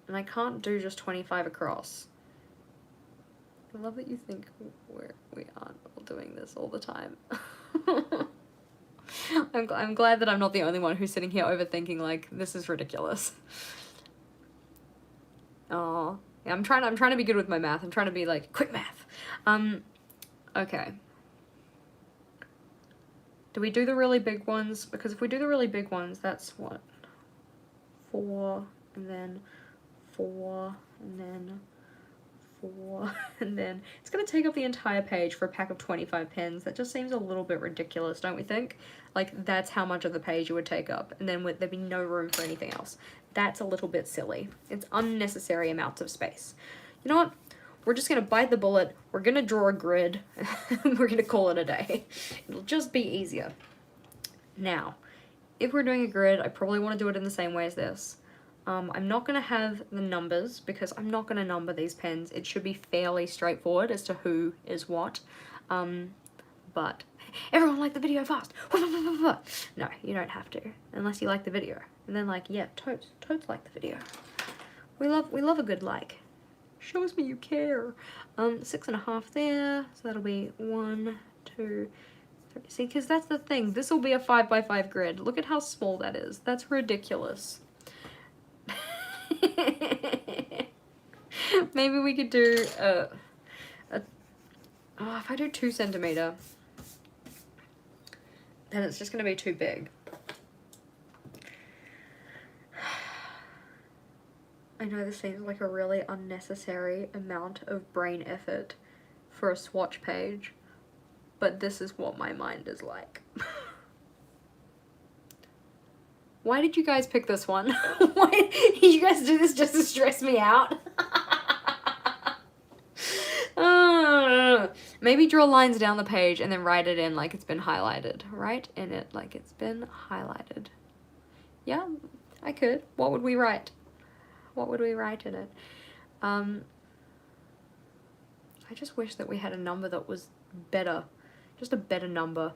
And I can't do just 25 across. I love that you think we aren't all doing this all the time. I'm glad that I'm not the only one who's sitting here overthinking like this is ridiculous. Oh, yeah, I'm trying to be good with my math. I'm trying to be like quick math. Okay. Do we do the really big ones? Because if we do the really big ones, that's what? 4 and then 4 and then 4 and then it's gonna take up the entire page for a pack of 25 pens. That just seems a little bit ridiculous, don't we think? Like that's how much of the page it would take up, and then there'd be no room for anything else. That's a little bit silly. It's unnecessary amounts of space. You know what? We're just gonna bite the bullet. We're gonna draw a grid. And we're gonna call it a day. It'll just be easier. Now, if we're doing a grid, I probably want to do it in the same way as this. I'm not going to have the numbers because I'm not going to number these pens. It should be fairly straightforward as to who is what. But everyone like the video fast. No, you don't have to unless you like the video. And then like, yeah, totes like the video. We love a good like. Shows me you care. 6.5 there. So that'll be 1, 2, 3. See, because that's the thing. This will be a 5x5 grid. Look at how small that is. That's ridiculous. Maybe we could do oh, if I do 2 centimeter, then it's just gonna be too big. I know this seems like a really unnecessary amount of brain effort for a swatch page, but this is what my mind is like. Why did you guys pick this one? Why did you guys do this just to stress me out? Maybe draw lines down the page and then write it in like it's been highlighted. Write in it like it's been highlighted. Yeah, I could. What would we write? What would we write in it? I just wish that we had a number that was better. Just a better number.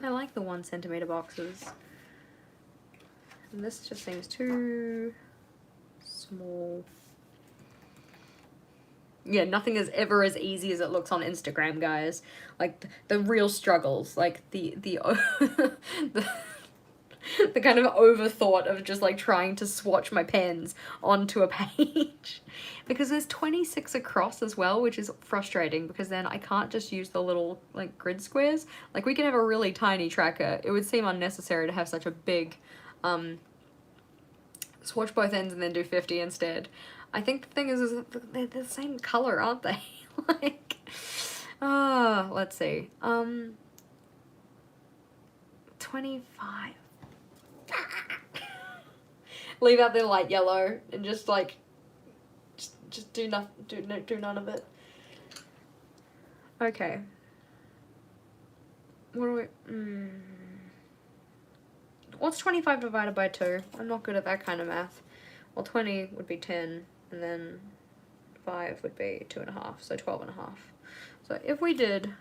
I like the 1 centimeter boxes. And this just seems too small. Yeah, nothing is ever as easy as it looks on Instagram, guys. Like the real struggles, like the the kind of overthought of just like trying to swatch my pens onto a page. Because there's 26 across as well, which is frustrating because then I can't just use the little like grid squares. Like we can have a really tiny tracker. It would seem unnecessary to have such a big swatch both ends and then do 50 instead. I think the thing is they're the same color, aren't they? Like, let's see. 25. Leave out the light yellow and just like, just do none of it. Okay. What do we? What's 25 divided by 2? I'm not good at that kind of math. Well, 20 would be 10, and then 5 would be 2.5, so 12.5. So if we did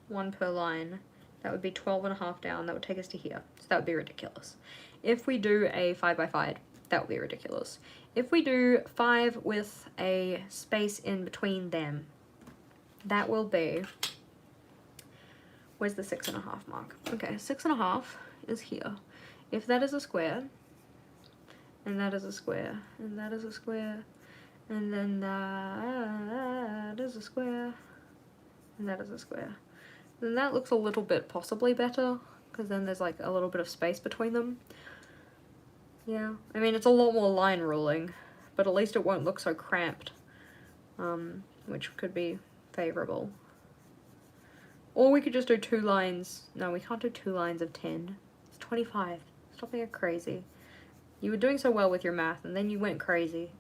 1 per line, that would be 12.5 down. That would take us to here. So that would be ridiculous. If we do a 5x5, that would be ridiculous. If we do 5 with a space in between them, that will be, where's the 6.5 mark? Okay, 6.5 is here. If that is a square, and that is a square, and that is a square, and then that is a square, and that is a square, then that looks a little bit possibly better, because then there's like a little bit of space between them. Yeah, I mean, it's a lot more line ruling, but at least it won't look so cramped, which could be favorable. Or we could just do 2 lines. No, we can't do 2 lines of 10. It's 25. Stop being crazy. You were doing so well with your math, and then you went crazy.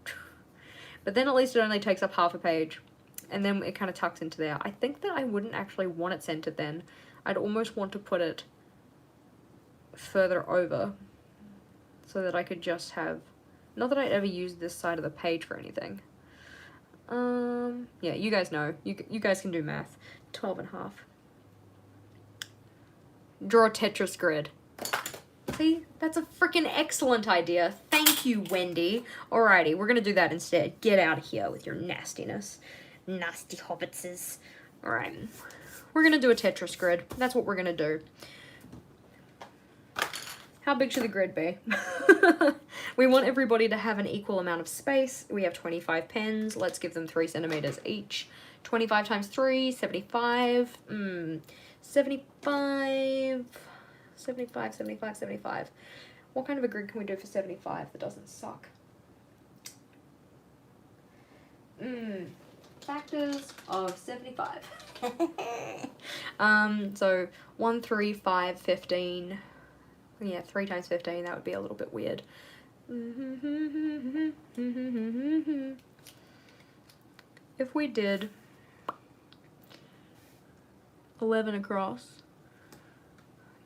But then at least it only takes up half a page, and then it kind of tucks into there. I think that I wouldn't actually want it centered then. I'd almost want to put it further over, so that I could just have, not that I'd ever use this side of the page for anything. Yeah, you guys know. You guys can do math. 12.5. Draw a Tetris grid. See? That's a freaking excellent idea. Thank you, Wendy. Alrighty, we're gonna do that instead. Get out of here with your nastiness. Nasty hobbitses. Alright. We're gonna do a Tetris grid. That's what we're gonna do. How big should the grid be? We want everybody to have an equal amount of space. We have 25 pens. Let's give them 3 centimeters each. 25 times 3, 75. 75. 75, 75, 75. What kind of a grid can we do for 75 that doesn't suck? Factors of 75. So 1, 3, 5, 15. Yeah, 3 times 15, that would be a little bit weird. If we did 11 across.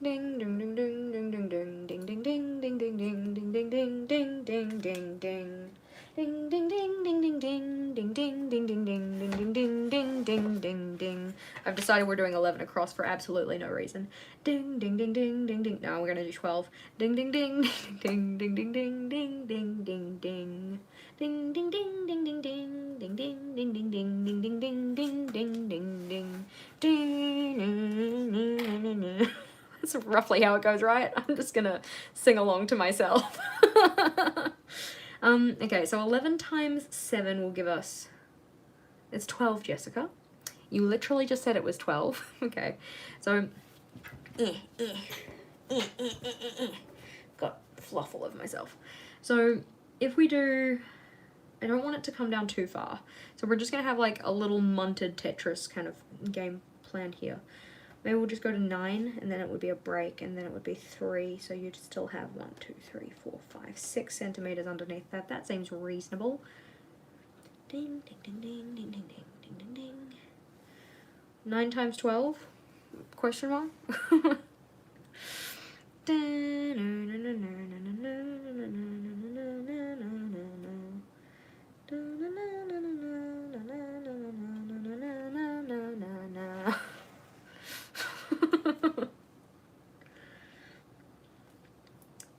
Ding ding ding ding ding ding ding ding ding ding ding ding ding ding ding ding ding ding ding ding. Ding ding ding ding ding ding ding ding ding ding ding ding ding ding ding ding ding ding. I've decided we're doing 11 across for absolutely no reason. Ding ding ding ding ding ding. No, we're gonna do 12. Ding ding ding ding ding ding ding ding ding ding ding. Ding ding ding ding ding ding ding ding ding ding ding ding ding ding ding ding ding ding ding. That's roughly how it goes, right? I'm just gonna sing along to myself. Okay, so 11 times 7 will give us... It's 12, Jessica. You literally just said it was 12. Okay, so... Got fluff all over myself. So, if we do... I don't want it to come down too far. So we're just gonna have like a little munted Tetris kind of game plan here. Maybe we'll just go to 9, and then it would be a break, and then it would be 3, so you'd still have 1, 2, 3, 4, 5, 6 centimeters underneath that. That seems reasonable. Ding, ding, ding, ding, ding, ding, ding, ding, ding, ding. 9 times 12? Question mark?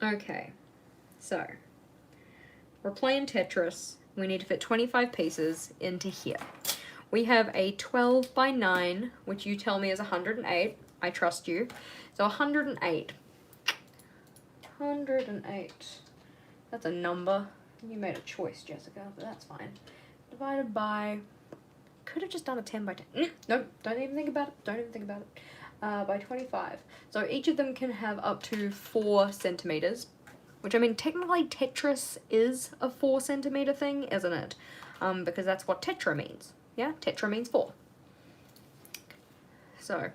Okay, so we're playing Tetris. We need to fit 25 pieces into here. We have a 12 by 9, which you tell me is 108. I trust you. So 108. 108. That's a number. You made a choice, Jessica, but that's fine. Divided by... Could have just done a 10 by 10. Nope, don't even think about it. Don't even think about it. By 25. So each of them can have up to 4 centimeters, which I mean, technically Tetris is a 4 centimeter thing, isn't it? Because that's what tetra means. Yeah, tetra means 4. So,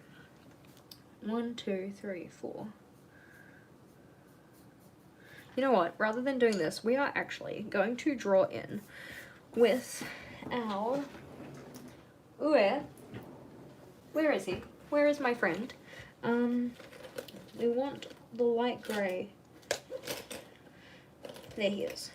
1, 2, 3, 4. You know what? Rather than doing this, we are actually going to draw in with our... Where is he? Where is my friend? We want the light grey. There he is.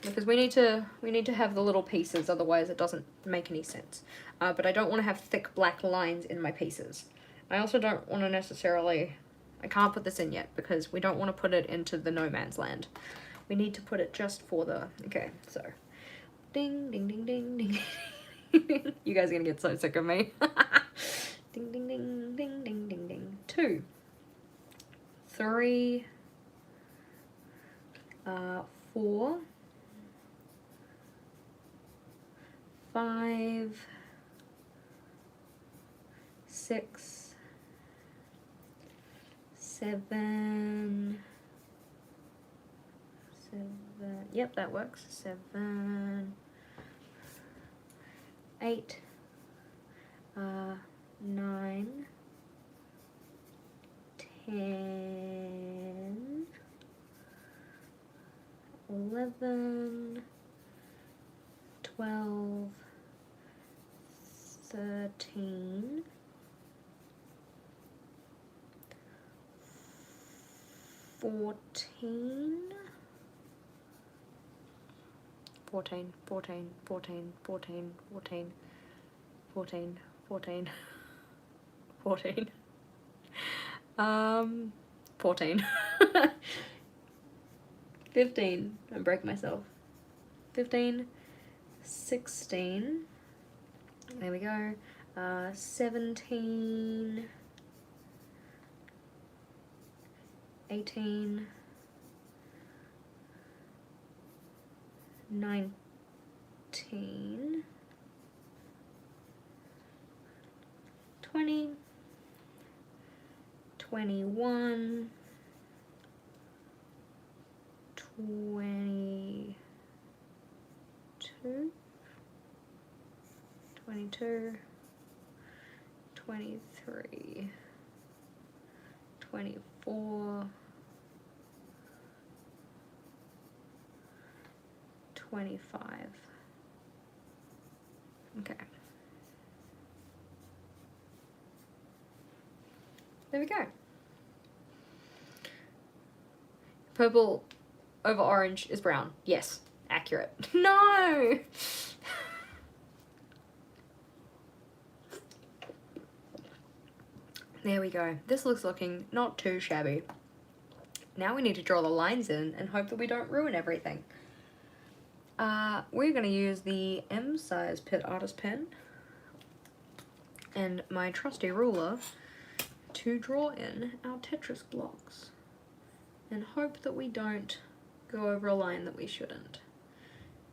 Because we need to have the little pieces, otherwise it doesn't make any sense. But I don't want to have thick black lines in my pieces. I also don't want to necessarily... I can't put this in yet because we don't want to put it into the no man's land. We need to put it just for the... Okay, so... Ding, ding, ding, ding, ding. You guys are gonna get so sick of me. Ding, ding, ding, ding, ding, ding, ding. 2, 3, 4, 5, 6, 7, yep, that works. 7, 8, 9, 10, 11, 12, 13, 14, 14, 14, 14, 14, 14, 14, 14, 14, 14, 15, I break myself, 15, 16, there we go, 17, 18, 19, 20, 21, 22, 22, 23, 24, 25. Okay. There we go. Purple over orange is brown. Yes, accurate. No! There we go. This looks looking not too shabby. Now we need to draw the lines in and hope that we don't ruin everything. We're going to use the M size Pit Artist pen and my trusty ruler to draw in our Tetris blocks and hope that we don't go over a line that we shouldn't.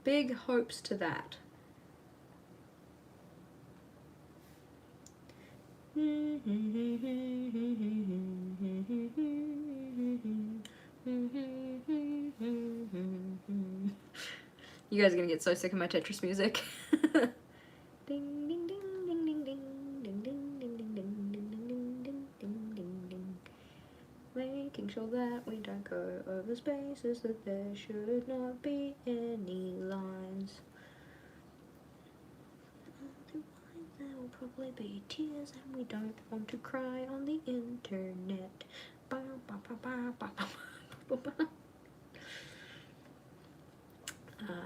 Big hopes to that. You guys are gonna get so sick of my Tetris music. Ding ding ding ding ding ding ding ding ding ding ding ding ding ding ding ding ding. Making sure that we don't go over spaces, that there should not be any lines. There will probably be tears and we don't want to cry on the internet.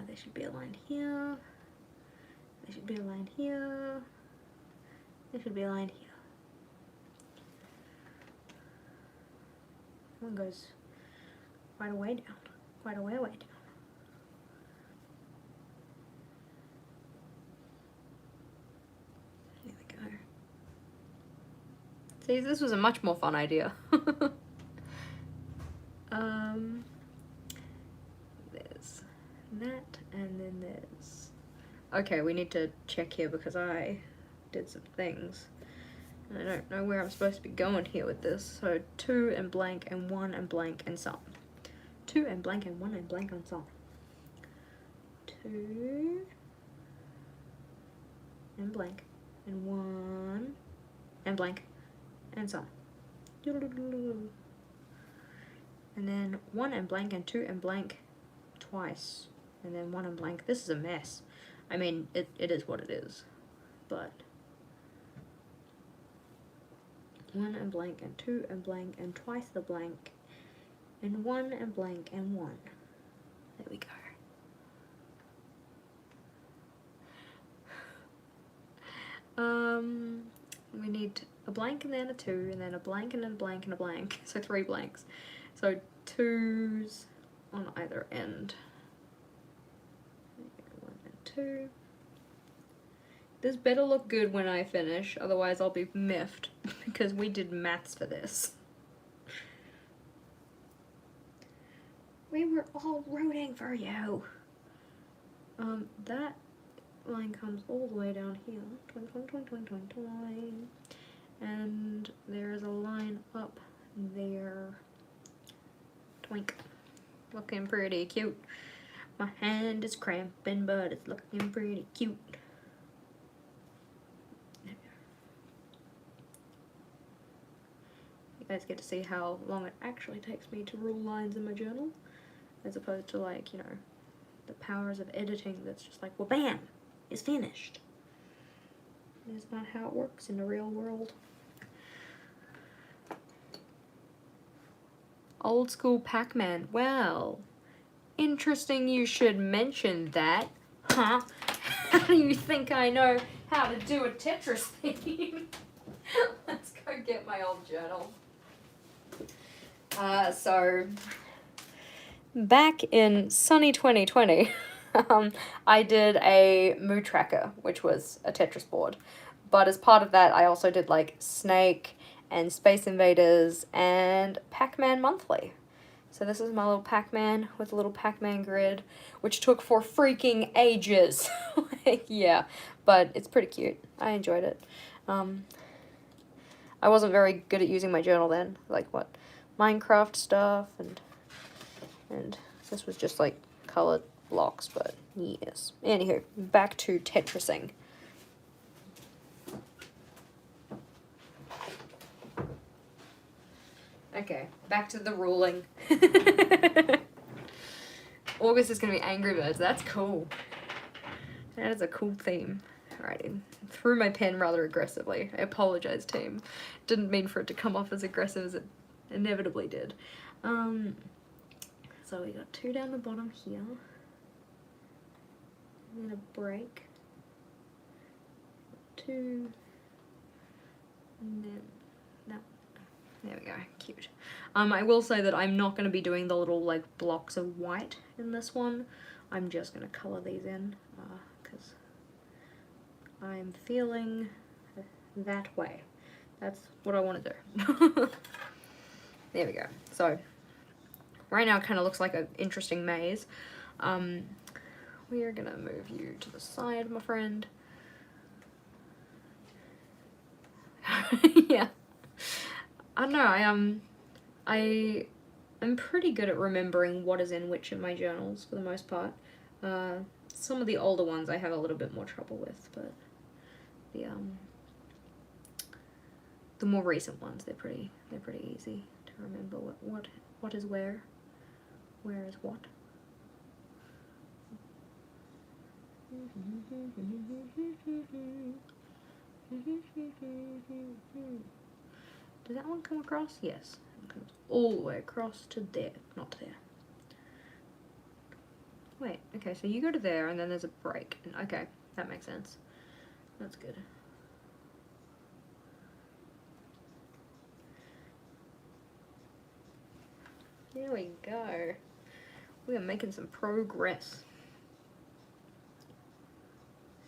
There should be a line here. There should be a line here. There should be a line here. One goes quite a way down. Quite a way down. There we go. See, this was a much more fun idea. There's that, and then there's... Okay, we need to check here because I did some things. And I don't know where I'm supposed to be going here with this. So 2 and blank and 1 and blank and some. 2 and blank and 1 and blank and some. 2 and blank and 1 and blank and some. And then 1 and blank and 2 and blank twice. And then 1 and blank. This is a mess. I mean, it is what it is. But 1 and blank and 2 and blank and twice the blank and 1 and blank and 1. There we go. We need a blank and then a 2 and then a blank and then a blank and a blank. So 3 blanks. So 2s on either end. 1 and 2. This better look good when I finish, otherwise I'll be miffed, because we did maths for this. We were all rooting for you. That line comes all the way down here. Twing, twing, twing, twing, twing, twing. And there's a line up there. Twink. Looking pretty cute. My hand is cramping, but it's looking pretty cute. You guys get to see how long it actually takes me to rule lines in my journal, as opposed to, like, you know, the powers of editing that's just like, well, bam, it's finished. That's not how it works in the real world. Old school Pac-Man. Well, interesting you should mention that. Huh? How do you think I know how to do a Tetris theme? Let's go get my old journal. So, back in sunny 2020, I did a mood tracker, which was a Tetris board. But as part of that, I also did, like, Snake and Space Invaders and Pac-Man Monthly. So this is my little Pac-Man with a little Pac-Man grid, which took for freaking ages. Like, yeah, but it's pretty cute. I enjoyed it. I wasn't very good at using my journal then, like what, Minecraft stuff, and this was just like colored blocks, but yes. Anywho, back to Tetrising. Okay, back to the ruling. August is going to be Angry Birds. That's cool. That is a cool theme. Alrighty. Threw my pen rather aggressively. I apologize, team. Didn't mean for it to come off as aggressive as it inevitably did. So we got 2 down the bottom here. And then a break. 2. And then that. There we go, cute. I will say that I'm not going to be doing the little, like, blocks of white in this one. I'm just going to colour these in, because I'm feeling that way. That's what I want to do. There we go. So, right now it kind of looks like an interesting maze. We are going to move you to the side, my friend. Yeah. I don't know, I'm pretty good at remembering what is in which of my journals, for the most part. Some of the older ones I have a little bit more trouble with, but the more recent ones, they're pretty easy to remember what is where is what. Does that one come across? Yes. It comes all the way across to there. Not there. Wait, okay, so you go to there and then there's a break. Okay, that makes sense. That's good. There we go. We are making some progress.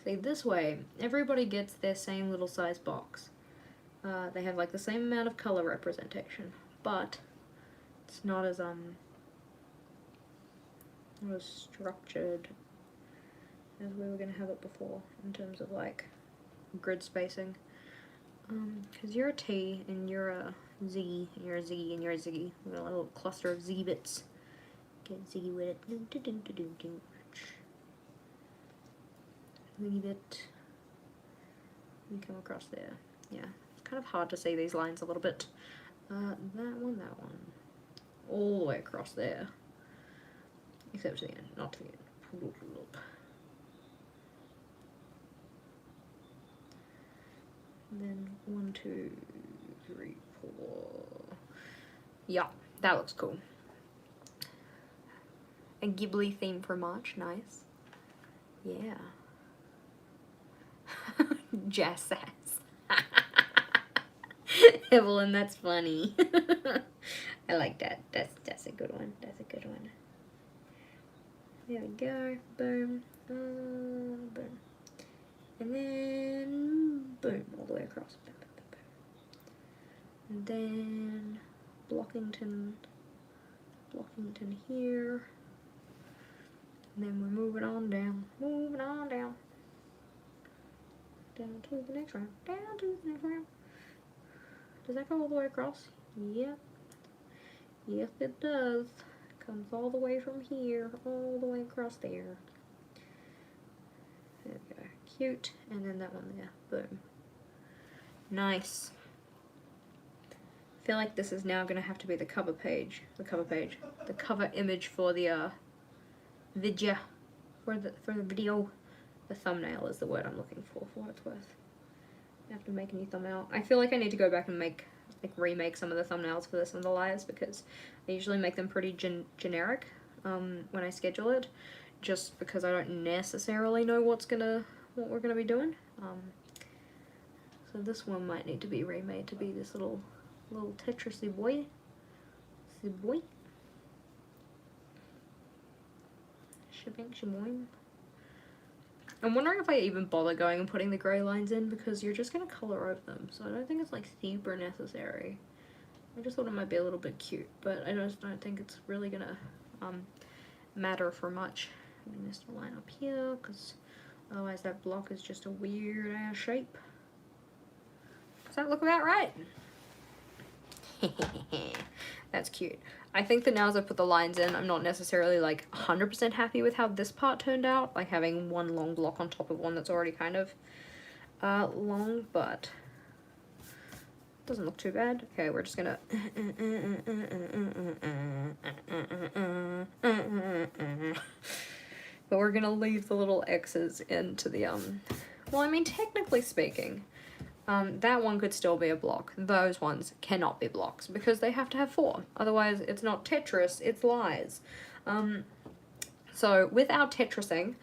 See, this way, everybody gets their same little size box. They have like the same amount of color representation, but it's not as structured as we were gonna have it before in terms of like grid spacing. Because you're a T and you're a Z and you're a Z and you're a Z. We've got a little cluster of Z bits. Get Z with it. Z bit. You come across there. Yeah. Kind of hard to see these lines a little bit. That one, all the way across there, except to the end, not to the end. And then 1, 2, 3, 4. Yeah, that looks cool. A Ghibli theme for March, nice. Yeah. Jazz sass. Evelyn, that's funny. I like that. That's a good one. That's a good one. There we go. Boom. Boom. And then, boom, all the way across. Boom, boom, boom, boom. And then, Blockington here. And then we're moving on down. Down to the next round. Down to the next round. Does that go all the way across? Yep. Yes, it does. Comes all the way from here, all the way across there. There we go. Cute. And then that one there. Boom. Nice. I feel like this is now going to have to be the cover page. The cover image for the video. For the video. The thumbnail is the word I'm looking for what it's worth. I have to make a new thumbnail. I feel like I need to go back and remake some of the thumbnails for this and the lives, because I usually make them pretty generic when I schedule it, just because I don't necessarily know what we're gonna be doing. So this one might need to be remade to be this little Tetris-y boy. Shaboing. I'm wondering if I even bother going and putting the grey lines in, because you're just going to colour over them, so I don't think it's like super necessary. I just thought it might be a little bit cute, but I just don't think it's really going to matter for much. I mean, this line up here, because otherwise that block is just a weird ass shape. Does that look about right? That's cute. I think that now as I put the lines in, I'm not necessarily like 100% happy with how this part turned out, like having one long block on top of one that's already kind of long, but it doesn't look too bad. Okay, we're just gonna but we're gonna leave the little X's into the well, I mean, technically speaking, that one could still be a block. Those ones cannot be blocks because they have to have 4. Otherwise, it's not Tetris, it's lies. So with our Tetrising,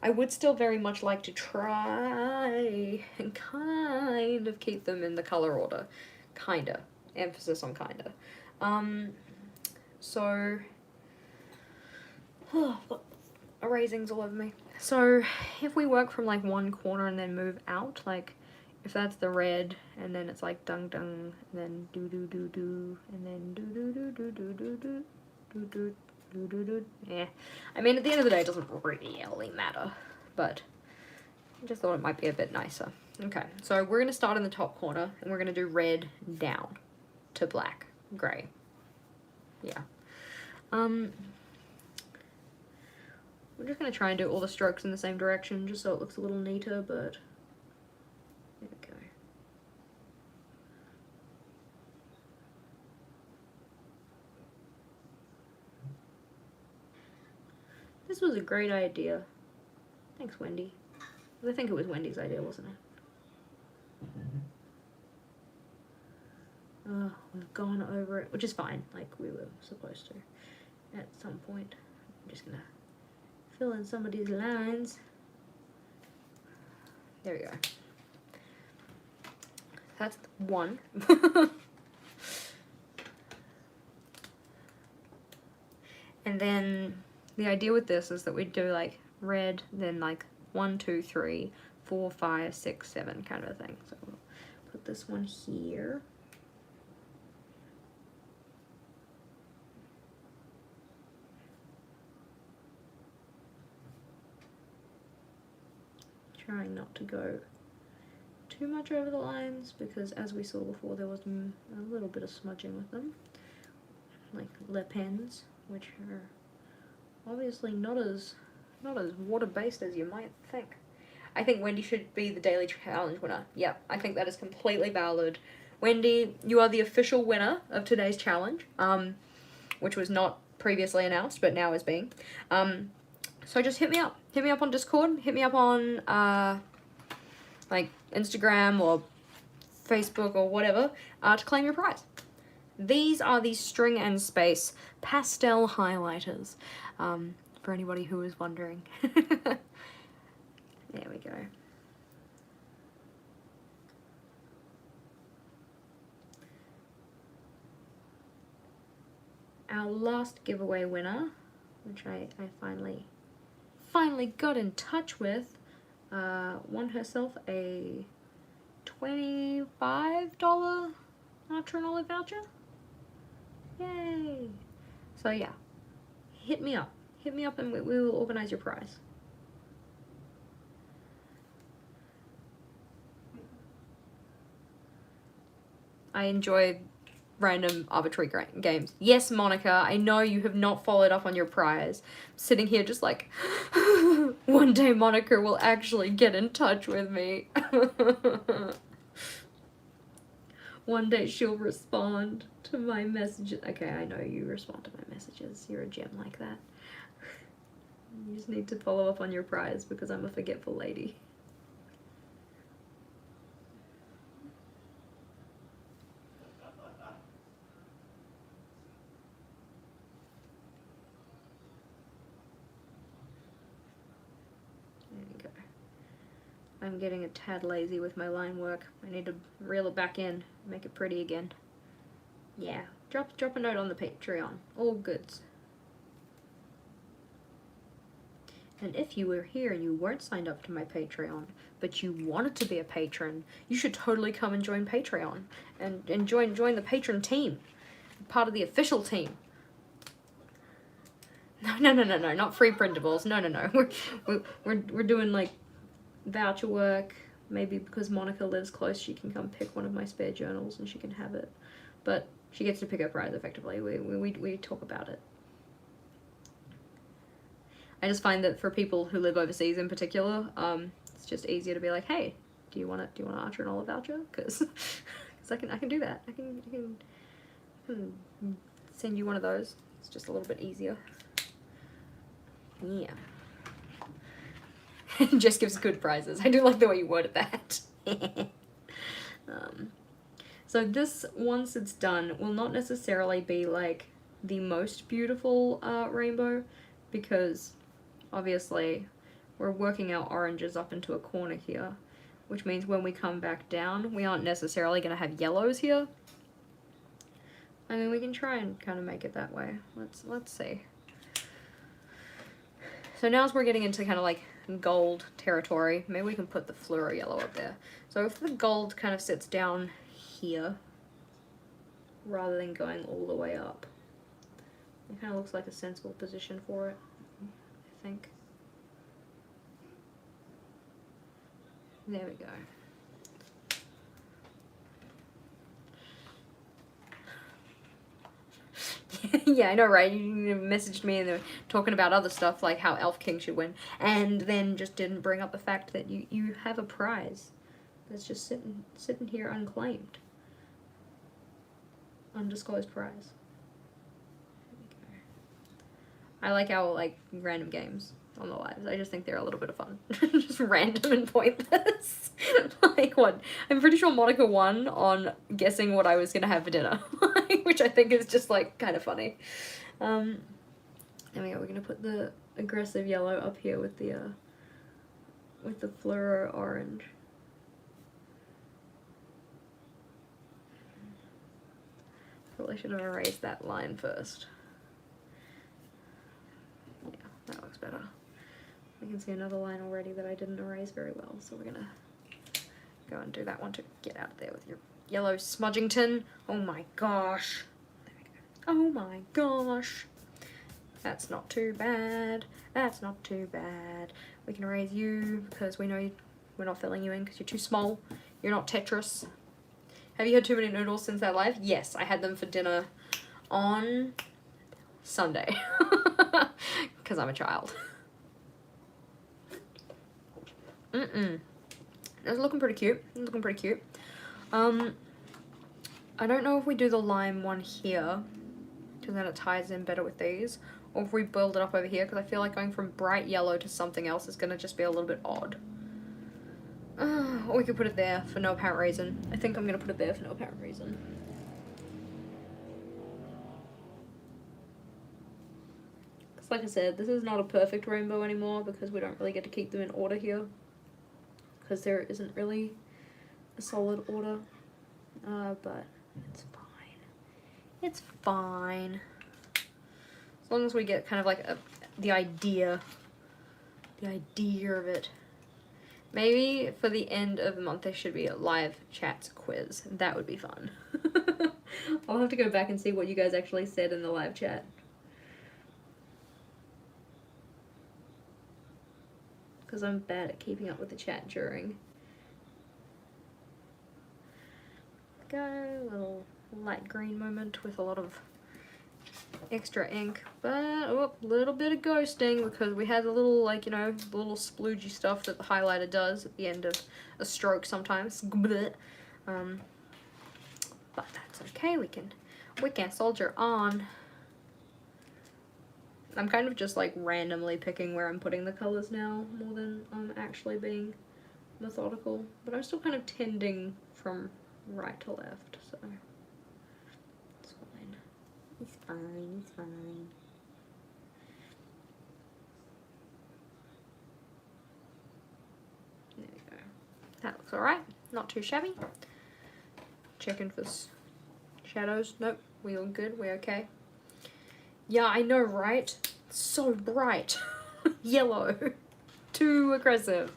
I would still very much like to try and kind of keep them in the color order. Kinda. Emphasis on kinda. So, I've got erasings all over me. So if we work from like one corner and then move out, like if that's the red, and then it's like dung dung, and then do do do do, and then do do do do do do do do do do do do. Yeah, I mean, at the end of the day, it doesn't really matter, but I just thought it might be a bit nicer. Okay, so we're gonna start in the top corner, and we're gonna do red down to black, gray. Yeah. We're just gonna try and do all the strokes in the same direction, just so it looks a little neater, but. There we go. This was a great idea. Thanks, Wendy. I think it was Wendy's idea, wasn't it? Oh, we've gone over it, which is fine, like we were supposed to at some point. I'm just gonna fill in some of these lines. There we go. That's one. And then the idea with this is that we do like red, then like 1, 2, 3, 4, 5, 6, 7 kind of a thing. So we'll put this one here. Trying not to go too much over the lines, because as we saw before, there was a little bit of smudging with them, like Le Pens, which are obviously not as water-based as you might think. I think Wendy should be the daily challenge winner. Yep, I think that is completely valid. Wendy, you are the official winner of today's challenge, which was not previously announced, but now is being. So just hit me up. Hit me up on Discord. Hit me up on like Instagram or Facebook or whatever to claim your prize. These are the string and space pastel highlighters, for anybody who is wondering. There we go. Our last giveaway winner, which I finally got in touch with. won herself a $25 Archer and Olive voucher. Yay! So yeah, hit me up. Hit me up and we will organize your prize. I enjoy random arbitrary games. Yes, Monica, I know you have not followed up on your prize. I'm sitting here just like, one day Monica will actually get in touch with me. One day she'll respond to my messages. Okay, I know you respond to my messages. You're a gem like that. You just need to follow up on your prize because I'm a forgetful lady. I'm getting a tad lazy with my line work. I need to reel it back in, make it pretty again. Yeah, drop a note on the Patreon. All goods. And if you were here and you weren't signed up to my Patreon, but you wanted to be a patron, you should totally come and join Patreon and join the patron team, part of the official team. No, not free printables. No. We're doing like voucher work. Maybe because Monica lives close, she can come pick one of my spare journals and she can have it. But she gets to pick her prize effectively. We talk about it. I just find that for people who live overseas in particular, it's just easier to be like, hey, do you want an Archer and Olive voucher? Because I can do that. I can send you one of those. It's just a little bit easier. Yeah. Just gives good prizes. I do like the way you worded that. So this, once it's done, will not necessarily be like the most beautiful rainbow, because obviously we're working our oranges up into a corner here, which means when we come back down, we aren't necessarily going to have yellows here. I mean, we can try and kind of make it that way. Let's see. So now as we're getting into kind of like gold territory, maybe we can put the fluoro yellow up there. So if the gold kind of sits down here, rather than going all the way up, it kind of looks like a sensible position for it, I think. There we go. Yeah, I know, right? You messaged me and they were talking about other stuff, like how Elf King should win, and then just didn't bring up the fact that you have a prize that's just sitting here unclaimed. Undisclosed prize. I like our, like, random games on the lives. I just think they're a little bit of fun. Just random and pointless. Like, what? I'm pretty sure Monica won on guessing what I was gonna have for dinner. Which I think is just, like, kind of funny. There we go. We're gonna put the aggressive yellow up here with the fluoro orange. Probably should have erased that line first. Yeah, that looks better. We can see another line already that I didn't erase very well, so we're gonna go and do that one to get out of there with your yellow smudgington. Oh my gosh. There we go. Oh my gosh. That's not too bad. That's not too bad. We can erase you because we know we're not filling you in because you're too small. You're not Tetris. Have you had too many noodles since that live? Yes, I had them for dinner on Sunday. Because I'm a child. It's looking pretty cute. It's looking pretty cute. I don't know if we do the lime one here, because then it ties in better with these, or if we build it up over here, because I feel like going from bright yellow to something else is going to just be a little bit odd. Or we could put it there for no apparent reason. I think I'm going to put it there for no apparent reason. Because like I said, this is not a perfect rainbow anymore because we don't really get to keep them in order here. Because there isn't really a solid order. But it's fine. It's fine. As long as we get kind of like the idea of it. Maybe for the end of the month there should be a live chat quiz. That would be fun. I'll have to go back and see what you guys actually said in the live chat. Because I'm bad at keeping up with the chat during. Go, little light green moment with a lot of extra ink, but a little bit of ghosting because we had a little, like, you know, the little sploogey stuff that the highlighter does at the end of a stroke sometimes. But that's okay, we can soldier on. I'm kind of just like randomly picking where I'm putting the colors now more than actually being methodical, but I'm still kind of tending from right to left, so it's fine. It's fine, it's fine. There we go. That looks alright. Not too shabby. Checking for shadows. Nope, we all good, we're okay. Yeah, I know, right? So bright. Yellow. Too aggressive.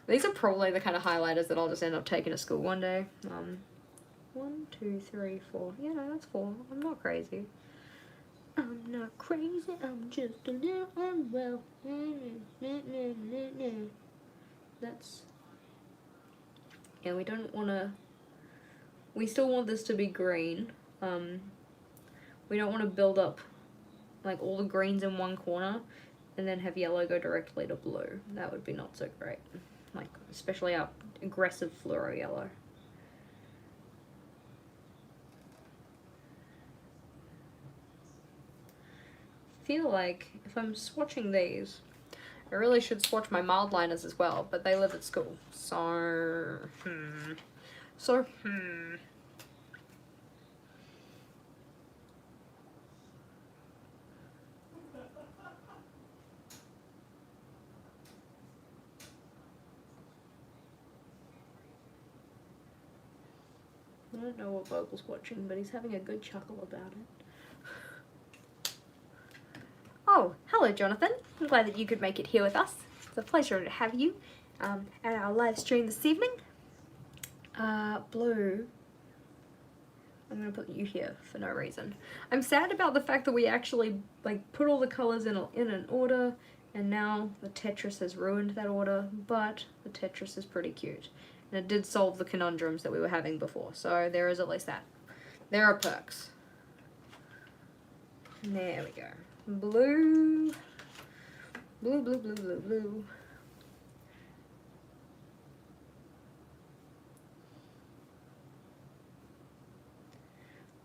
These are probably the kind of highlighters that I'll just end up taking to school one day. 1, 2, 3, 4. Yeah, no, that's 4. I'm not crazy. I'm not crazy, I'm just a little unwell. That's... Yeah, we don't want to... We still want this to be green. We don't want to build up like all the greens in one corner and then have yellow go directly to blue. That would be not so great. Like, especially our aggressive fluoro yellow. Feel like if I'm swatching these, I really should swatch my mild liners as well, but they live at school. So, I don't know what Vogel's watching, but he's having a good chuckle about it. Oh, hello Jonathan. I'm glad that you could make it here with us. It's a pleasure to have you at our live stream this evening. Blue. I'm gonna put you here for no reason. I'm sad about the fact that we actually like put all the colors in an order, and now the Tetris has ruined that order, but the Tetris is pretty cute. And it did solve the conundrums that we were having before, so there is at least that. There are perks. There we go. Blue. Blue, blue, blue, blue, blue.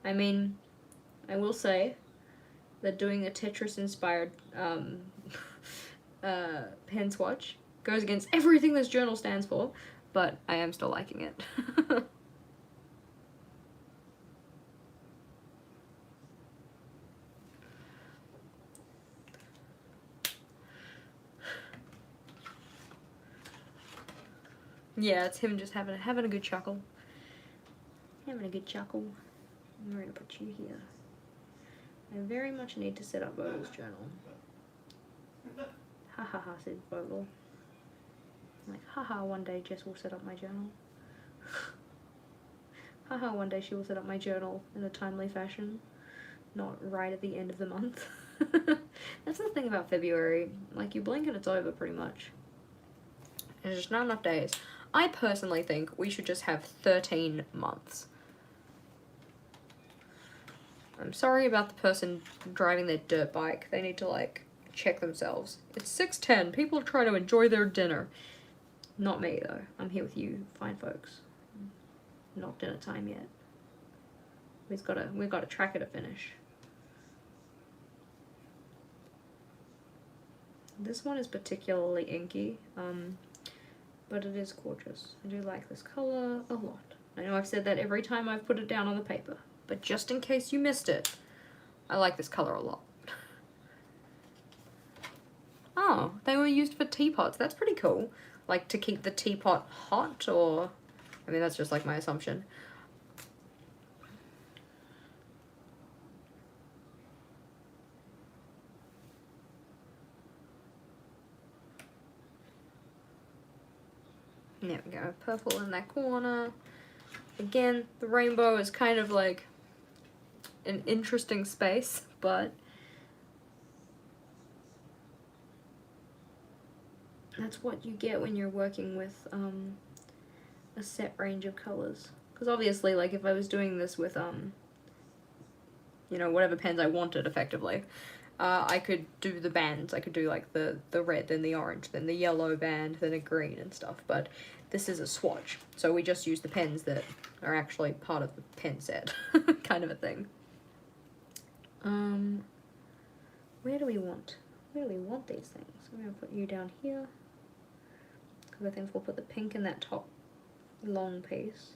I mean, I will say that doing a Tetris-inspired pen swatch goes against everything this journal stands for, but I am still liking it. Yeah, it's him just having a good chuckle. Having a good chuckle. I'm gonna put you here. I very much need to set up Vogel's journal. Ha ha ha, said Vogel. Like, haha, one day Jess will set up my journal. Haha, one day she will set up my journal in a timely fashion. Not right at the end of the month. That's the thing about February. Like, you blink and it's over pretty much. There's just not enough days. I personally think we should just have 13 months. I'm sorry about the person driving their dirt bike. They need to, like, check themselves. It's 6:10. People are trying to enjoy their dinner. Not me, though. I'm here with you, fine folks. Not dinner time yet. We've got a tracker to finish. This one is particularly inky, but it is gorgeous. I do like this color a lot. I know I've said that every time I've put it down on the paper, but just in case you missed it, I like this color a lot. Oh, they were used for teapots. That's pretty cool. Like, to keep the teapot hot, or... I mean, that's just like my assumption. There we go, purple in that corner. Again, the rainbow is kind of like an interesting space, but that's what you get when you're working with a set range of colors. Because obviously, like, if I was doing this with, you know, whatever pens I wanted, effectively, I could do the bands. I could do, like, the red, then the orange, then the yellow band, then a green and stuff. But this is a swatch, so we just use the pens that are actually part of the pen set, kind of a thing. Where do we want these things? I'm going to put you down here, because I think we'll put the pink in that top long piece,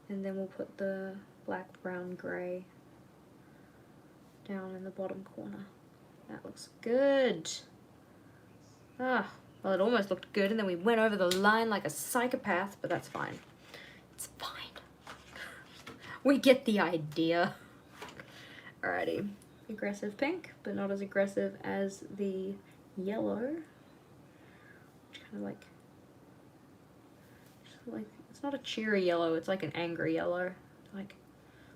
and then we'll put the black, brown, grey down in the bottom corner. That looks good. Ah, well, it almost looked good, and then we went over the line like a psychopath, but that's fine. It's fine. We get the idea. Alrighty. Aggressive pink, but not as aggressive as the yellow. Which kind of like, it's not a cheery yellow, it's like an angry yellow. Like,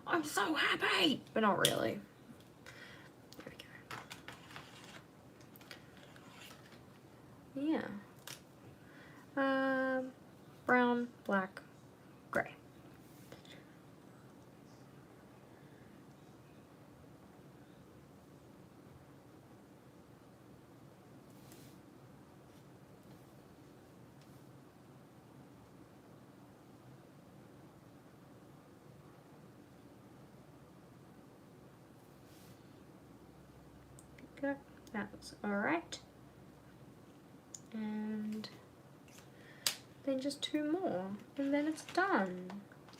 I'm so happy! But not really. There we go. Yeah. Brown, black, gray. That's alright. And then just 2 more, and then it's done.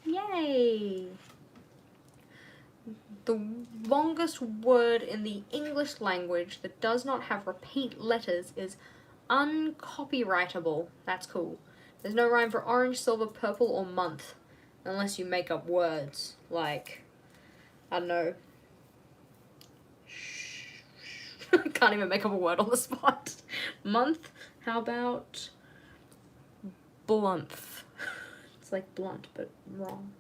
Yay! The longest word in the English language that does not have repeat letters is uncopyrightable. That's cool. There's no rhyme for orange, silver, purple, or month, unless you make up words like, I don't know. I can't even make up a word on the spot. Month? How about blunt? It's like blunt, but wrong.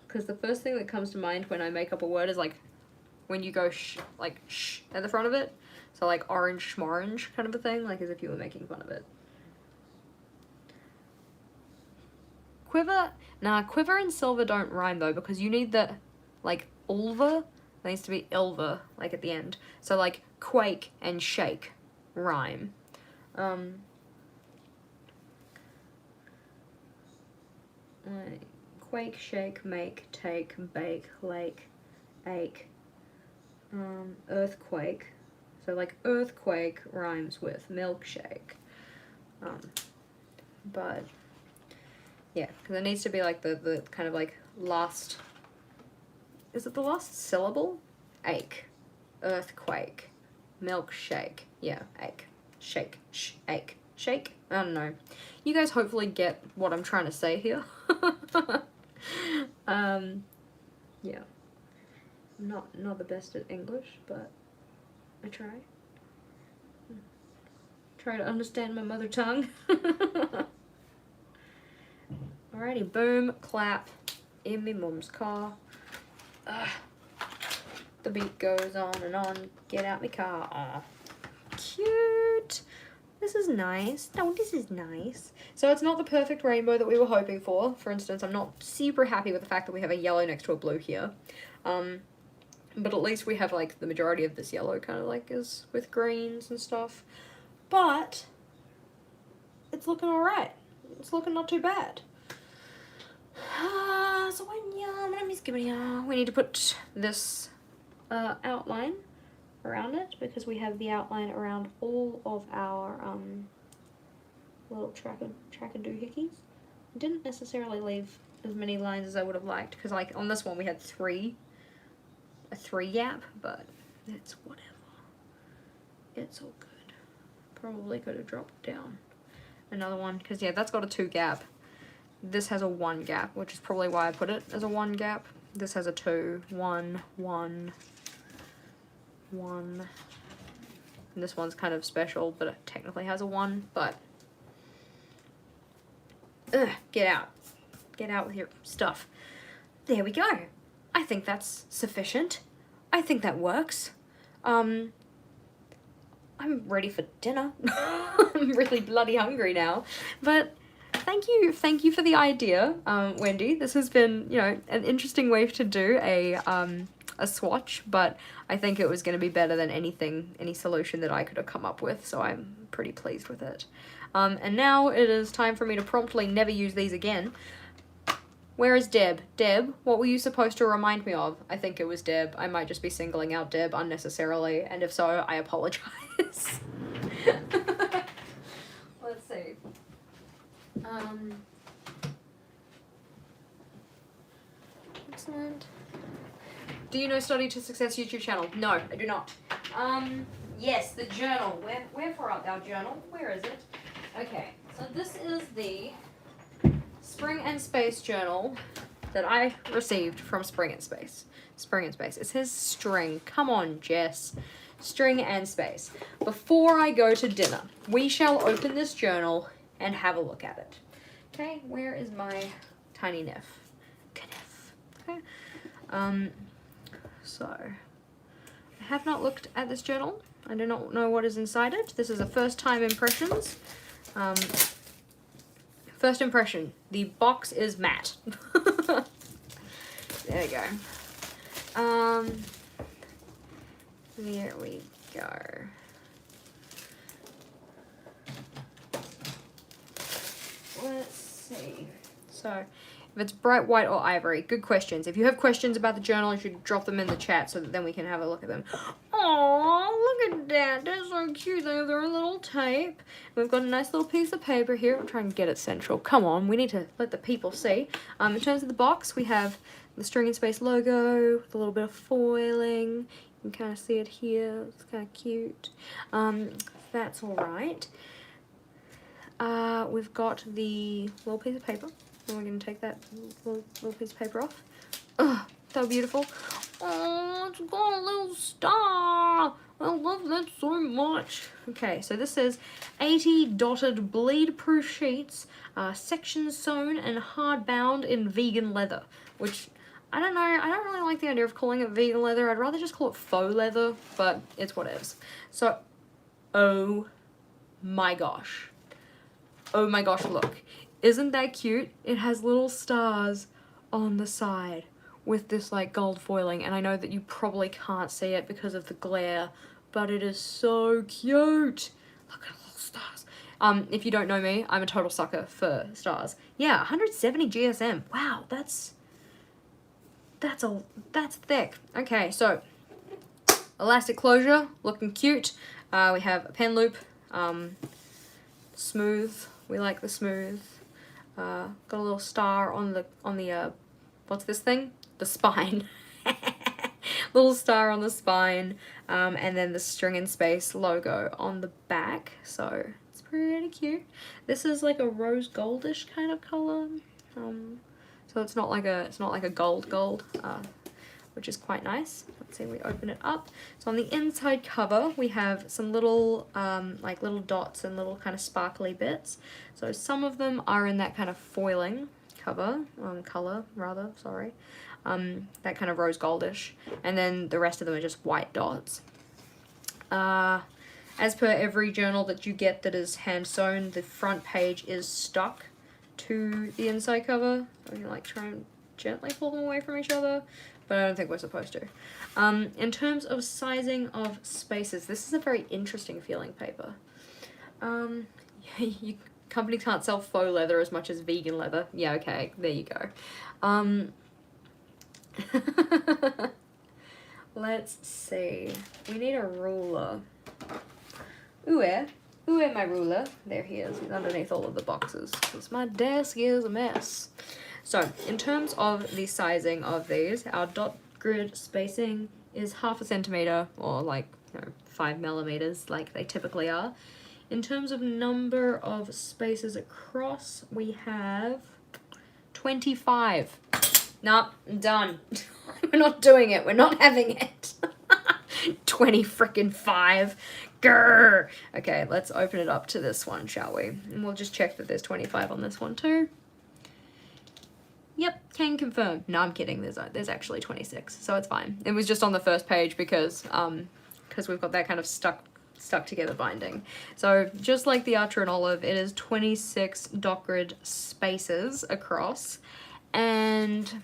Because the first thing that comes to mind when I make up a word is like when you go like sh at the front of it. So like orange schmorange kind of a thing, like as if you were making fun of it. Quiver, nah, quiver and silver don't rhyme though, because you need the, like, ulva, there needs to be ilva, like, at the end. So, like, quake and shake rhyme. Like, quake, shake, make, take, bake, lake, ache, earthquake. So, like, earthquake rhymes with milkshake. But yeah, because it needs to be like the kind of like last, is it the last syllable? Ache, earthquake, milkshake, yeah, ache, shake, ache, shake, I don't know. You guys hopefully get what I'm trying to say here. Yeah. Not the best at English, but I try. Try to understand my mother tongue. Alrighty, boom, clap, in me mum's car. The beat goes on and on, get out my car. Aw, cute. This is nice. No, this is nice. So it's not the perfect rainbow that we were hoping for. For instance, I'm not super happy with the fact that we have a yellow next to a blue here. But at least we have like the majority of this yellow kind of like is with greens and stuff. But it's looking alright. It's looking not too bad. So we need to put this outline around it, because we have the outline around all of our little tracker doohickeys. I didn't necessarily leave as many lines as I would have liked, because like on this one we had a 3 gap, but it's whatever. It's all good. Probably could have dropped down another one, because yeah, that's got a 2 gap. This has a 1 gap, which is probably why I put it as a 1 gap. This has a 2, 1, 1, 1, And this one's kind of special, but it technically has a 1, but... Ugh, get out. Get out with your stuff. There we go. I think that's sufficient. I think that works. I'm ready for dinner. I'm really bloody hungry now. But thank you for the idea, Wendy. This has been, you know, an interesting way to do a swatch, but I think it was going to be better than any solution that I could have come up with, so I'm pretty pleased with it. And now it is time for me to promptly never use these again. Where is Deb? Deb, what were you supposed to remind me of? I think it was Deb. I might just be singling out Deb unnecessarily, and if so, I apologize. Let's see. Excellent. Do you know Study to Success YouTube channel? No, I do not. Yes, the journal. Where for art thou journal? Where is it? Okay, so this is the Spring and Space journal that I received from Spring and Space. Spring and Space. It says string. Come on, Jess. String and Space. Before I go to dinner, we shall open this journal and have a look at it. Okay, where is my tiny Nif? Okay. So, I have not looked at this journal. I do not know what is inside it. This is a first time impressions. First impression, the box is matte. There we go. There we go. Let's see. So, if it's bright white or ivory, good questions. If you have questions about the journal, you should drop them in the chat so that then we can have a look at them. Oh, look at that. That's so cute. They have their own little tape. We've got a nice little piece of paper here. I'm trying to get it central. Come on, we need to let the people see. In terms of the box, we have the String and Space logo with a little bit of foiling. You can kind of see it here. It's kind of cute. That's all right. We've got the little piece of paper. And we're going to take that little piece of paper off. Ugh, so beautiful. Oh, it's got a little star. I love that so much. Okay, so this is 80 dotted bleed-proof sheets, sections sewn and hard-bound in vegan leather, which, I don't know, I don't really like the idea of calling it vegan leather. I'd rather just call it faux leather, but it's whatevs. So, oh my gosh. Oh my gosh, look. Isn't that cute? It has little stars on the side with this like gold foiling, and I know that you probably can't see it because of the glare, but it is so cute. Look at the little stars. If you don't know me, I'm a total sucker for stars. Yeah, 170 GSM. Wow, that's thick. Okay, so elastic closure, looking cute. We have a pen loop, smooth. We like the smooth. Got a little star on the what's this thing? The spine. Little star on the spine, and then the String and Space logo on the back. So it's pretty cute. This is like a rose goldish kind of color. So it's not like a gold, which is quite nice. Let's see, we open it up. So on the inside cover, we have some little, like little dots and little kind of sparkly bits. So some of them are in that kind of foiling color, sorry. That kind of rose goldish. And then the rest of them are just white dots. As per every journal that you get that is hand sewn, the front page is stuck to the inside cover. So we can like try and gently pull them away from each other, but I don't think we're supposed to. In terms of sizing of spaces, this is a very interesting feeling paper. Companies can't sell faux leather as much as vegan leather. Yeah, okay, there you go. Let's see. We need a ruler. Where my ruler? There he is. He's underneath all of the boxes, because my desk is a mess. So, in terms of the sizing of these, our dot grid spacing is 0.5 centimeter, or like 5 millimeters, like they typically are. In terms of number of spaces across, we have 25. Nah, I'm done. We're not doing it. We're not having it. 20 frickin' 5. Grr. Okay, let's open it up to this one, shall we? And we'll just check that there's 25 on this one too. Yep, can confirm. No, I'm kidding. There's actually 26, so it's fine. It was just on the first page because we've got that kind of stuck together binding. So just like the Archer and Olive, it is 26 dot grid spaces across, and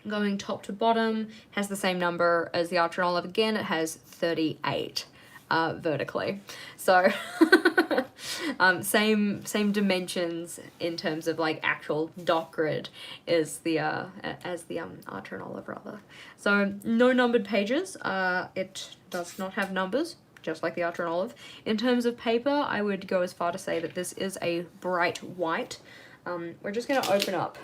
going top to bottom has the same number as the Archer and Olive. Again, it has 38 vertically. So same dimensions in terms of like actual dot grid as the Archer and Olive rather. So no numbered pages. It does not have numbers, just like the Archer and Olive. In terms of paper, I would go as far to say that this is a bright white. We're just gonna open up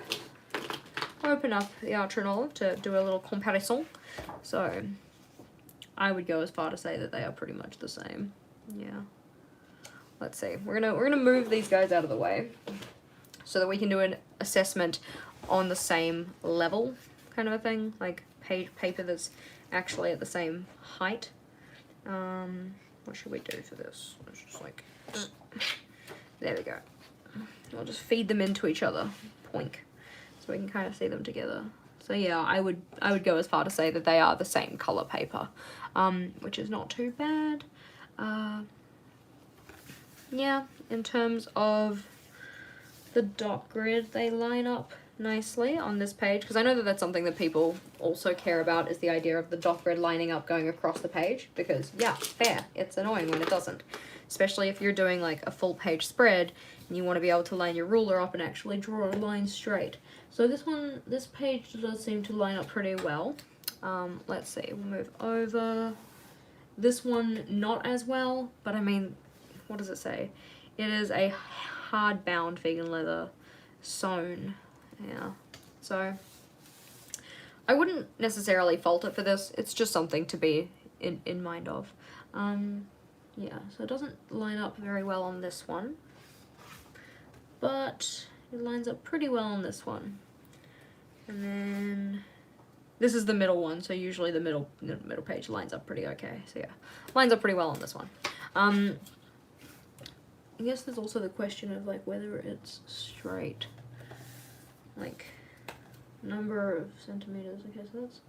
the Archer and Olive to do a little comparison. So I would go as far to say that they are pretty much the same. Yeah. Let's see. We're gonna move these guys out of the way so that we can do an assessment on the same level, kind of a thing, like paper that's actually at the same height. What should we do for this? Let's just like, there we go. We'll just feed them into each other, poink, so we can kind of see them together. So yeah, I would go as far to say that they are the same color paper, which is not too bad. Yeah, in terms of the dot grid, they line up nicely on this page, because I know that that's something that people also care about, is the idea of the dot grid lining up going across the page, because yeah, fair, it's annoying when it doesn't, especially if you're doing like a full page spread and you want to be able to line your ruler up and actually draw a line straight. So this page does seem to line up pretty well. Let's see, we'll move over. This one not as well, but I mean, what does it say? It is a hard-bound vegan leather sewn. Yeah, so I wouldn't necessarily fault it for this. It's just something to be in mind of. Yeah, so it doesn't line up very well on this one, but it lines up pretty well on this one. And then this is the middle one, so usually the middle page lines up pretty okay. So yeah, lines up pretty well on this one. I guess there's also the question of like whether it's straight, like number of centimeters. Okay, so that's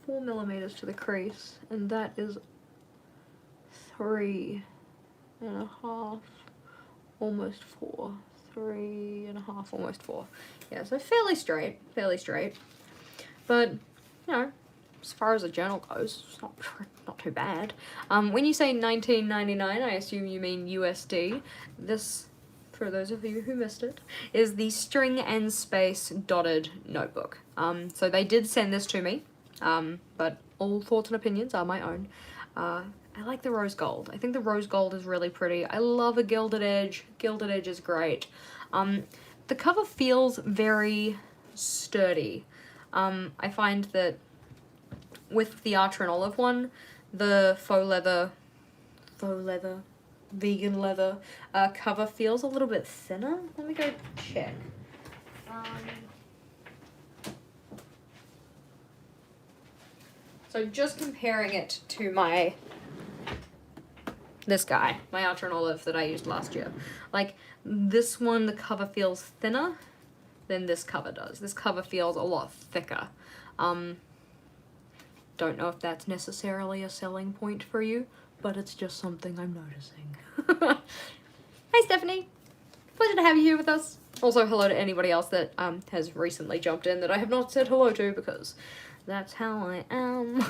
4 millimeters to the crease, and that is 3.5, almost 4. 3.5, almost 4. Yeah, so fairly straight. But, you know, as far as a journal goes, it's not too bad. When you say $19.99, I assume you mean USD. This, for those of you who missed it, is the String and Space Dotted Notebook. So they did send this to me, but all thoughts and opinions are my own. I like the rose gold. I think the rose gold is really pretty. I love a gilded edge. Gilded edge is great. The cover feels very sturdy. I find that with the Archer and Olive one, the faux leather, vegan leather cover feels a little bit thinner. Let me go check. So just comparing it to this guy, my Archer and Olive that I used last year. Like, this one, the cover feels thinner than this cover does. This cover feels a lot thicker. Don't know if that's necessarily a selling point for you, but it's just something I'm noticing. Hey Stephanie, pleasure to have you here with us. Also hello to anybody else that has recently jumped in that I have not said hello to, because that's how I am.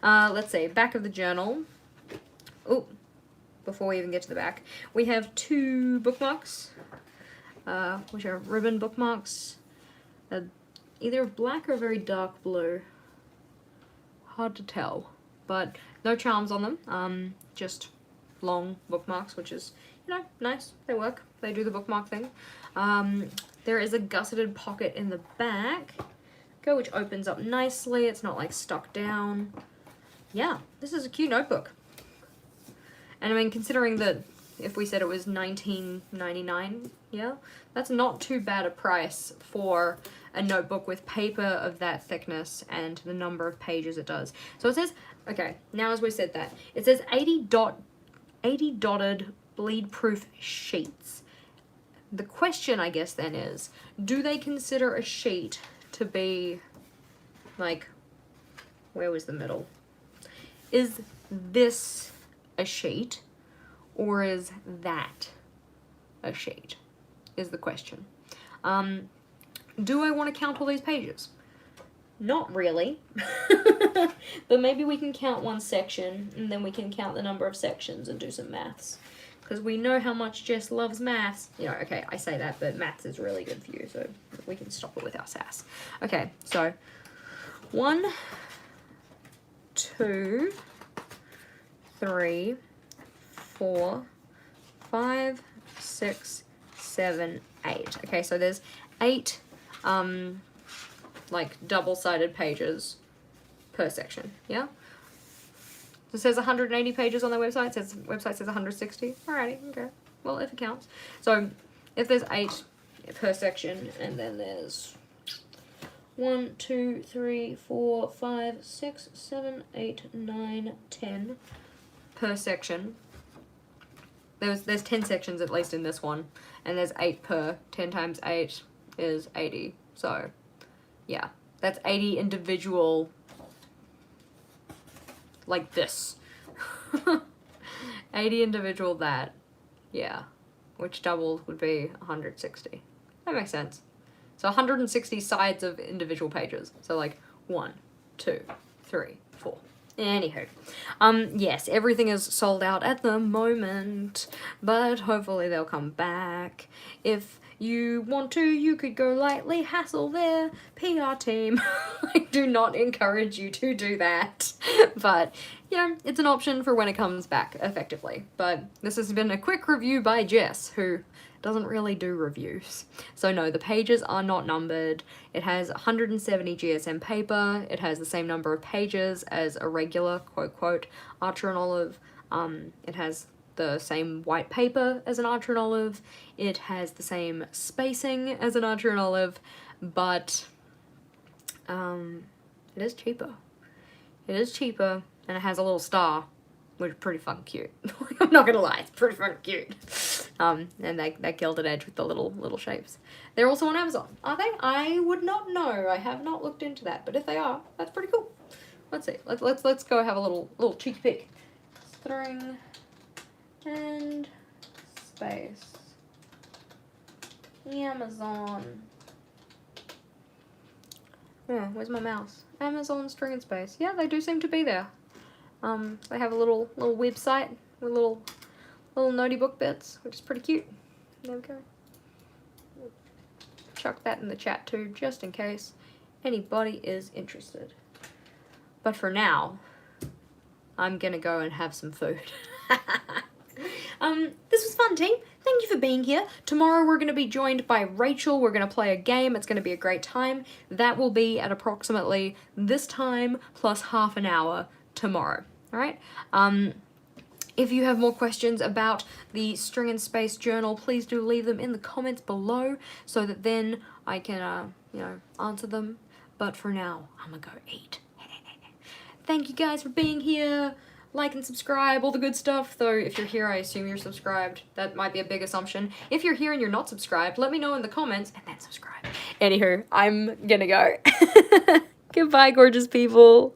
Let's see, back of the journal. Oh, before we even get to the back, we have 2 bookmarks, which are ribbon bookmarks, either black or very dark blue. Hard to tell, but no charms on them, just long bookmarks, which is, you know, nice. They work. They do the bookmark thing. There is a gusseted pocket in the back, which opens up nicely. It's not like stuck down. Yeah, this is a cute notebook. And I mean, considering that if we said it was $19.99, yeah, that's not too bad a price for a notebook with paper of that thickness and the number of pages it does. So it says, okay, now as we said that, it says 80 dotted bleed-proof sheets. The question, I guess, then is, do they consider a sheet to be, like, where was the middle? Is this a sheet, or is that a sheet, is the question. Do I want to count all these pages? Not really. But maybe we can count one section, and then we can count the number of sections and do some maths. Because we know how much Jess loves maths. You know, okay, I say that, but maths is really good for you, so we can stop it with our sass. Okay, so 1, 2, 3, 4, 5, 6, 7, 8. Okay, so there's 8 like double-sided pages per section, yeah? It says 180 pages on their website. Website says 160. Alrighty, okay. Well, if it counts. So if there's 8 per section, and then there's 1, 2, 3, 4, 5, 6, 7, 8, 9, 10 per section. There's 10 sections at least in this one, and there's 8 per. 10 times 8 is 80. So, yeah, that's 80 individual, like this. 80 individual that, yeah, which doubled would be 160. That makes sense. So 160 sides of individual pages. So like 1, 2, 3, 4. Anywho, yes, everything is sold out at the moment, but hopefully they'll come back. If you want to, you could go lightly hassle their PR team. I do not encourage you to do that, but, you know, it's an option for when it comes back effectively. But this has been a quick review by Jess, who doesn't really do reviews. So no, the pages are not numbered. It has 170 GSM paper. It has the same number of pages as a regular, quote, quote, Archer and Olive. It has the same white paper as an Archer and Olive. It has the same spacing as an Archer and Olive, but it is cheaper. It is cheaper, and it has a little star, which is pretty fucking cute. I'm not gonna lie, it's pretty fucking cute. And that gilded edge with the little shapes. They're also on Amazon, are they? I would not know. I have not looked into that, but if they are, that's pretty cool. Let's see. Let's go have a little cheeky peek. String and space. Amazon. Oh, where's my mouse? Amazon string and space. Yeah, they do seem to be there. They have a little website with little notey book bits, which is pretty cute. There we go. Chuck that in the chat too, just in case anybody is interested. But for now, I'm gonna go and have some food. This was fun, team. Thank you for being here. Tomorrow we're going to be joined by Rachel. We're going to play a game. It's going to be a great time. That will be at approximately this time plus half an hour tomorrow. All right? If you have more questions about the String and Space journal, please do leave them in the comments below so that then I can, you know, answer them. But for now, I'm going to go eat. Thank you guys for being here. Like and subscribe, all the good stuff. Though if you're here, I assume you're subscribed. That might be a big assumption. If you're here and you're not subscribed, let me know in the comments and then subscribe. Anywho, I'm gonna go. Goodbye, gorgeous people.